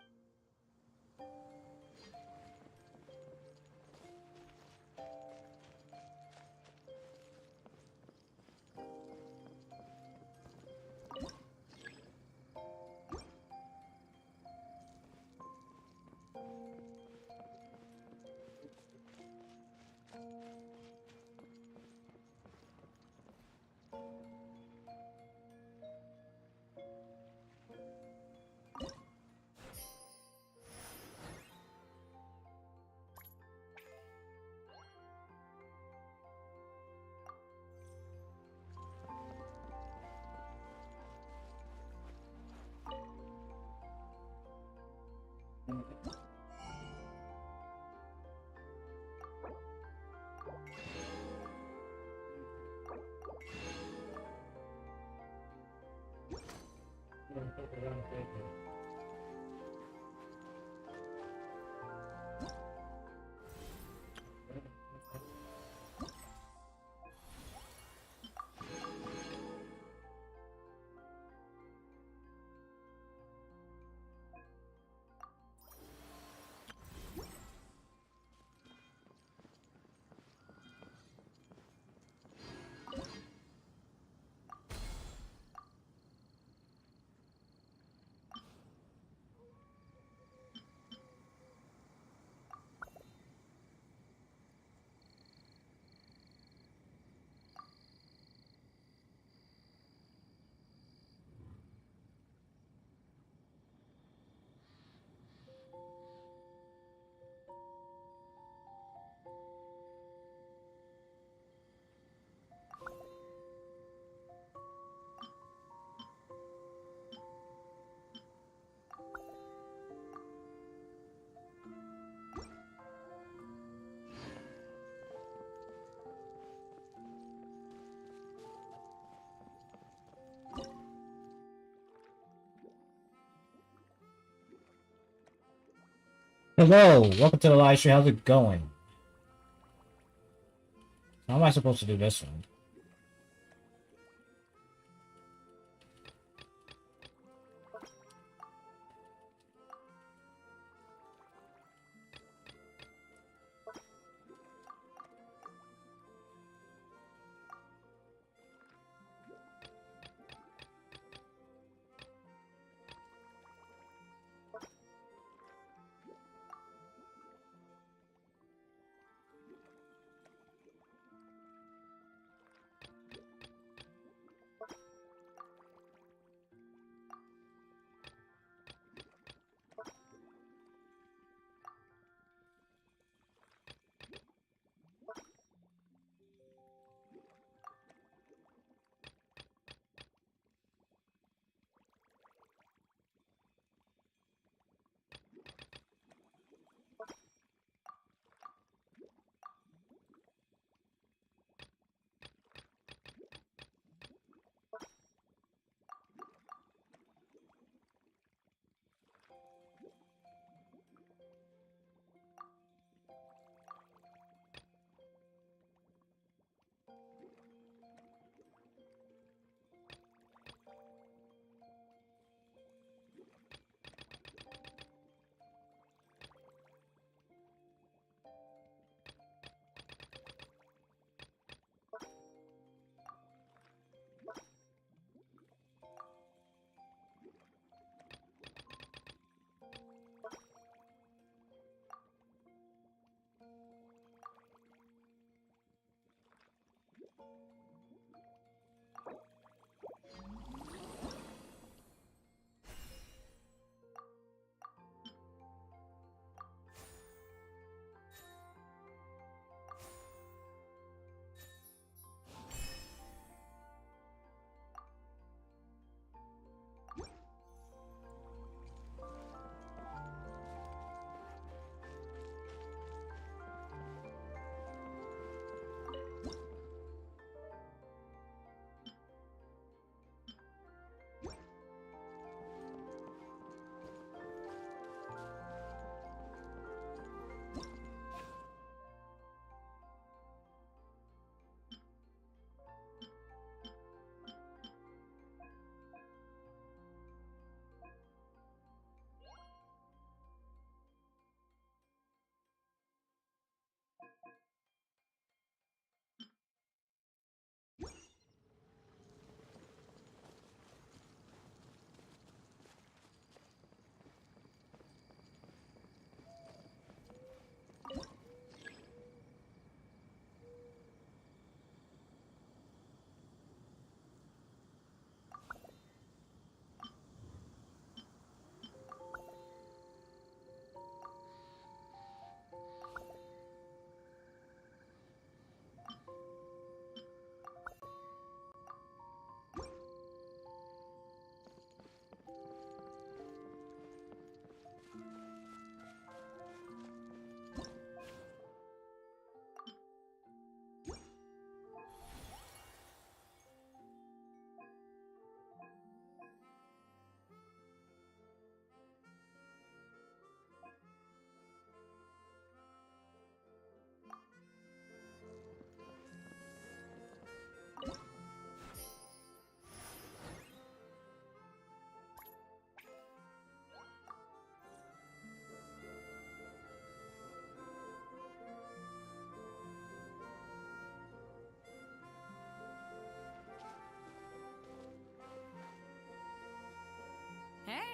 Hello, welcome to the live stream. How's it going? How am I supposed to do this one?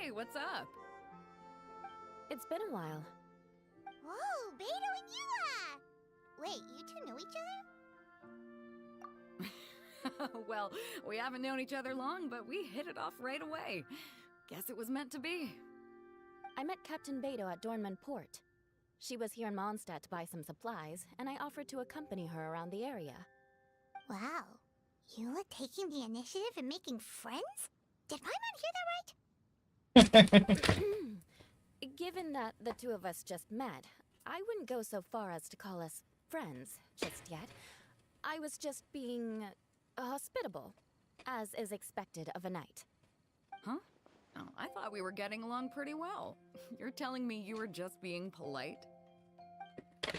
Hey, what's up? It's been a while. Whoa, Beto and Yua! Wait, you two know each other? Well, we haven't known each other long, but we hit it off right away. Guess it was meant to be. I met Captain Beto at Dornman Port. She was here in Mondstadt to buy some supplies, and I offered to accompany her around the area. Wow. Yula taking the initiative and making friends? Did Paimon hear that right? Given that the two of us just met, I wouldn't go so far as to call us friends just yet. I was just being hospitable, as is expected of a knight. Huh? Oh, I thought we were getting along pretty well. You're telling me you were just being polite?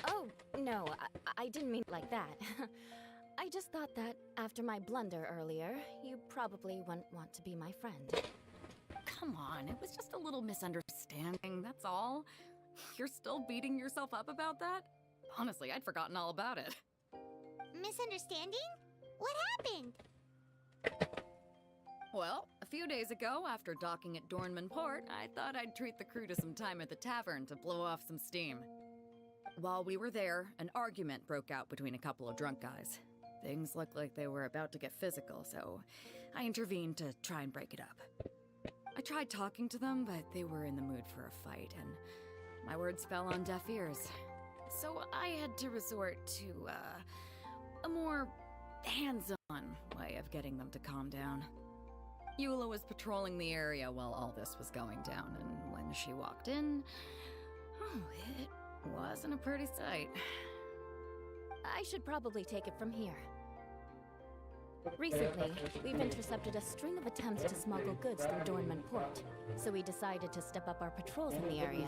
Oh, no, I didn't mean it like that. I just thought that after my blunder earlier, you probably wouldn't want to be my friend. Come on, it was just a little misunderstanding, that's all. You're still beating yourself up about that? Honestly, I'd forgotten all about it. Misunderstanding? What happened? Well, a few days ago, after docking at Dornman Port, I thought I'd treat the crew to some time at the tavern to blow off some steam. While we were there, an argument broke out between a couple of drunk guys. Things looked like they were about to get physical, so I intervened to try and break it up. I tried talking to them, but they were in the mood for a fight, and my words fell on deaf ears. So I had to resort to, a more hands-on way of getting them to calm down. Eula was patrolling the area while all this was going down, and when she walked in, oh, it wasn't a pretty sight. I should probably take it from here. Recently, we've intercepted a string of attempts to smuggle goods through Dornman Port, so we decided to step up our patrols in the area.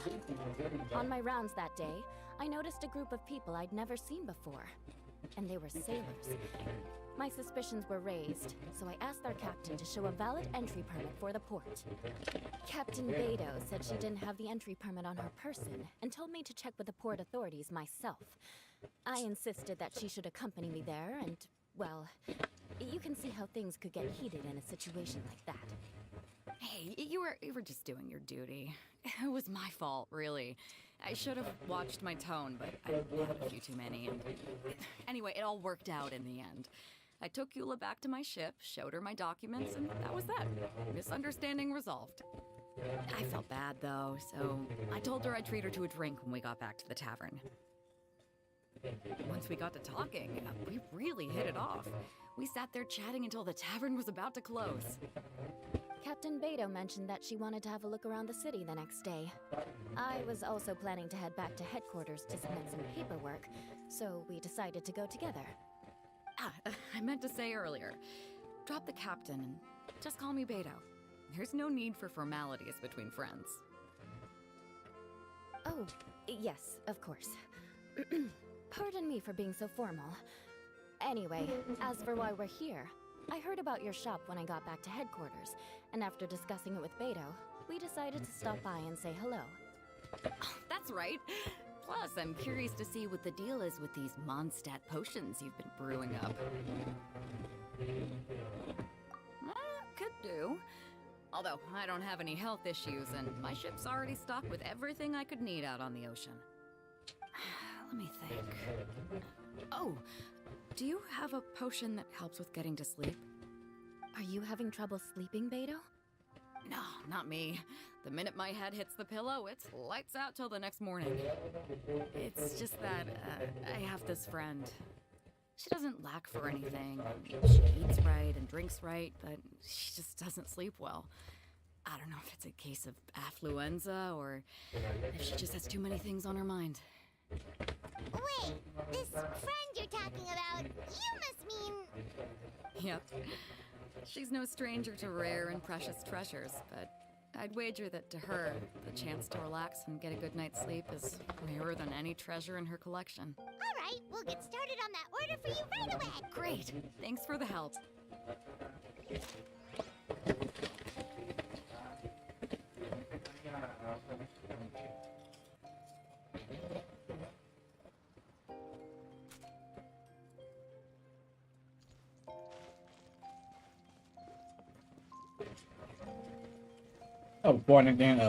On my rounds that day, I noticed a group of people I'd never seen before, and they were sailors. My suspicions were raised, so I asked our captain to show a valid entry permit for the port. Captain Beto said she didn't have the entry permit on her person and told me to check with the port authorities myself. I insisted that she should accompany me there, and, well, you can see how things could get heated in a situation like that. Hey, you were just doing your duty. It was my fault, really. I should have watched my tone, but I had a few too many, and anyway, it all worked out in the end. I took Eula back to my ship, showed her my documents, and that was that. Misunderstanding resolved. I felt bad, though, so I told her I'd treat her to a drink when we got back to the tavern. Once we got to talking, we really hit it off. We sat there chatting until the tavern was about to close. Captain Beto mentioned that she wanted to have a look around the city the next day. I was also planning to head back to headquarters to submit some paperwork, so we decided to go together. I meant to say earlier, drop the captain and just call me Beto. There's no need for formalities between friends. Oh, yes, of course. Pardon me for being so formal. Anyway, as for why we're here, I heard about your shop when I got back to headquarters, and after discussing it with Beto, we decided to stop by and say hello. Oh, that's right. Plus, I'm curious to see what the deal is with these Mondstadt potions you've been brewing up. Could do. Although, I don't have any health issues, and my ship's already stocked with everything I could need out on the ocean. Let me think. Oh, do you have a potion that helps with getting to sleep? Are you having trouble sleeping, Beto? No, not me. The minute my head hits the pillow, it's lights out till the next morning. It's just that I have this friend. She doesn't lack for anything. She eats right and drinks right, but she just doesn't sleep well. I don't know if it's a case of affluenza or if she just has too many things on her mind. Wait, this friend you're talking about, you must mean... Yep. She's no stranger to rare and precious treasures, but I'd wager that to her, the chance to relax and get a good night's sleep is rarer than any treasure in her collection. All right, we'll get started on that order for you right away. Great! Thanks for the help. Oh, born again.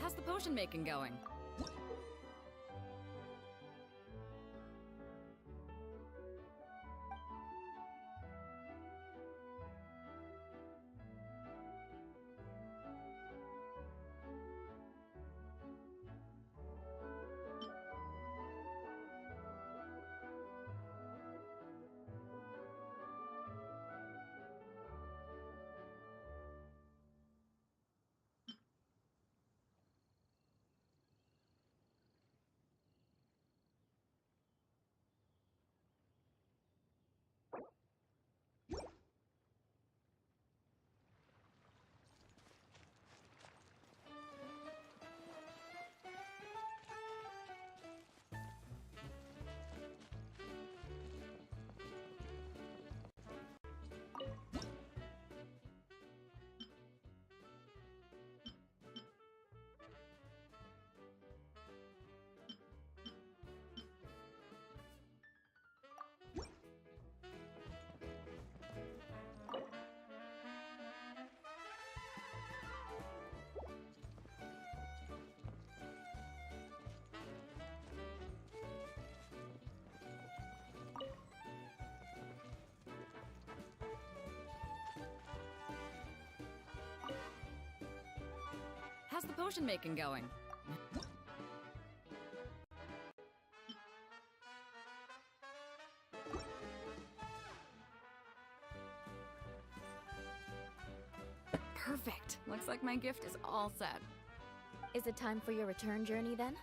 How's the potion making going? How's the potion making going? Perfect. Looks like my gift is all set. Is it time for your return journey then?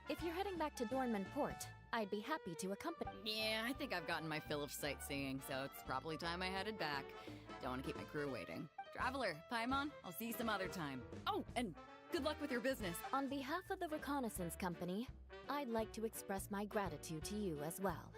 If you're heading back to Dornman Port, I'd be happy to accompany. Yeah, I think I've gotten my fill of sightseeing, so it's probably time I headed back. Don't want to keep my crew waiting. Traveler, Paimon, I'll see you some other time. Oh, and good luck with your business. On behalf of the Reconnaissance Company, I'd like to express my gratitude to you as well.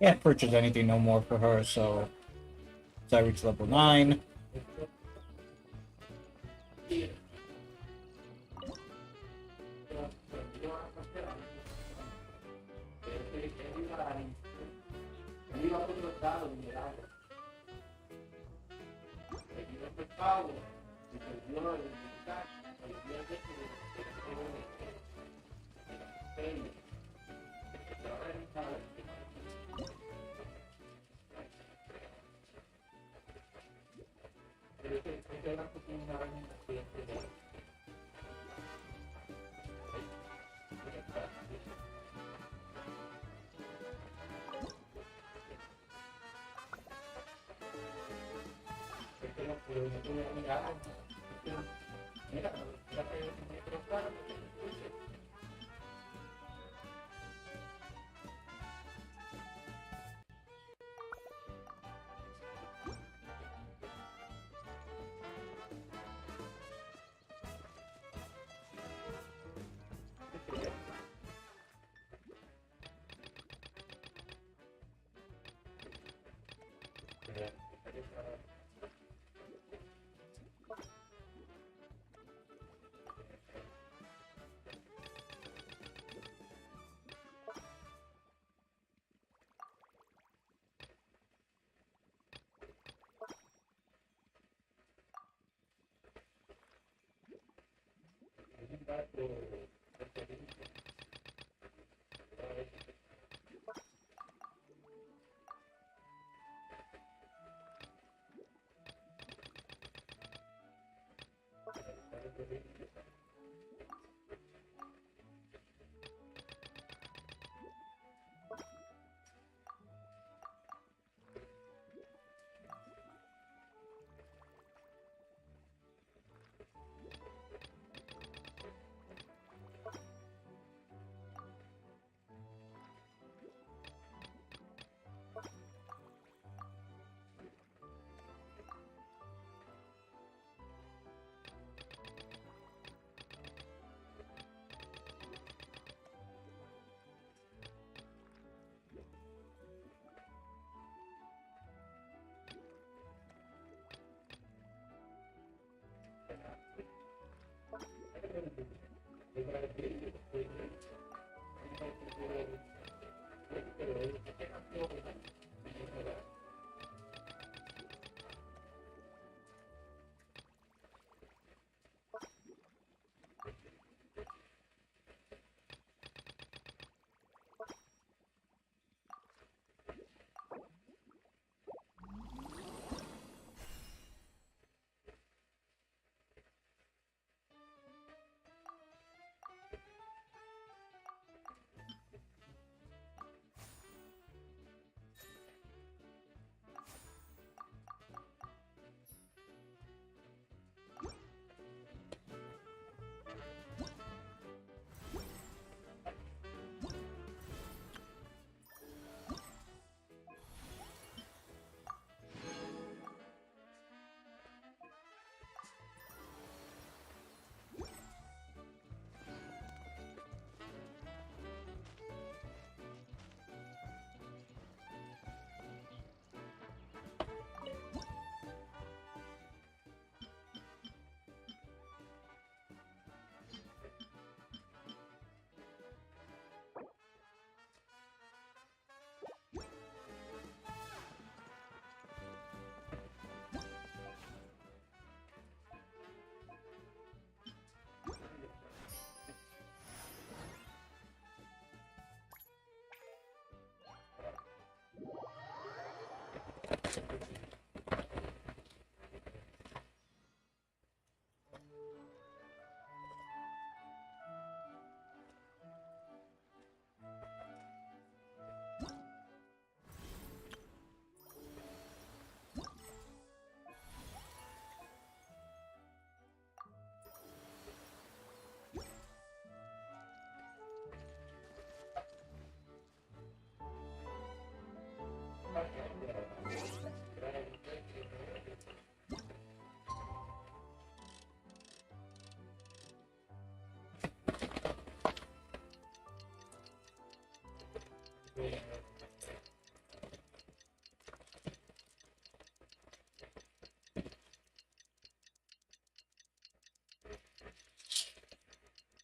Can't purchase anything no more for her, so I reach level 9.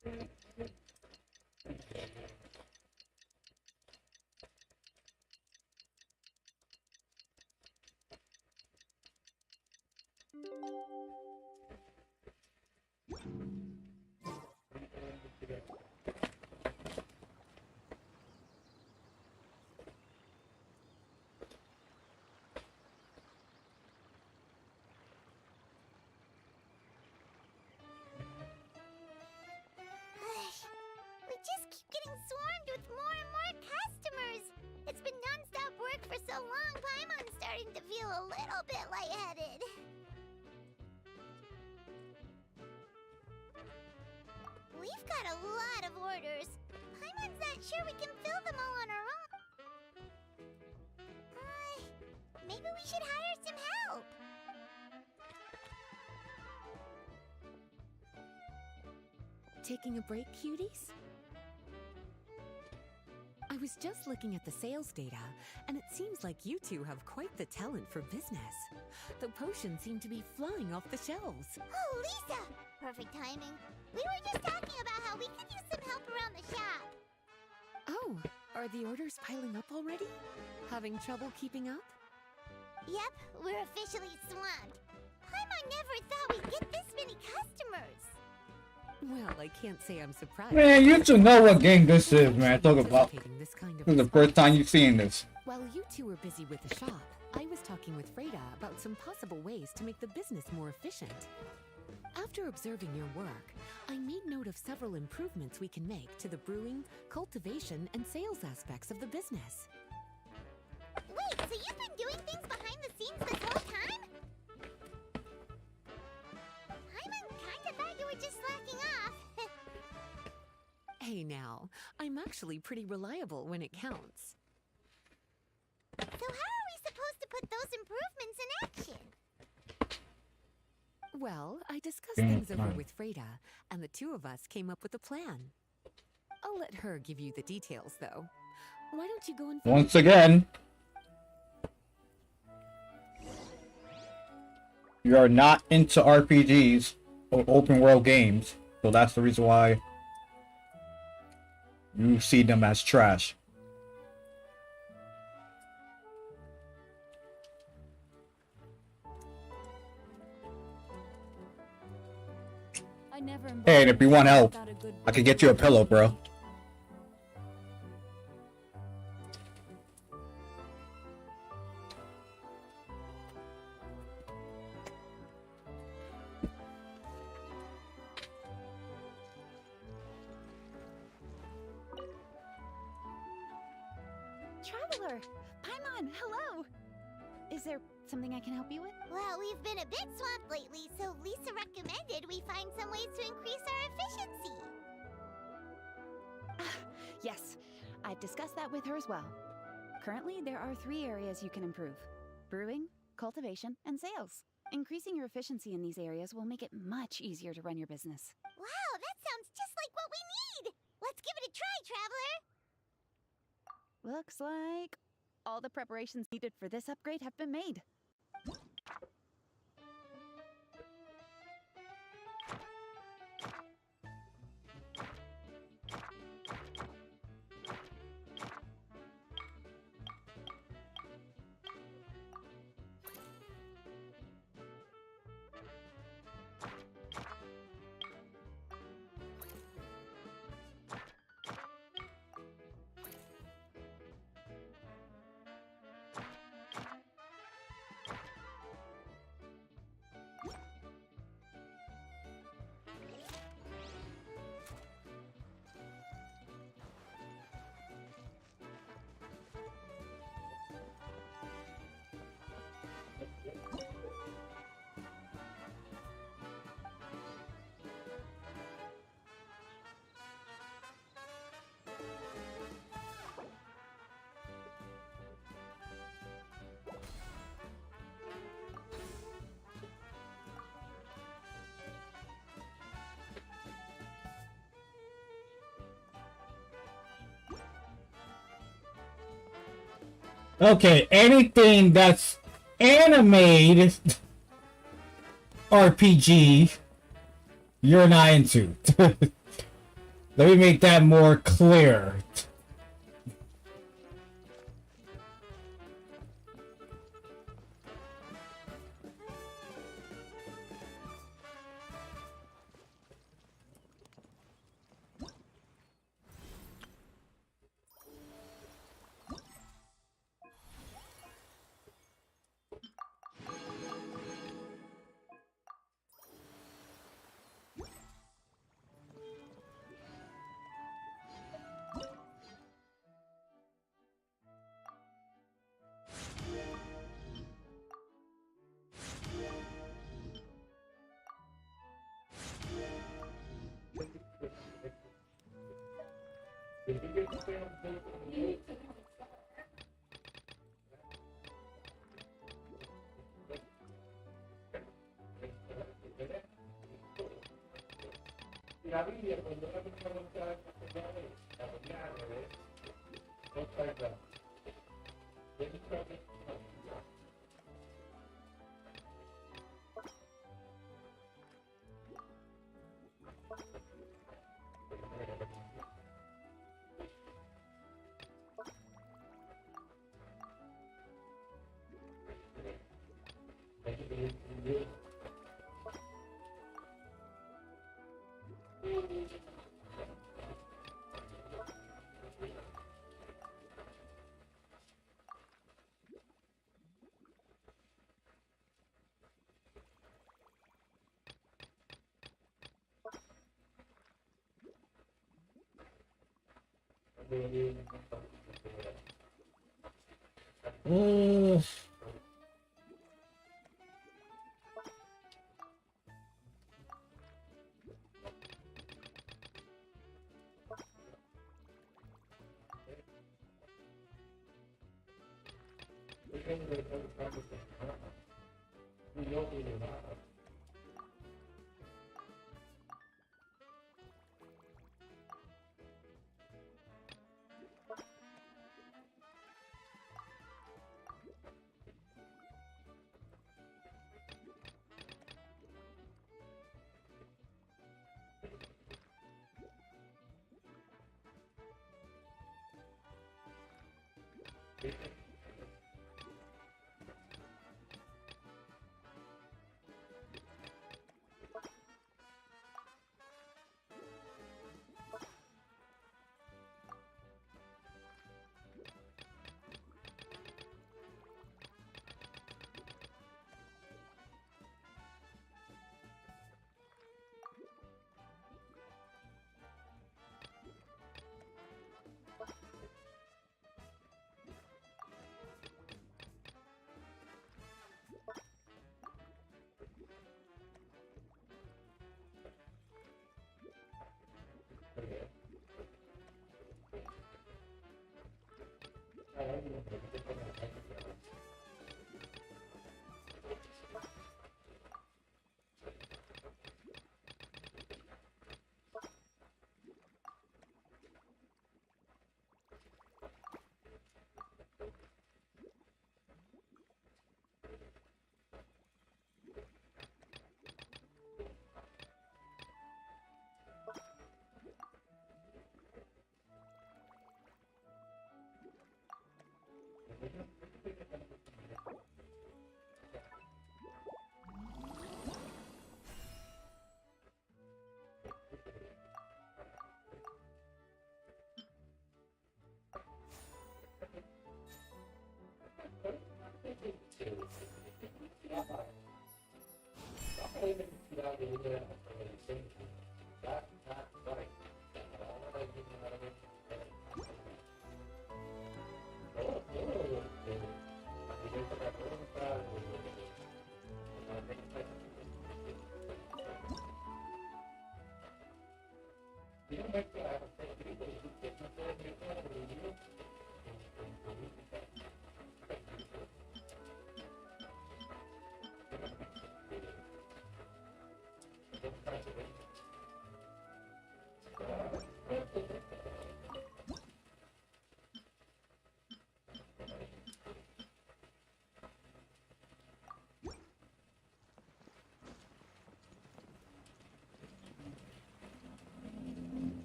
We just keep getting swarmed with more and more customers. It's been non-stop work for so long, Paimon's starting to feel a little bit lightheaded. We've got a lot of orders. Paimon's not sure we can fill them all on our own. Maybe we should hire some help. Taking a break, cuties? I was just looking at the sales data, and it seems like you two have quite the talent for business. The potions seem to be flying off the shelves. Oh, Lisa! Perfect timing. We were just talking about how we could use some help around the shop. Oh, are the orders piling up already? Having trouble keeping up? Yep, we're officially swamped. Paimon never thought we'd get this many customers. Well, I can't say I'm surprised. Man, you two know what game this is, man. Talk about. This is the first time you've seen this. While you two were busy with the shop, I was talking with Freda about some possible ways to make the business more efficient. After observing your work, I made note of several improvements we can make to the brewing, cultivation, and sales aspects of the business. Wait, so you've been doing things behind the scenes this whole time? Paimon kinda thought you were just slacking off. Hey now, I'm actually pretty reliable when it counts. So how are we supposed to put those improvements in action? Well, I discussed things over with Freda, and the two of us came up with a plan. I'll let her give you the details, though. Why don't you go and... Once again, you are not into RPGs or open world games, so that's the reason why you see them as trash. Hey, and if you want help, I could get you a pillow, bro. Traveler! Paimon, hello! Is there something I can help you with? Well, we've been a bit swamped lately, so Lisa recommended we find some ways to increase our efficiency. Yes, I've discussed that with her as well. Currently, there are 3 areas you can improve: brewing, cultivation, and sales. Increasing your efficiency in these areas will make it much easier to run your business. Wow, that sounds just like what we need! Let's give it a try, Traveler! Looks like all the preparations needed for this upgrade have been made. Okay, anything that's animated RPG, you're not into. Let me make that more clear.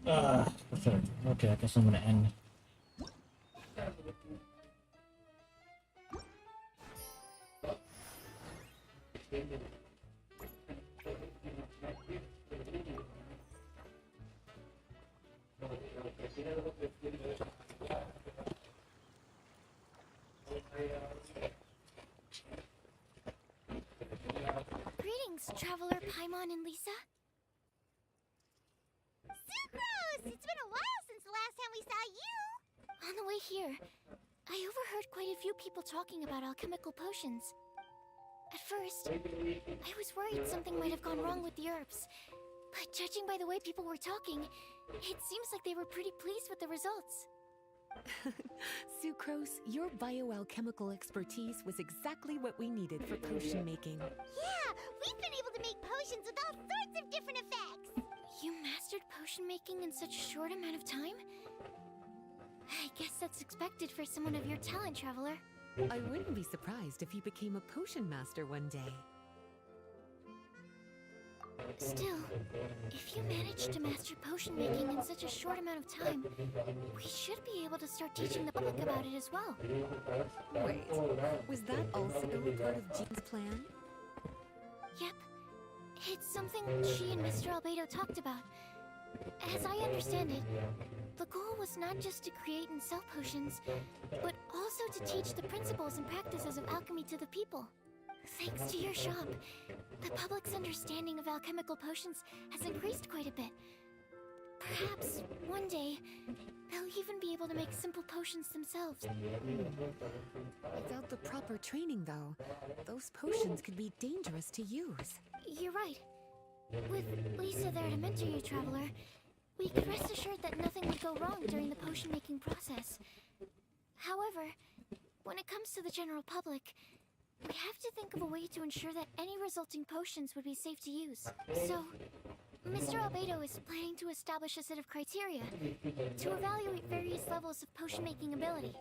The third. Okay, I guess I'm gonna end. Greetings, Traveler Paimon and Lisa. Sucrose! It's been a while since the last time we saw you! On the way here, I overheard quite a few people talking about alchemical potions. At first, I was worried something might have gone wrong with the herbs. But judging by the way people were talking, it seems like they were pretty pleased with the results. Sucrose, your bioalchemical expertise was exactly what we needed for potion making. Yeah, we've been able to make potions with all sorts of different effects! You mastered potion making in such a short amount of time? I guess that's expected for someone of your talent, Traveler. I wouldn't be surprised if you became a potion master one day. Still, if you managed to master potion making in such a short amount of time, we should be able to start teaching the public about it as well. Wait, was that also a part of Jean's plan? Yep. It's something she and Mr. Albedo talked about. As I understand it, the goal was not just to create and sell potions, but also to teach the principles and practices of alchemy to the people. Thanks to your shop, the public's understanding of alchemical potions has increased quite a bit. Perhaps, one day, they'll even be able to make simple potions themselves. Without the proper training, though, those potions could be dangerous to use. You're right. With Lisa there to mentor you, Traveler, we could rest assured that nothing would go wrong during the potion-making process. However, when it comes to the general public, we have to think of a way to ensure that any resulting potions would be safe to use. So, Mr. Albedo is planning to establish a set of criteria to evaluate various levels of potion-making ability.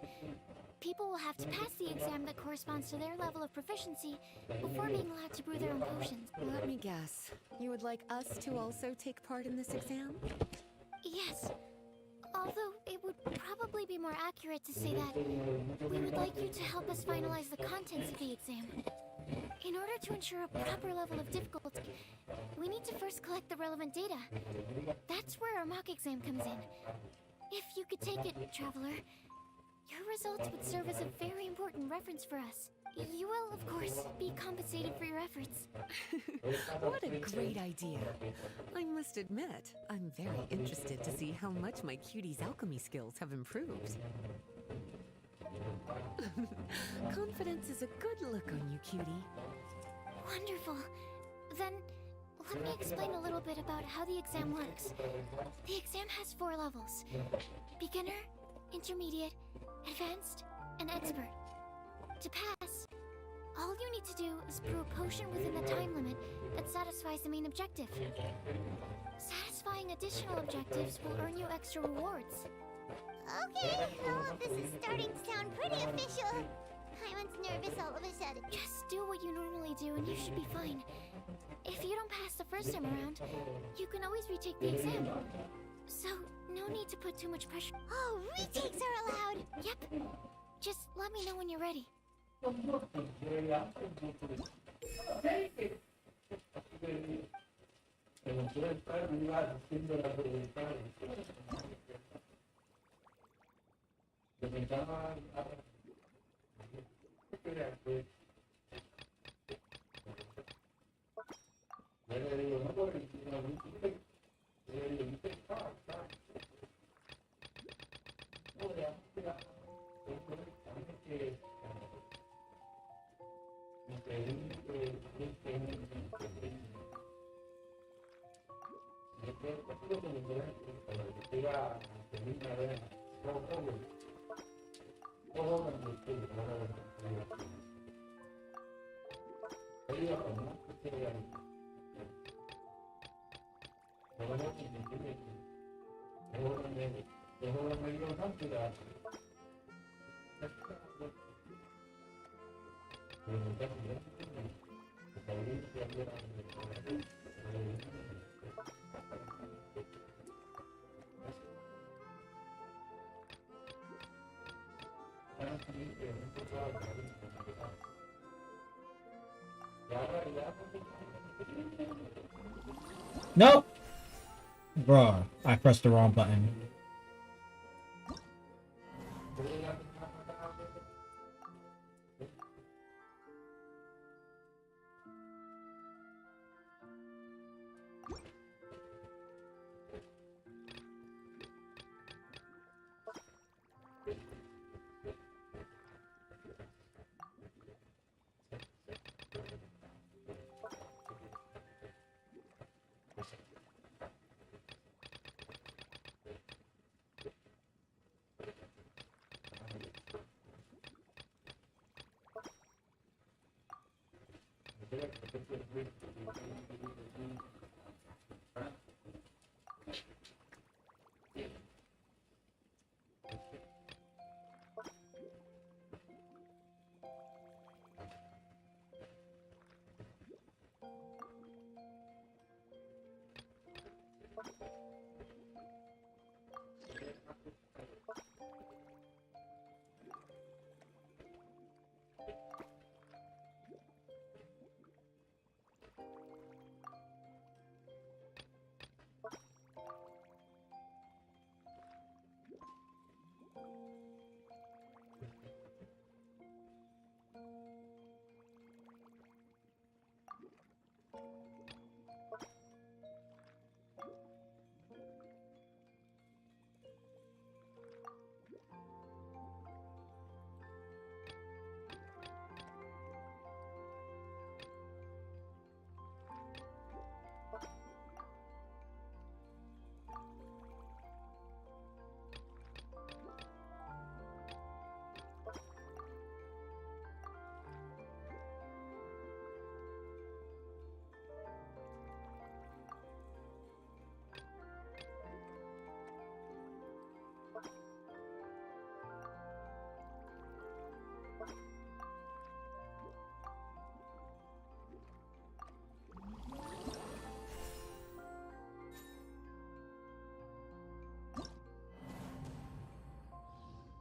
People will have to pass the exam that corresponds to their level of proficiency before being allowed to brew their own potions. Let me guess. You would like us to also take part in this exam? Yes. Although it would probably be more accurate to say that we would like you to help us finalize the contents of the exam. In order to ensure a proper level of difficulty, we need to first collect the relevant data. That's where our mock exam comes in. If you could take it, Traveler, your results would serve as a very important reference for us. You will, of course, be compensated for your efforts. What a great idea. I must admit, I'm very interested to see how much my cutie's alchemy skills have improved. Confidence is a good look on you, cutie. Wonderful. Then, let me explain a little bit about how the exam works. The exam has 4 levels: beginner, intermediate, advanced, and expert. To pass, all you need to do is brew a potion within the time limit that satisfies the main objective. Satisfying additional objectives will earn you extra rewards. Okay, this is starting to sound pretty official. Paimon's nervous all of a sudden. Just do what you normally do and you should be fine. If you don't pass the first time around, you can always retake the exam. So, no need to put too much pressure. Oh, retakes are allowed! Yep. Just let me know when you're ready. Nope! Bruh, I pressed the wrong button.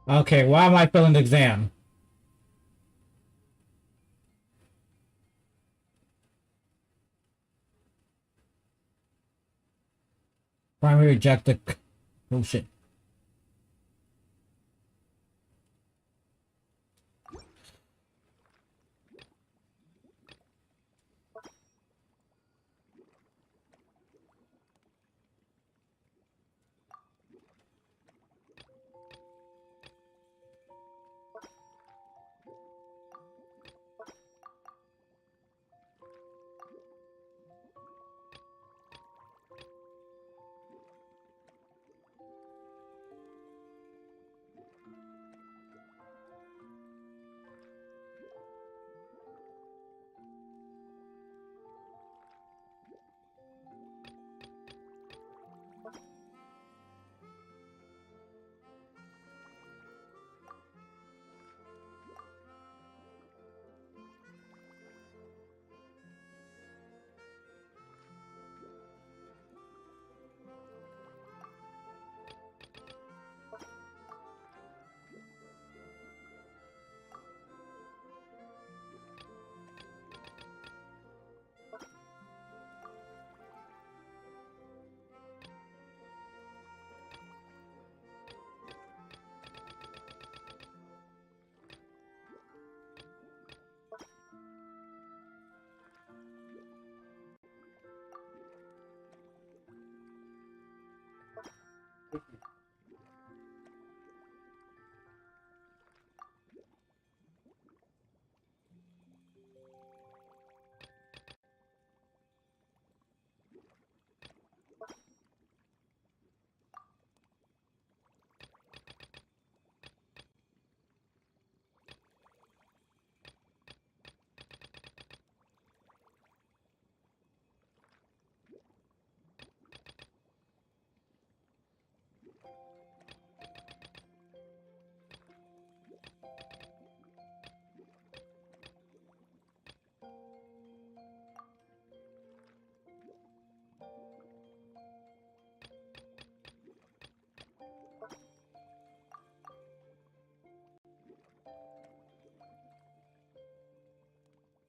Okay, why am I failing the exam? Primary objective. Oh shit.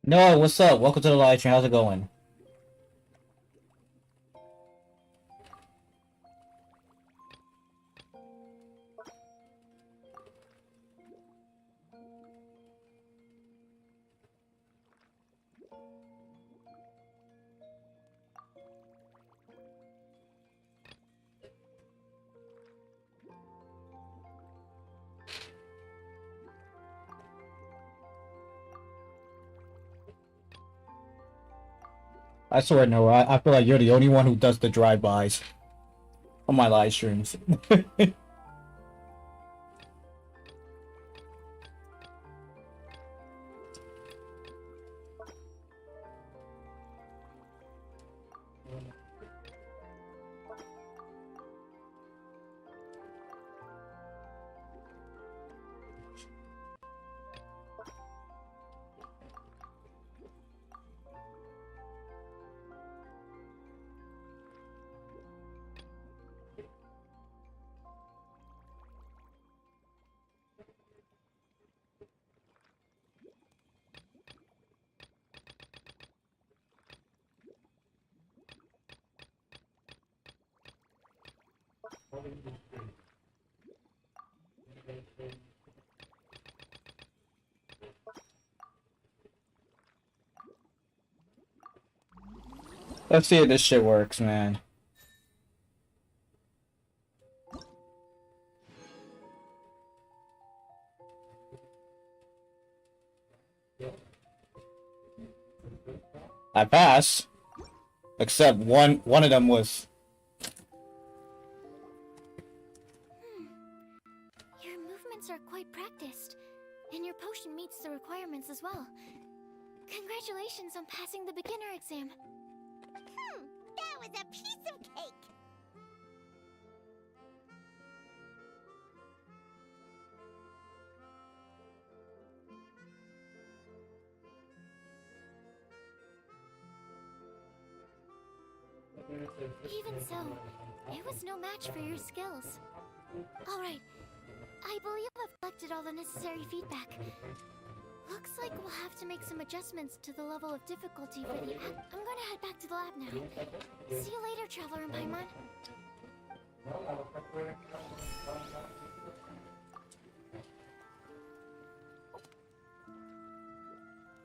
No, what's up? Welcome to the live stream. How's it going? I swear, no, I feel like you're the only one who does the drive-bys on my live streams. Let's see if this shit works, man. I passed. Except one of them was... Your movements are quite practiced, and your potion meets the requirements as well. Congratulations on passing the beginner exam. That was a piece of cake. Even so, it was no match for your skills. Alright, I believe I've collected all the necessary feedback. Looks like we'll have to make some adjustments to the level of difficulty for the I'm gonna head back to the lab now. See you later, Traveler and Paimon.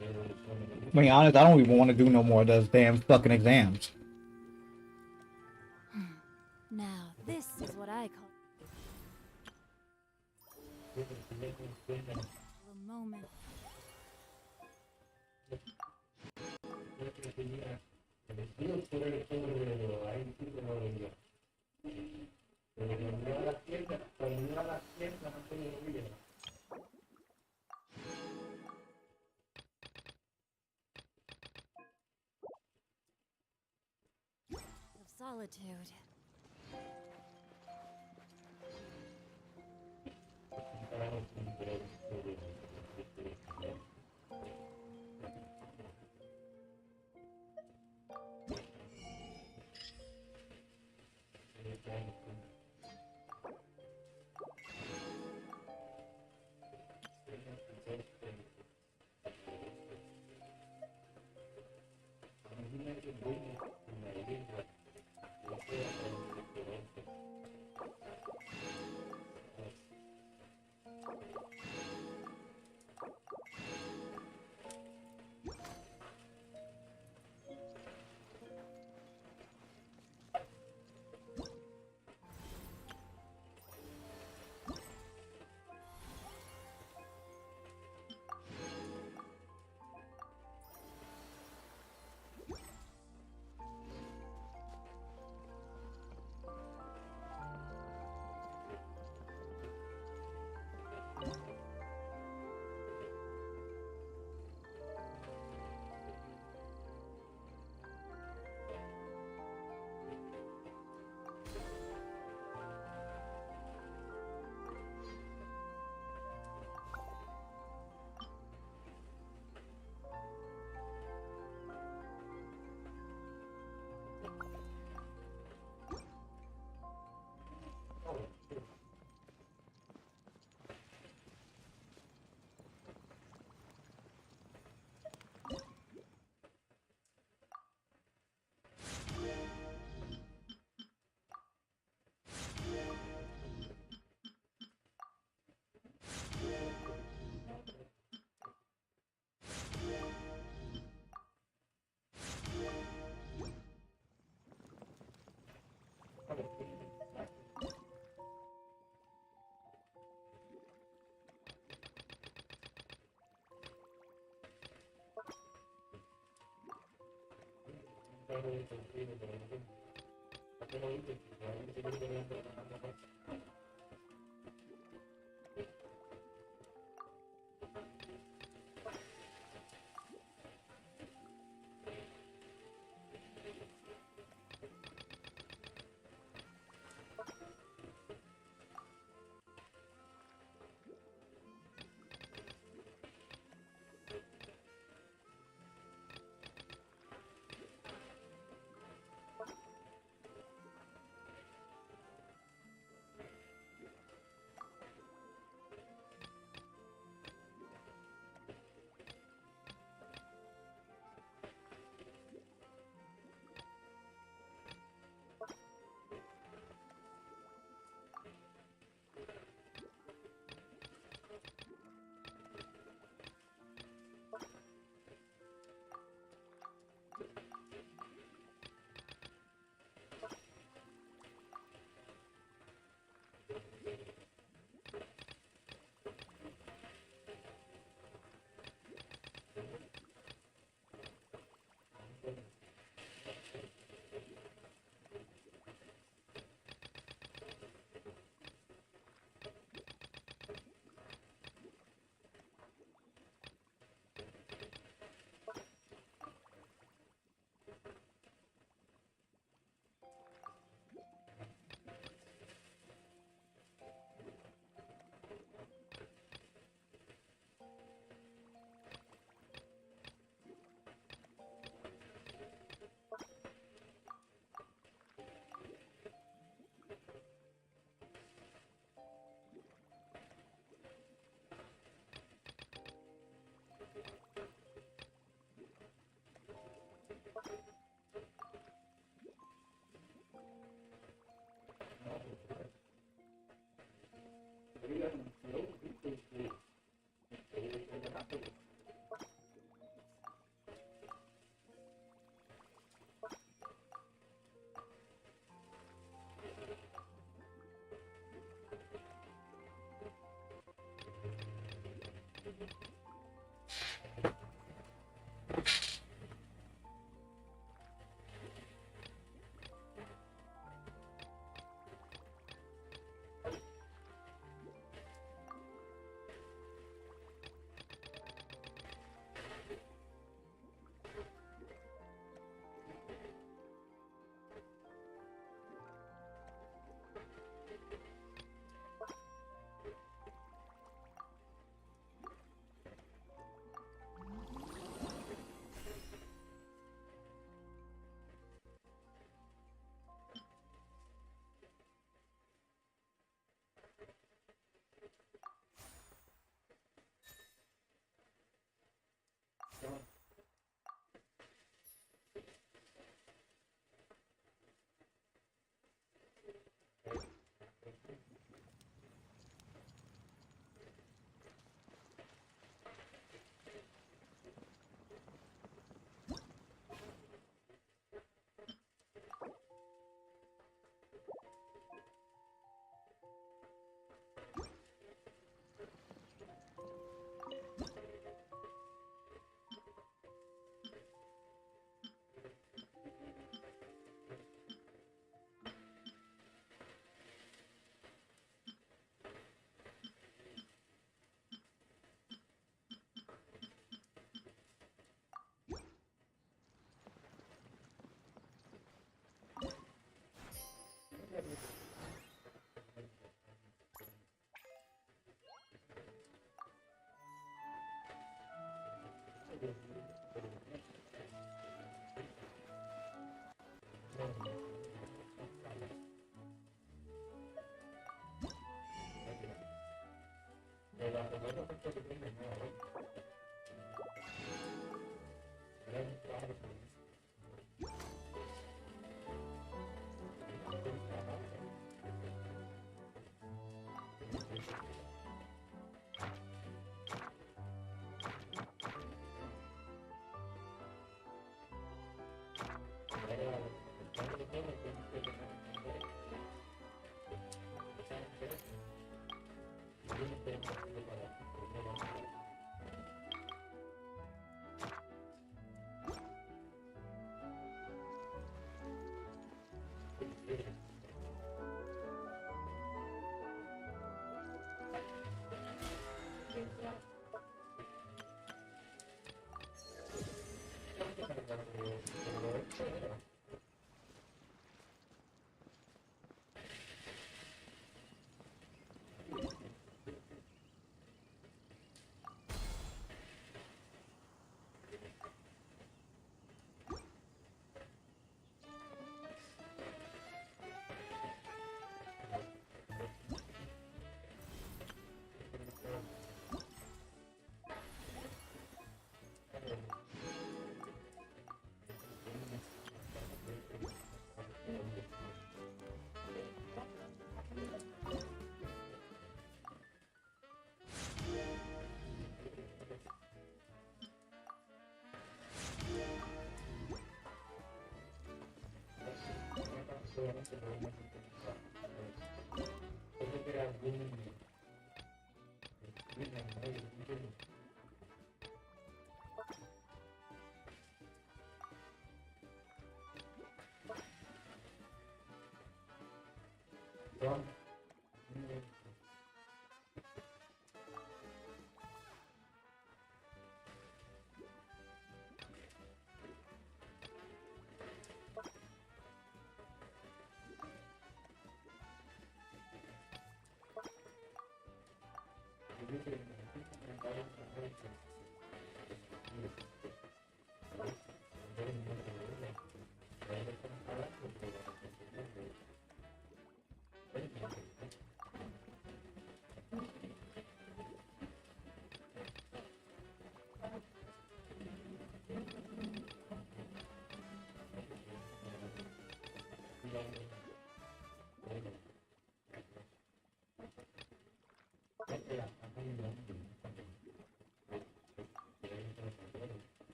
To be honest, I don't even want to do no more of those damn fucking exams. Now, this is what I call a moment. Of solitude.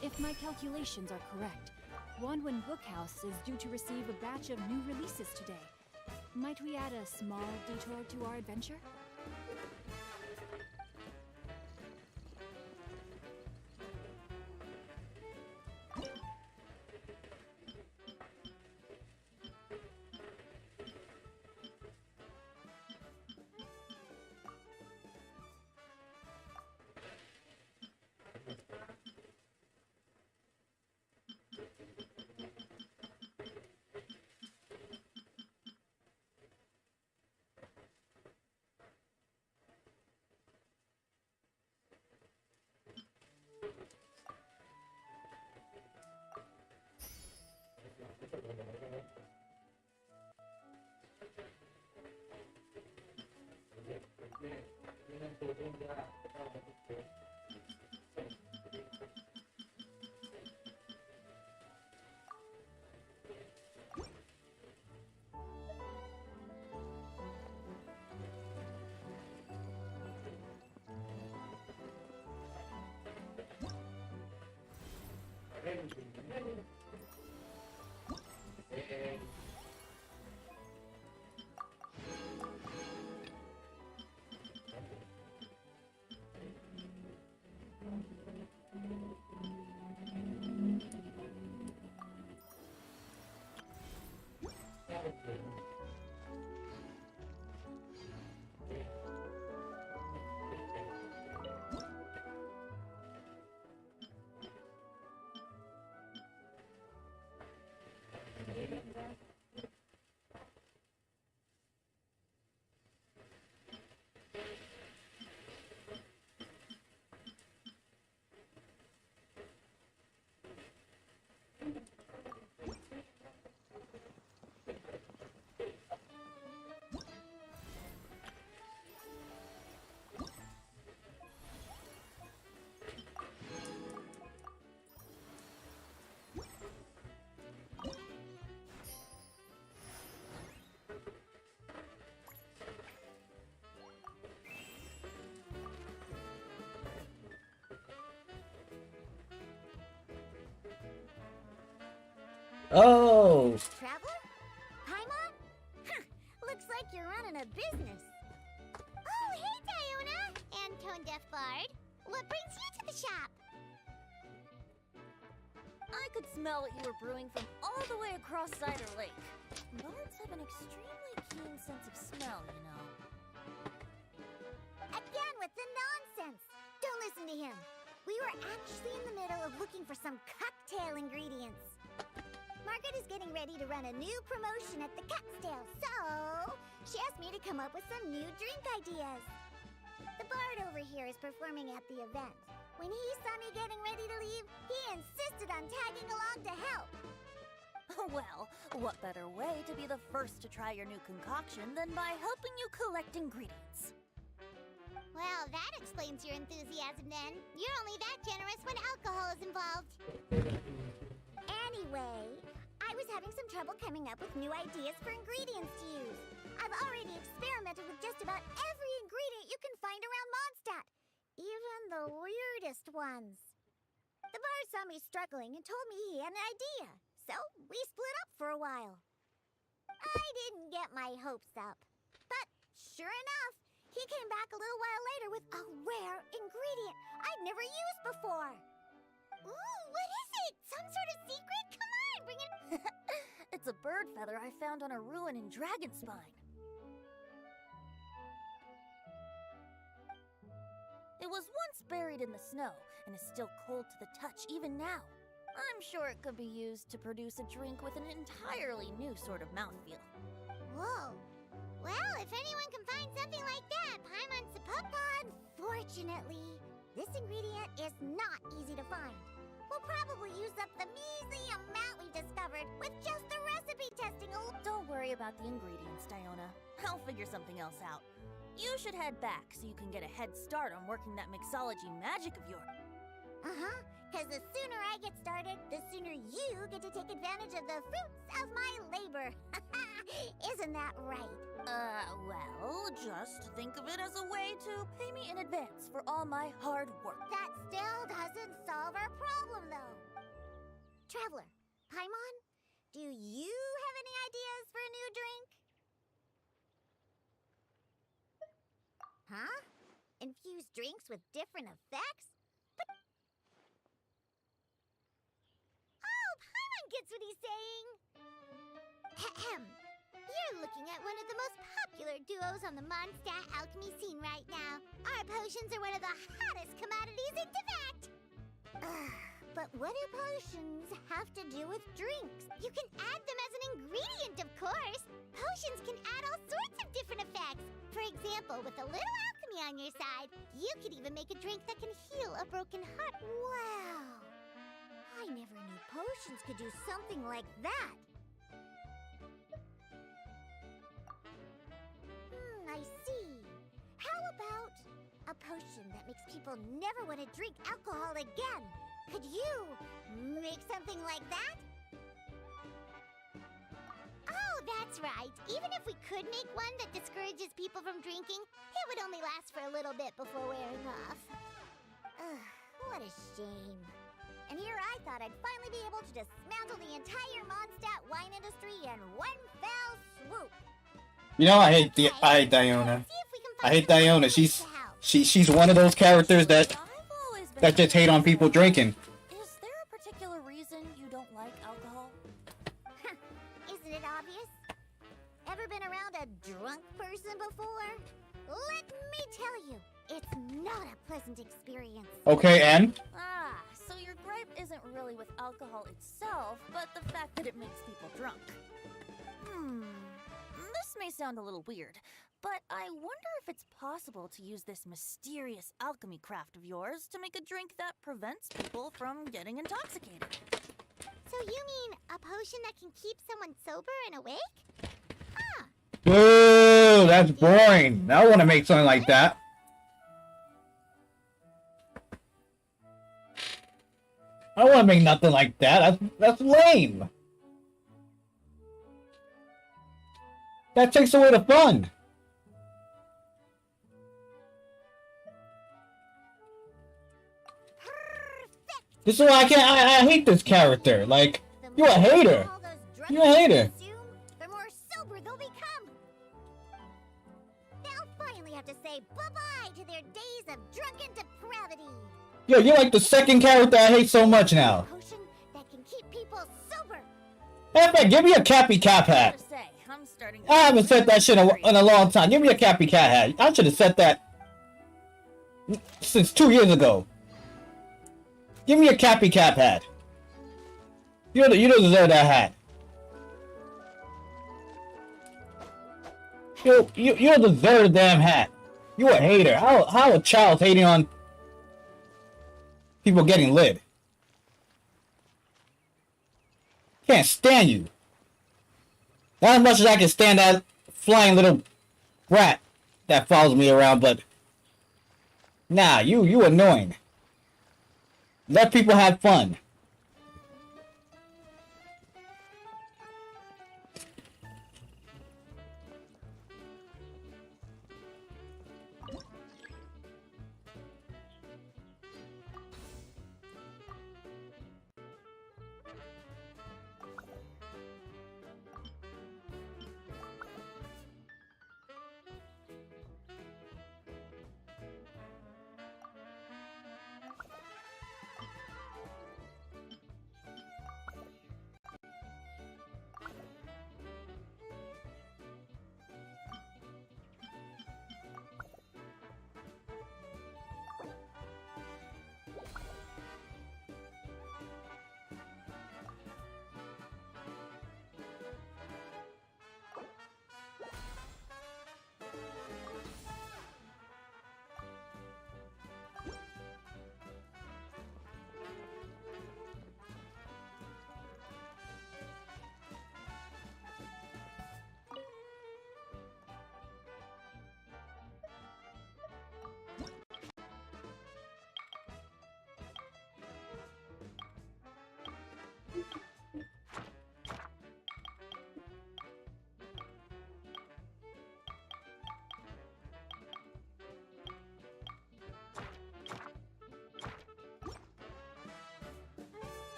If my calculations are correct, Wanwen Bookhouse is due to receive a batch of new releases today. Might we add a small detour to our adventure? Oh! Traveler? Paimon? Huh, looks like you're running a business. Oh, hey, Diona! And Tone Deaf Bard. What brings you to the shop? I could smell what you were brewing from all the way across Cider Lake. Bards have an extremely keen sense of smell, you know. Again with the nonsense! Don't listen to him. We were actually in the middle of looking for some cocktail ingredients. Margaret is getting ready to run a new promotion at the cocktail, so she asked me to come up with some new drink ideas. The bard over here is performing at the event. When he saw me getting ready to leave, he insisted on tagging along to help. Well, what better way to be the first to try your new concoction than by helping you collect ingredients? Well, that explains your enthusiasm then. You're only that generous when alcohol is involved. Anyway, I was having some trouble coming up with new ideas for ingredients to use. I've already experimented with just about every ingredient you can find around Mondstadt, even the weirdest ones. The bard saw me struggling and told me he had an idea, so we split up for a while. I didn't get my hopes up, but sure enough, he came back a little while later with a rare ingredient I'd never used before. Ooh, what is it? Some sort of secret? Come on, bring it. It's a bird feather I found on a ruin in Dragonspine. It was once buried in the snow and is still cold to the touch even now. I'm sure it could be used to produce a drink with an entirely new sort of mouthfeel. Whoa. Well, if anyone can find something like that, Paimon's supposed. Unfortunately, this ingredient is not easy to find. We'll probably use up the measly amount we've discovered with just the recipe testing alone. Don't worry about the ingredients, Diona. I'll figure something else out. You should head back so you can get a head start on working that mixology magic of yours. Uh-huh, because the sooner I get started, the sooner you get to take advantage of the fruits of my labor. Isn't that right? Well, just think of it as a way to pay me in advance for all my hard work. That still doesn't solve our problem, though. Traveler, Paimon, do you have any ideas for a new drink? Huh? Infused drinks with different effects? But... Oh, Paimon gets what he's saying! Ahem. You're looking at one of the most popular duos on the Mondstadt alchemy scene right now. Our potions are one of the hottest commodities in fact. But what do potions have to do with drinks? You can add them as an ingredient, of course. Potions can add all sorts of different effects. For example, with a little alchemy on your side, you could even make a drink that can heal a broken heart. Wow! I never knew potions could do something like that. I see. How about a potion that makes people never want to drink alcohol again? Could you make something like that? Oh, that's right. Even if we could make one that discourages people from drinking, it would only last for a little bit before wearing off. Ugh, what a shame. And here I thought I'd finally be able to dismantle the entire Mondstadt wine industry in one fell swoop. You know, I hate Diona. I hate Diona. She's one of those characters that just hate on people drinking. Is there a particular reason you don't like alcohol? Isn't it obvious? Ever been around a drunk person before? Let me tell you, it's not a pleasant experience. Okay, and? Ah, so your gripe isn't really with alcohol itself, but the fact that it makes people drunk. This may sound a little weird, but I wonder if it's possible to use this mysterious alchemy craft of yours to make a drink that prevents people from getting intoxicated. So you mean a potion that can keep someone sober and awake? Boo! That's boring. I don't want to make something like that. I don't want to make nothing like that. That's lame. That takes away the fun. This is why I hate this character. Like, you a hater. You a hater. The more sober they'll become. They'll finally have to say bye-bye to their days of drunken depravity. Yo, you're like the second character I hate so much now. Potion that can keep people sober. In fact, give me a Cappy Cap hat. I haven't said that shit in a long time. Give me a Cappy Cat hat. I should have said that since 2 years ago. Give me a Cappy Cap hat. You don't deserve that hat. You don't deserve the damn hat. You a hater. How a child's hating on people getting lit? Can't stand you. Not as much as I can stand that flying little brat that follows me around, but nah, you annoying. Let people have fun.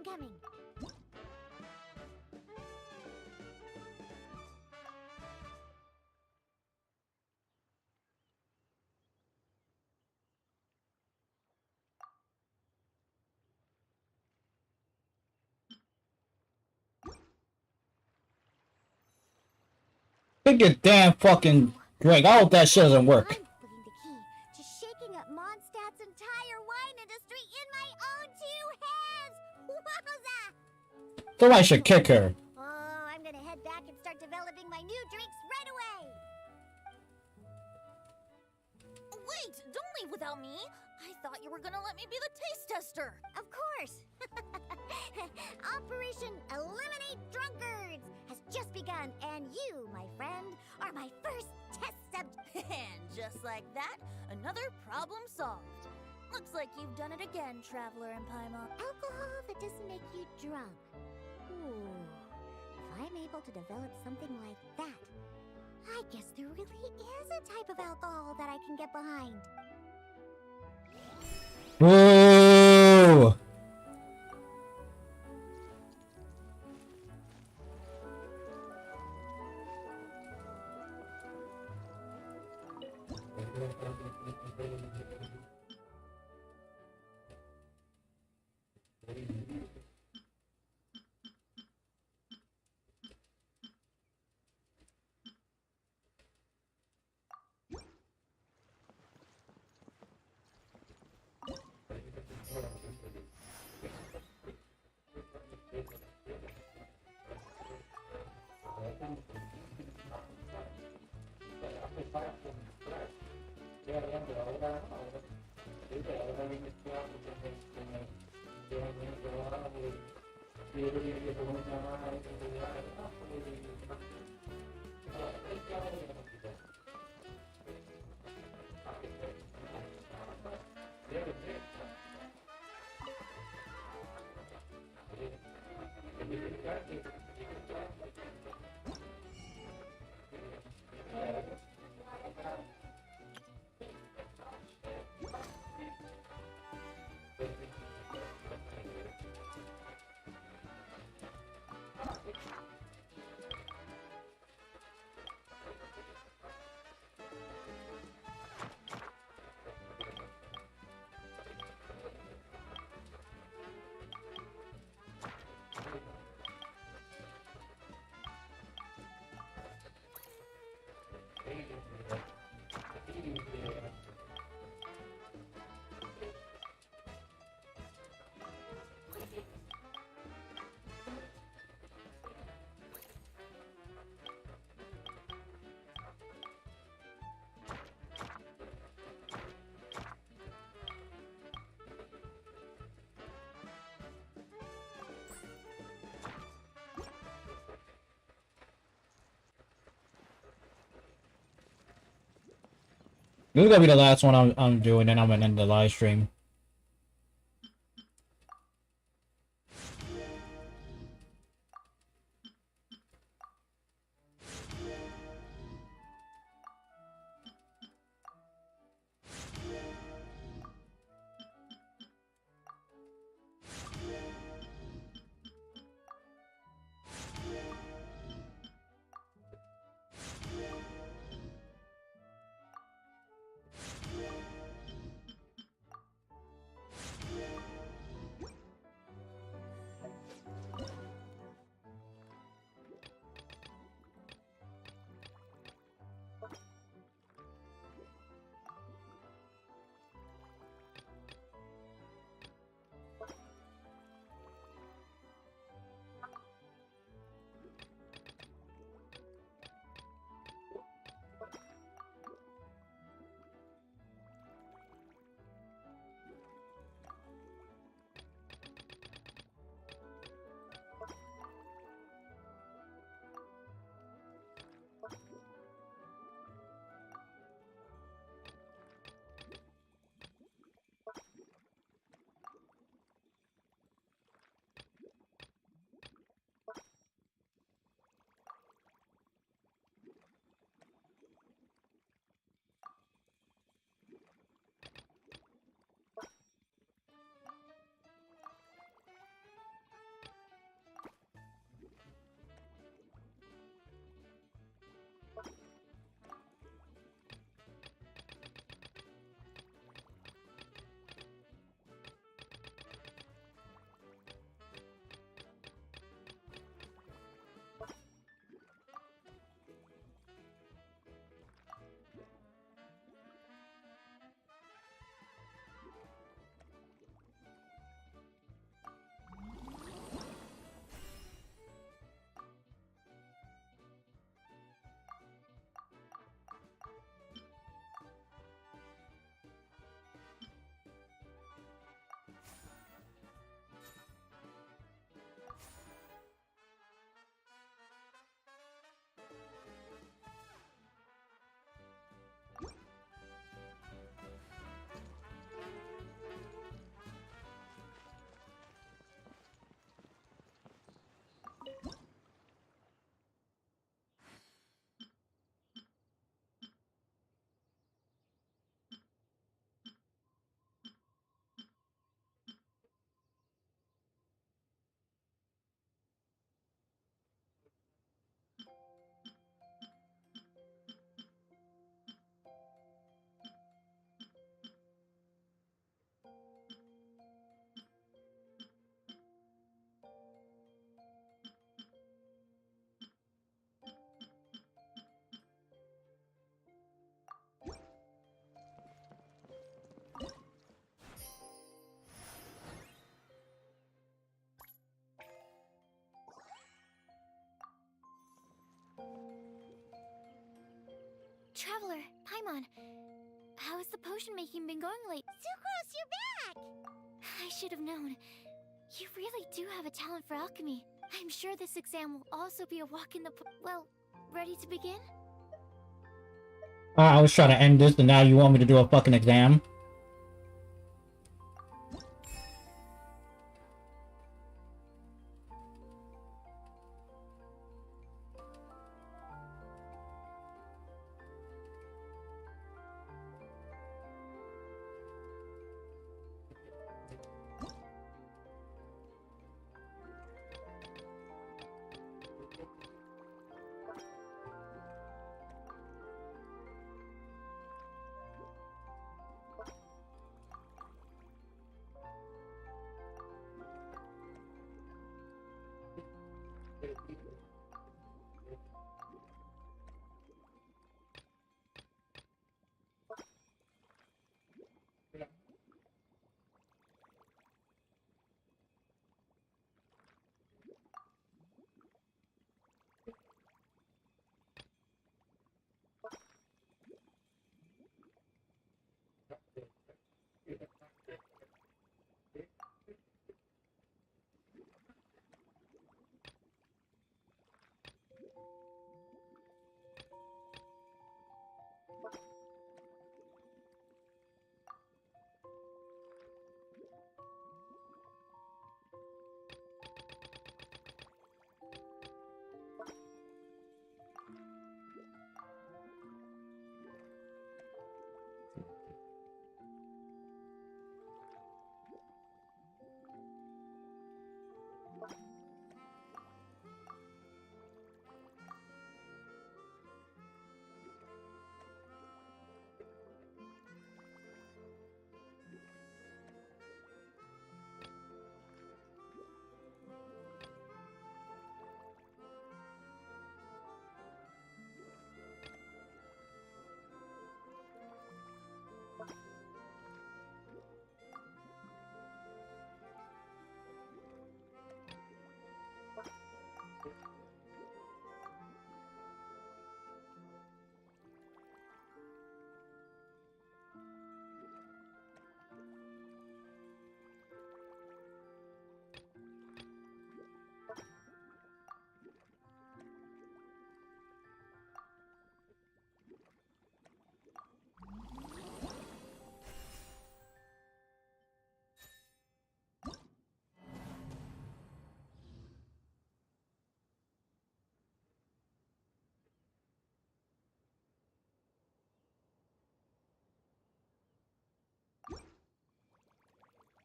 incoming. Pick your damn fucking drink. I hope that shit doesn't work. I'm putting the key to shaking up Mondstadt's entire wine industry in my own two hands! Wowza! Somebody should kick her. Oh, I'm gonna head back and start developing my new drinks right away! Wait, don't leave without me. I thought you were gonna let me be the taste tester. Of course! Operation Eliminate Drunkards has just begun, and you, my friend, are my first test subject. And just like that, another problem solved. Looks like you've done it again, Traveler and Paimon. Alcohol that doesn't make you drunk. Ooh, if I'm able to develop something like that, I guess there really is a type of alcohol that I can get behind. Boo! This is gonna be the last one I'm doing, and I'm gonna end the live stream. Paimon. How has the potion making been going late? Sucrose, you're back! I should have known. You really do have a talent for alchemy. I'm sure this exam will also be a walk in the well, ready to begin? I was trying to end this, and now you want me to do a fucking exam?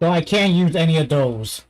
So I can't use any of those.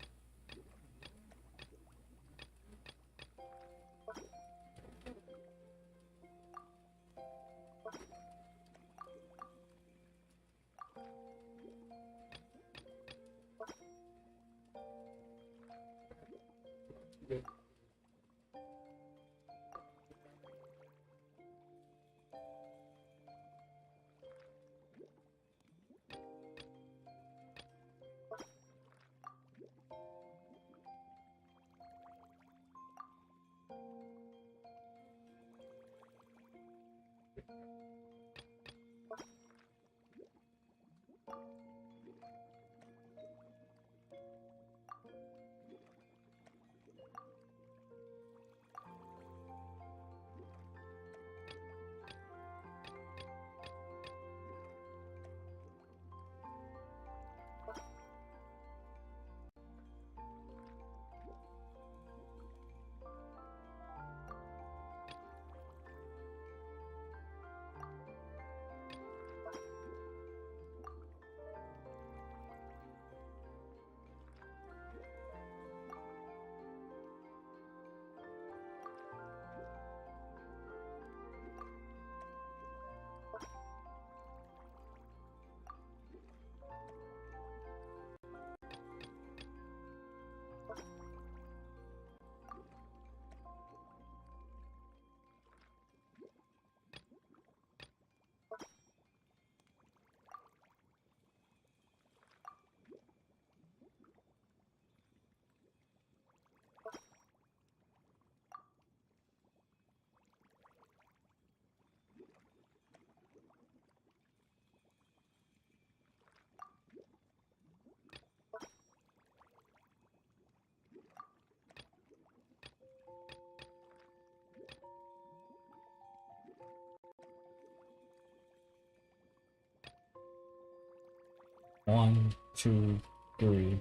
1, 2, 3,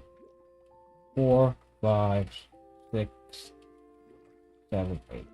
4, 5, 6, 7, 8.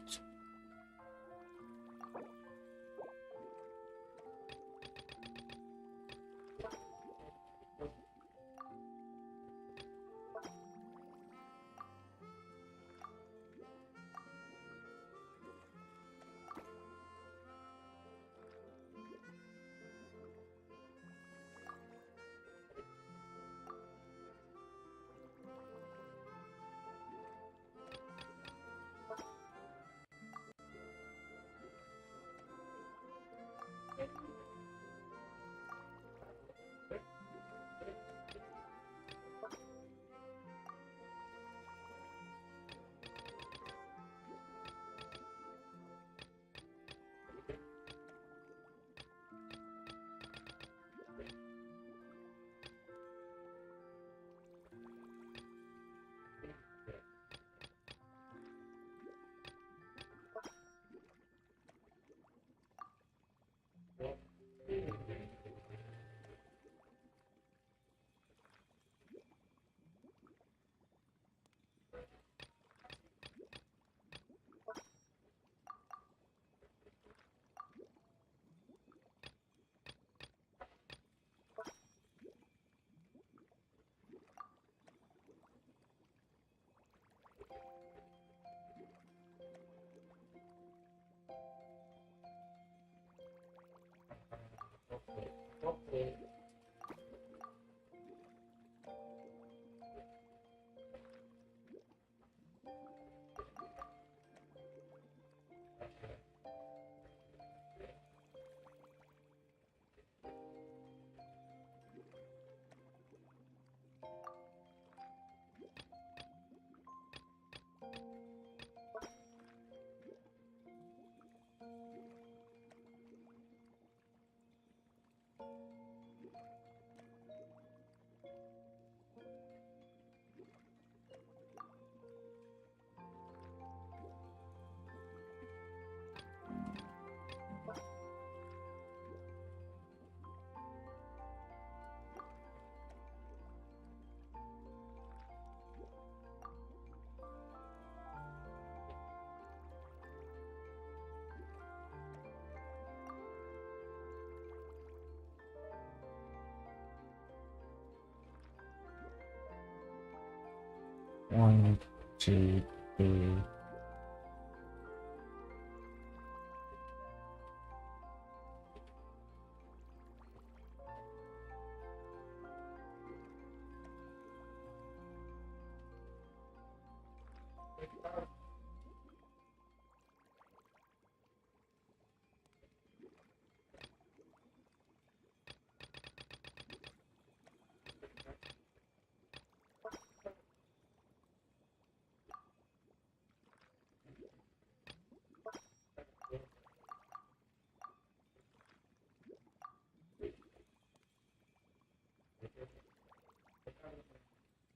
One, two, three.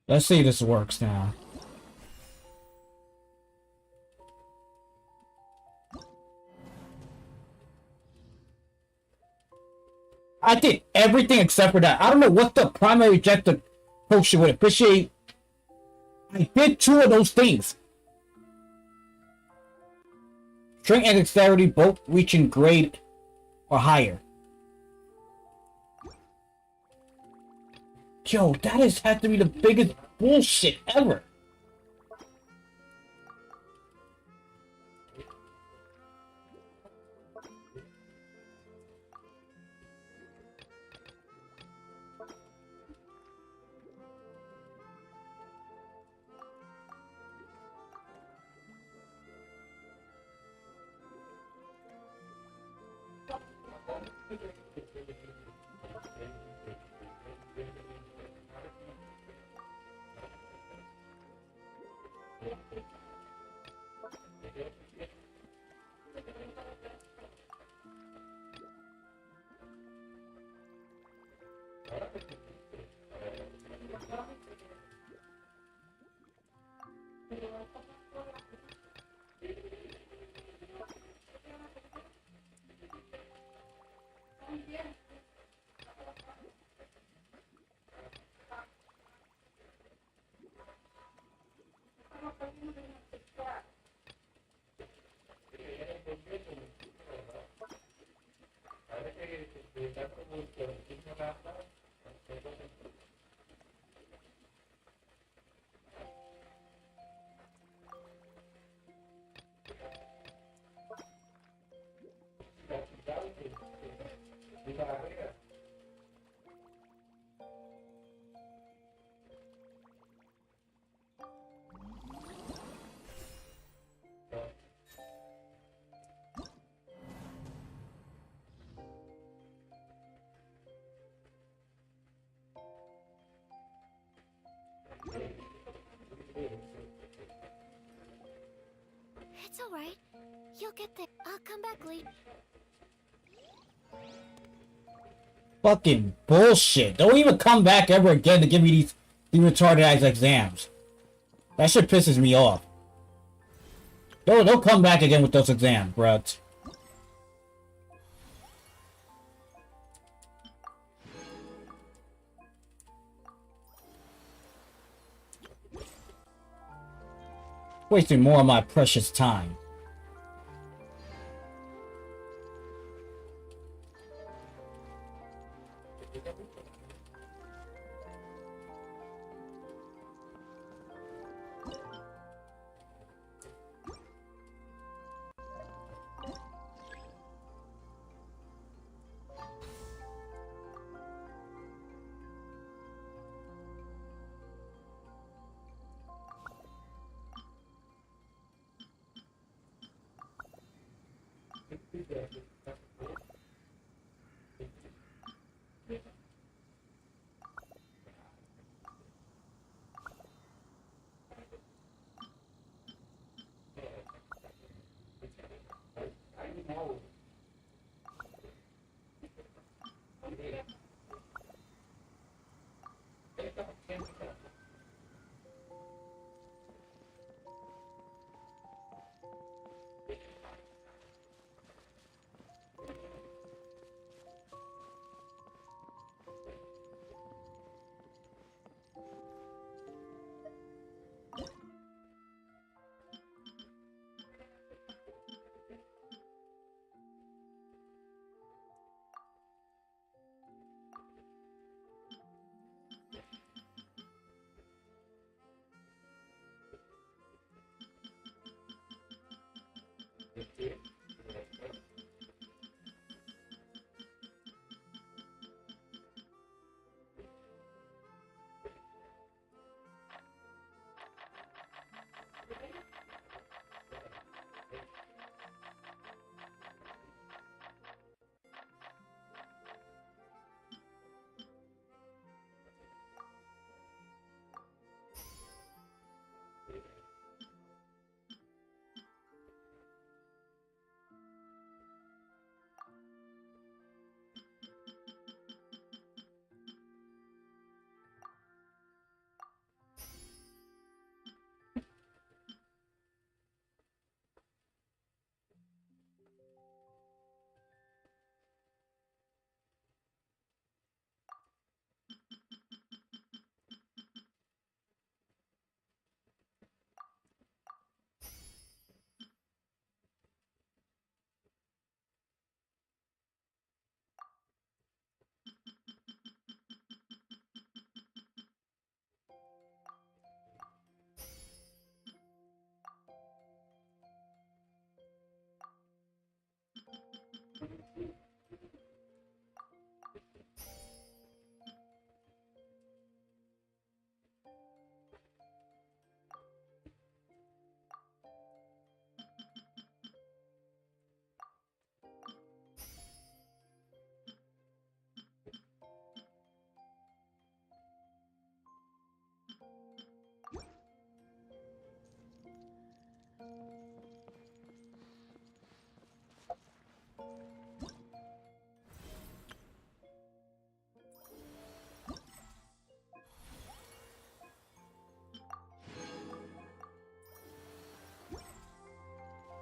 Let's see if this works now. I did everything except for that. I don't know what the primary objective potion would appreciate. I did 2 of those things. Strength and dexterity both reaching grade or higher. Yo, that has to be the biggest bullshit ever. It's alright. You'll get there. I'll come back later. Fucking bullshit. Don't even come back ever again to give me these retarded ass exams. That shit pisses me off. Don't come back again with those exams, bruh. Wasting more of my precious time.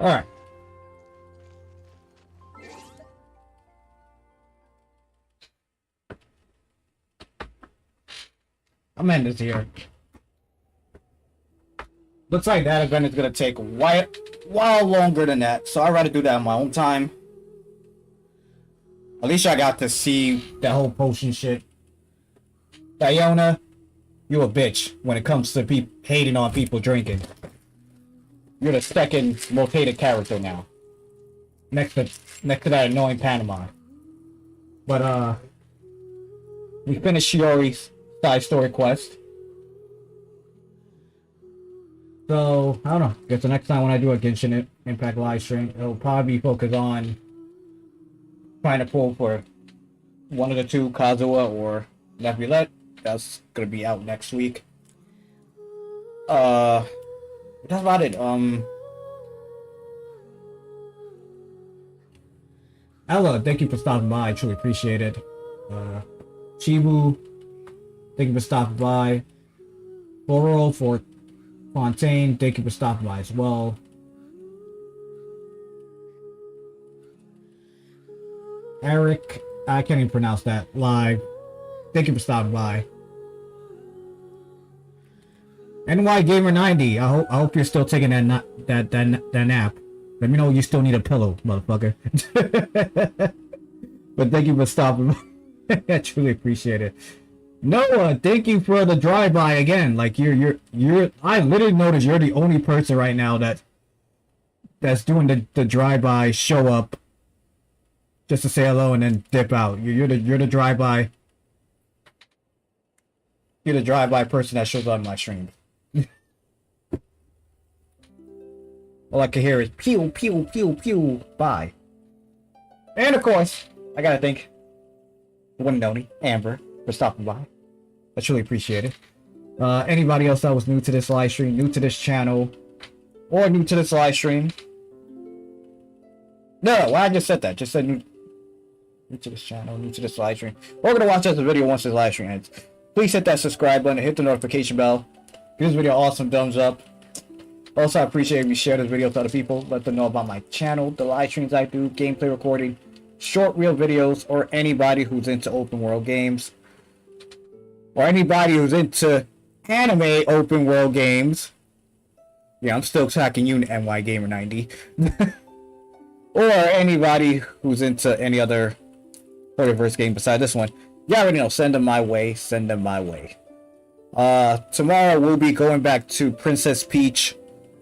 Alright. I'm ending this here. Looks like that event is gonna take a while longer than that, so I'd rather do that on my own time. At least I got to see that whole potion shit. Diona, you a bitch when it comes to hating on people drinking. You're the second most hated character now. Next to that annoying Panama. But we finished Shiori's side story quest. So, I don't know. Guess the next time when I do a Genshin Impact live stream, it'll probably be focused on trying to pull for one of the two, Kazuha or Laviolette. That's gonna be out next week. That's about it. Ella, thank you for stopping by. I truly appreciate it. Chibu, thank you for stopping by. Floral for Fontaine, thank you for stopping by as well. Eric, I can't even pronounce that live. Thank you for stopping by. NY Gamer 90, I hope you're still taking that nap. Let me know you still need a pillow, motherfucker. But thank you for stopping by. I truly appreciate it. Noah, thank you for the drive-by again. Like you're I literally noticed you're the only person right now that's doing the drive-by show up just to say hello and then dip out. You're the drive-by. You're the drive-by person that shows up on my stream. All I can hear is pew pew pew pew. Bye. And of course, I gotta thank Windoni, Amber, for stopping by. I truly appreciate it. Anybody else that was new to this live stream, new to this channel, or new to this live stream. No, well, I just said that. Just said new to this channel, new to this live stream. We're gonna watch this video once this live stream ends. Please hit that subscribe button, hit the notification bell. Give this video an awesome thumbs up. Also, I appreciate if you share this video to other people. Let them know about my channel, the live streams I do, gameplay recording, short reel videos, or anybody who's into open world games. Or anybody who's into anime open world games. Yeah, I'm still attacking you, NY Gamer 90. Or anybody who's into any other Hortiverse game besides this one. You already know, send them my way, send them my way. Tomorrow we'll be going back to Princess Peach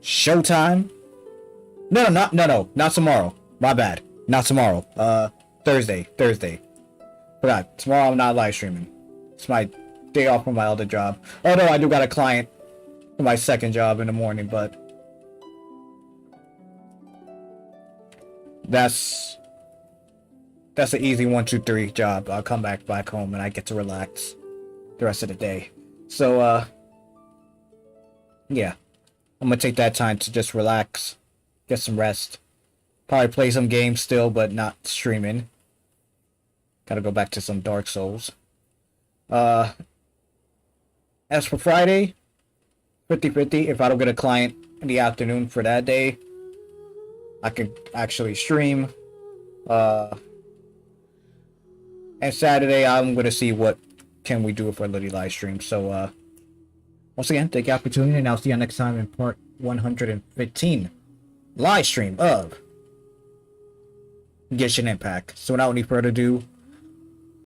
Showtime. No, not tomorrow. My bad. Not tomorrow. Thursday. Forgot. Tomorrow I'm not live streaming. It's my day off from my other job. Although I do got a client for my second job in the morning, but that's an easy 1, 2, 3 job. I'll come back home and I get to relax the rest of the day. So yeah, I'm gonna take that time to just relax, get some rest, probably play some games still, but not streaming. Gotta go back to some Dark Souls. As for Friday, 50-50. If I don't get a client in the afternoon for that day, I could actually stream. And Saturday, I'm gonna see what can we do for a little live stream. So, once again, thank you for tuning in, and I'll see you next time in part 115 live stream of Genshin Impact. So, without any further ado,